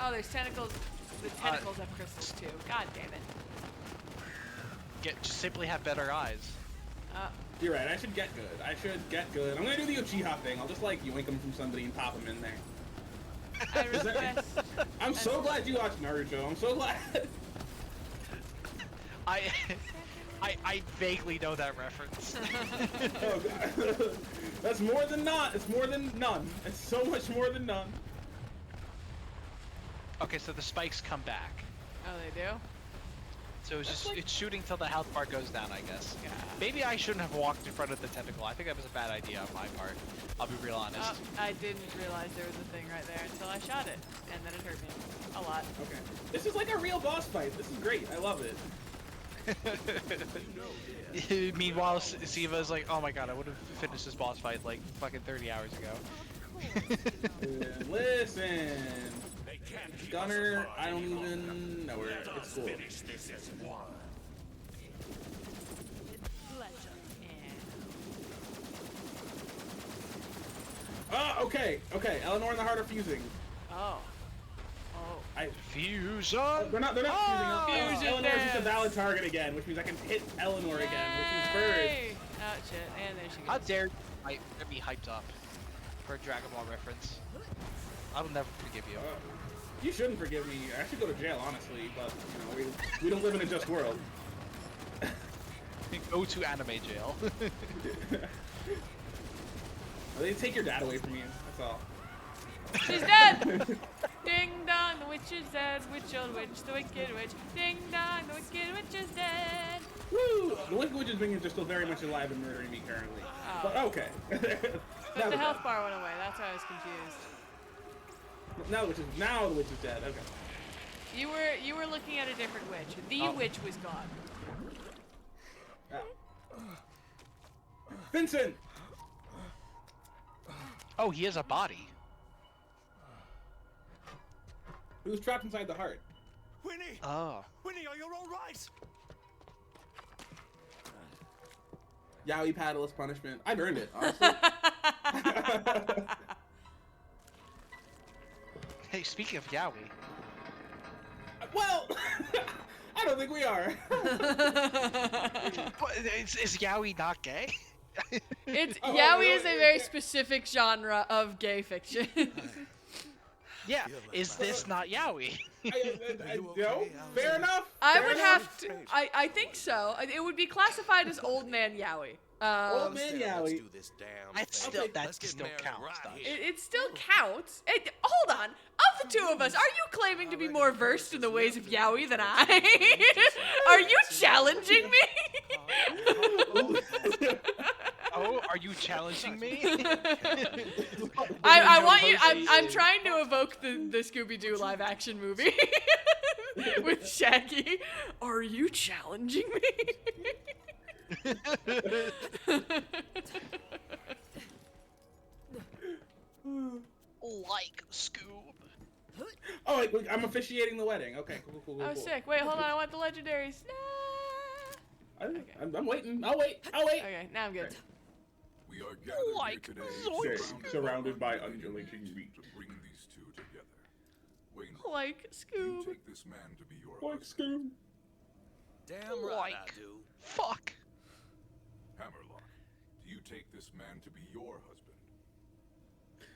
Oh, there's tentacles. The tentacles have crystals too. God damn it. Just simply have better eyes. You're right. I should get good. I should get good. I'm gonna do the Uchiha thing. I'll just like yoink them from somebody and pop them in there. I respect. I'm so glad you watched Naruto. I'm so glad. I vaguely know that reference. Oh god. That's more than not. It's more than none. It's so much more than none. Okay, so the spikes come back. Oh, they do? So it's shooting till the health bar goes down, I guess. Yeah. Maybe I shouldn't have walked in front of the tentacle. I think that was a bad idea on my part. I'll be real honest. I didn't realize there was a thing right there until I shot it, and then it hurt me a lot. Okay. This is like a real boss fight. This is great. I love it. Meanwhile, Siva's like, oh my god, I would have finished this boss fight like fucking 30 hours ago. Listen, Gunner, I don't even know where it's cool. Okay. Eleanor and the Heart are fusing. Oh. Fusion! They're not fusing. Fusion Eleanor's just a dance. valid target again, which means I can hit Eleanor again, which is first. Yay! Oh shit, and there she goes. How dare you be hyped up for a Dragon Ball reference? I will never forgive you. You shouldn't forgive me. I should go to jail, honestly, but you know, we don't live in a just world. Go to anime jail. They take your dad away from you. That's all. She's dead! Ding dong, the witch is dead. Witch old witch, the wicked witch. Ding dong, the wicked witch is dead. Woo! The Wicked Witch is being just still very much alive and murdering me currently. Oh. But okay. But the health bar went away. That's why I was confused. Now the witch is dead. Okay. You were looking at a different witch. The witch was gone. Vincent! Oh, he has a body. He was trapped inside the heart. Winnie! Oh. Winnie, are you all right? Yaoi paddle is punishment. I've earned it, honestly. Hey, speaking of Yaoi. Well, I don't think we are. Is Yaoi not gay? Yaoi is a very specific genre of gay fiction. Yeah, is this not Yaoi? No, fair enough. I would have to. I think so. It would be classified as old man Yaoi. Old man Yaoi. That still counts. It still counts. Hold on. Of the two of us, are you claiming to be more versed in the ways of Yaoi than I? Are you challenging me? Oh, are you challenging me? I want you. I'm trying to evoke the Scooby-Doo live-action movie with Shaggy. Are you challenging me? Like Scoob. Oh, wait, I'm officiating the wedding. Okay, cool. Oh, sick. Wait, hold on. I want the legendaries. I'm waiting. I'll wait. Okay, now I'm good. We are gathered here today, surrounded by undulating meat. to bring these two together. Wayne, Like you Scoob. take this man to be your Like husband. Scoob. Damn right I do. Fuck. Hammerlock, do you take this man to be your husband?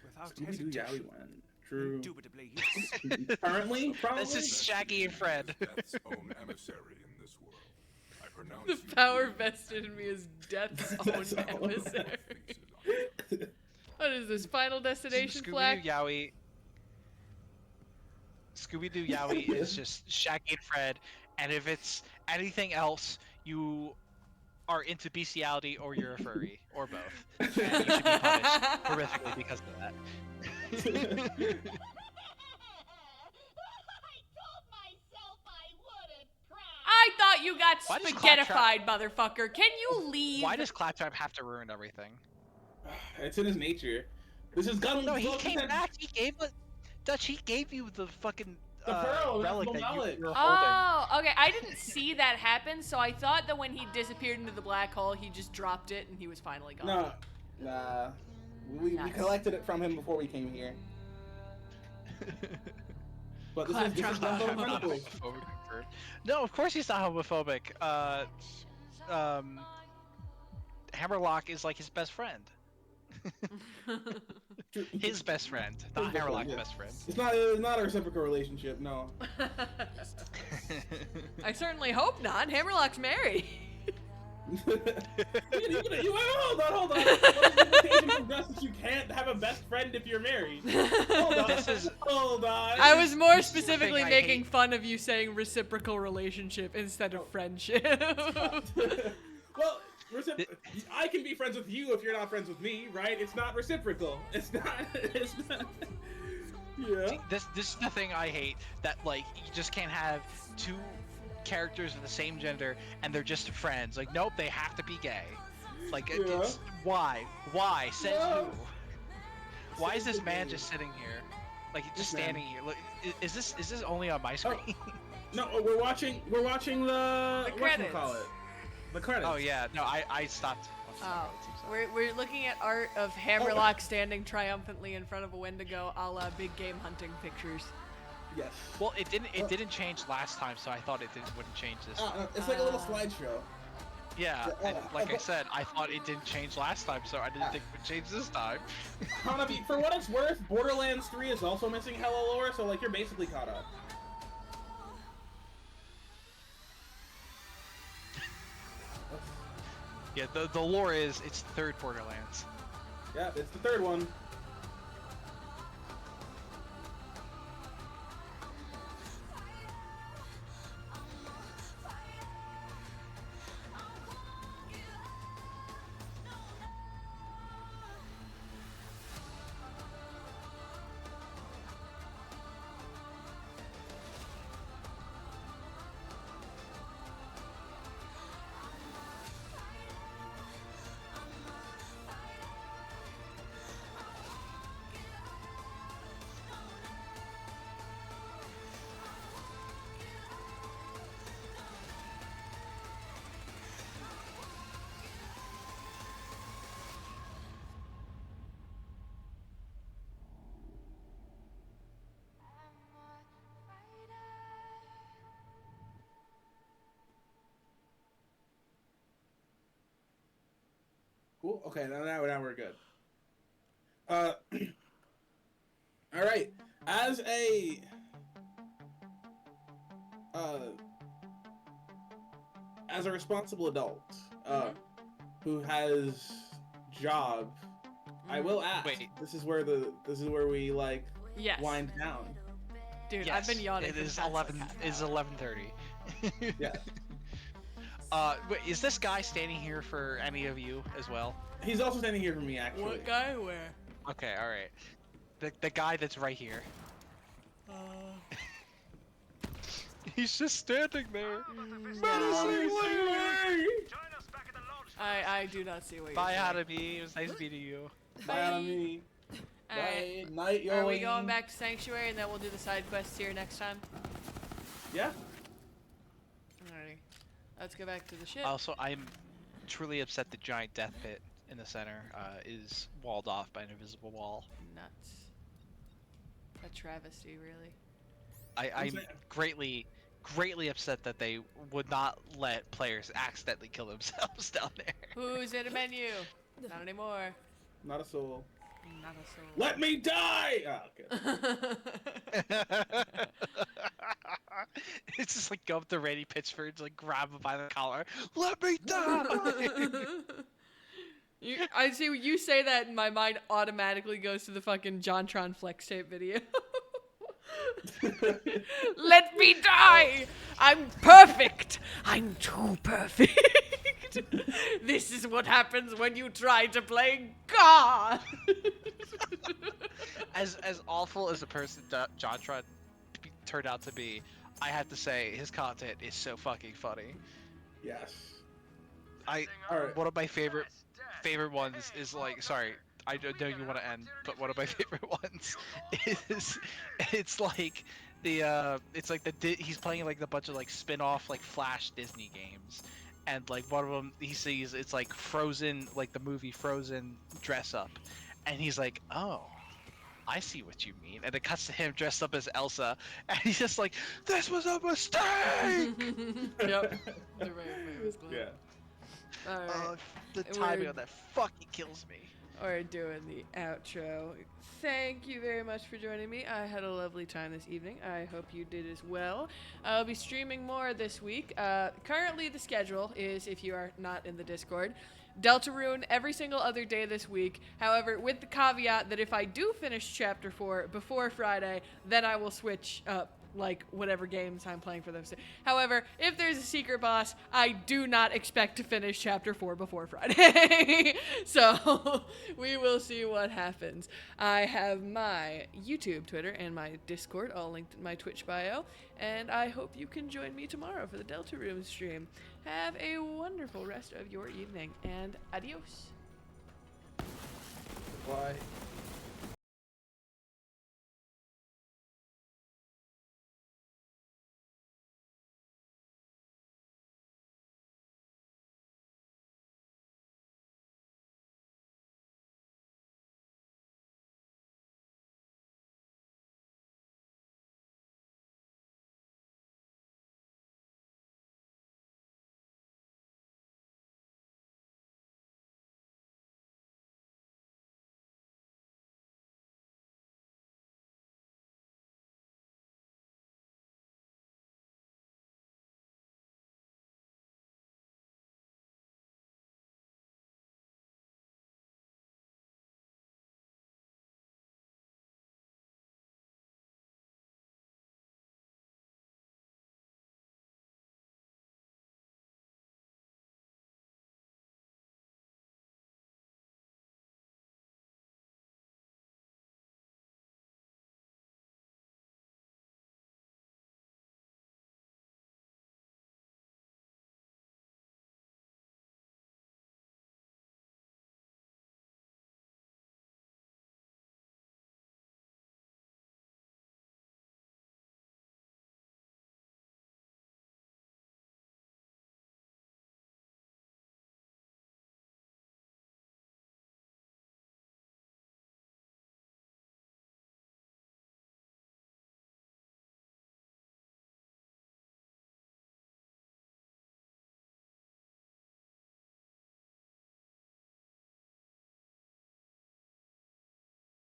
Without Scooby-Doo hesitation. Yaoi one. True. Indubitably, yes. Currently, probably. This is Shaggy and Fred. Death's own emissary in this world. I pronounce The you power guilty. vested in me is death's own Death's own emissary. Fix it on. What is this, Final Destination flag? Scooby-Doo Yaoi. Scooby-Doo Yaoi is just Shaggy and Fred, and if it's anything else, you are into bestiality or you're a furry, or both. And you should be punished horrifically because of that. I told myself I wouldn't cry. I thought you got Why does spaghettified, motherfucker. Can you leave? Why does Claptrap have to ruin everything? It's in his nature. This is Gunner. No, he came back. He gave it. Dutch, he gave you the fucking The pearl, that's relic the that you mallet. were holding. Oh, okay. I didn't see that happen, so I thought that when he disappeared into the black hole, he just dropped it and he was finally gone. No, nah. We Nice. collected it from him before we came here. But this is not Not homophobic. homophobic. No, of course he's not homophobic. Hammerlock is like his best friend. His best friend, not His best Hammerlock's friend, yeah. best friend. It's not a reciprocal relationship, no. I certainly hope not. Hammerlock's married. Hold on. What is the implication from Gus that you can't have a best friend if you're married? Hold on. Hold on. I was more This is the specifically thing I making hate. fun of you saying reciprocal relationship instead of friendship. Well, I can be friends with you if you're not friends with me, right? It's not reciprocal. It's not. Yeah. See, this is the thing I hate, that like you just can't have two characters of the same gender and they're just friends. Like, nope, they have to be gay. Like, Yeah. it's why? Says Yeah. who? Why is Says this the man game. just sitting here? Like, just This man. standing here. Look, is this only on my screen? No, we're watching the credits. whatchamacallit? The credits. Oh yeah, no, I stopped. Oh, we're looking at art of Hammerlock standing triumphantly in front of a Wendigo, a la big game hunting pictures. Yes. Well, it didn't change last time, so I thought wouldn't change this time. It's like a little slideshow. Yeah, and like I said, I thought it didn't change last time, so I didn't think it would change this time. Hanabi, for what it's worth, Borderlands 3 is also missing hella lore, so like you're basically caught up. Yeah, the lore is it's the third Borderlands. Yeah, it's the third one. Cool. Okay, now we're good. All right. As a responsible adult who has job, I will ask. Wait. This is where we like Yes. wind down. Dude, Yes, I've been yawning. It for the is past, 11. like, half Is hour. 11:30. Yes. Wait, is this guy standing here for any of you as well? He's also standing here for me, actually. What guy where? Okay, all right. The guy that's right here. He's just standing there. I do not see what you're Bye, saying. Hanabi. It was nice meeting you. Bye, me. Alright. Night, Are we going back to Sanctuary and then we'll do the side quests here next time? Yeah. Alrighty. Let's go back to the ship. Also, I'm truly upset the giant death pit in the center is walled off by an invisible wall. Nuts. A travesty, really. I'm greatly upset that they would not let players accidentally kill themselves down there. Who's in a menu? Not anymore. Not a soul. Not a soul. Let me die! Oh, okay. It's just like go up to Randy Pitchford, like grab him by the collar. Let me die! I see you say that and my mind automatically goes to the fucking JonTron flex tape video. Let me die! I'm perfect! I'm too perfect! This is what happens when you try to play God! As awful as a person JonTron turned out to be, I have to say his content is so fucking funny. Yes. Alright. One of my favorite ones is like, sorry, I know you want to end, but one of my favorite ones is it's like he's playing like a bunch of like spin-off like Flash Disney games, and like one of them he sees it's like Frozen, like the movie Frozen dress up, and he's like, oh, I see what you mean, and it cuts to him dressed up as Elsa, and he's just like, this was a mistake. Yep. The very famous clip. Yeah. Alright. The timing on that fucking kills me. We're doing the outro. Thank you very much for joining me. I had a lovely time this evening. I hope you did as well. I'll be streaming more this week. Currently, the schedule is, if you are not in the Discord, Deltarune every single other day this week. However, with the caveat that if I do finish Chapter 4 before Friday, then I will switch up like whatever games I'm playing for those. However, if there's a secret boss, I do not expect to finish chapter 4 before Friday. So we will see what happens. I have my YouTube, Twitter, and my Discord all linked in my Twitch bio, and I hope you can join me tomorrow for the Delta Room stream. Have a wonderful rest of your evening, and adios. Bye.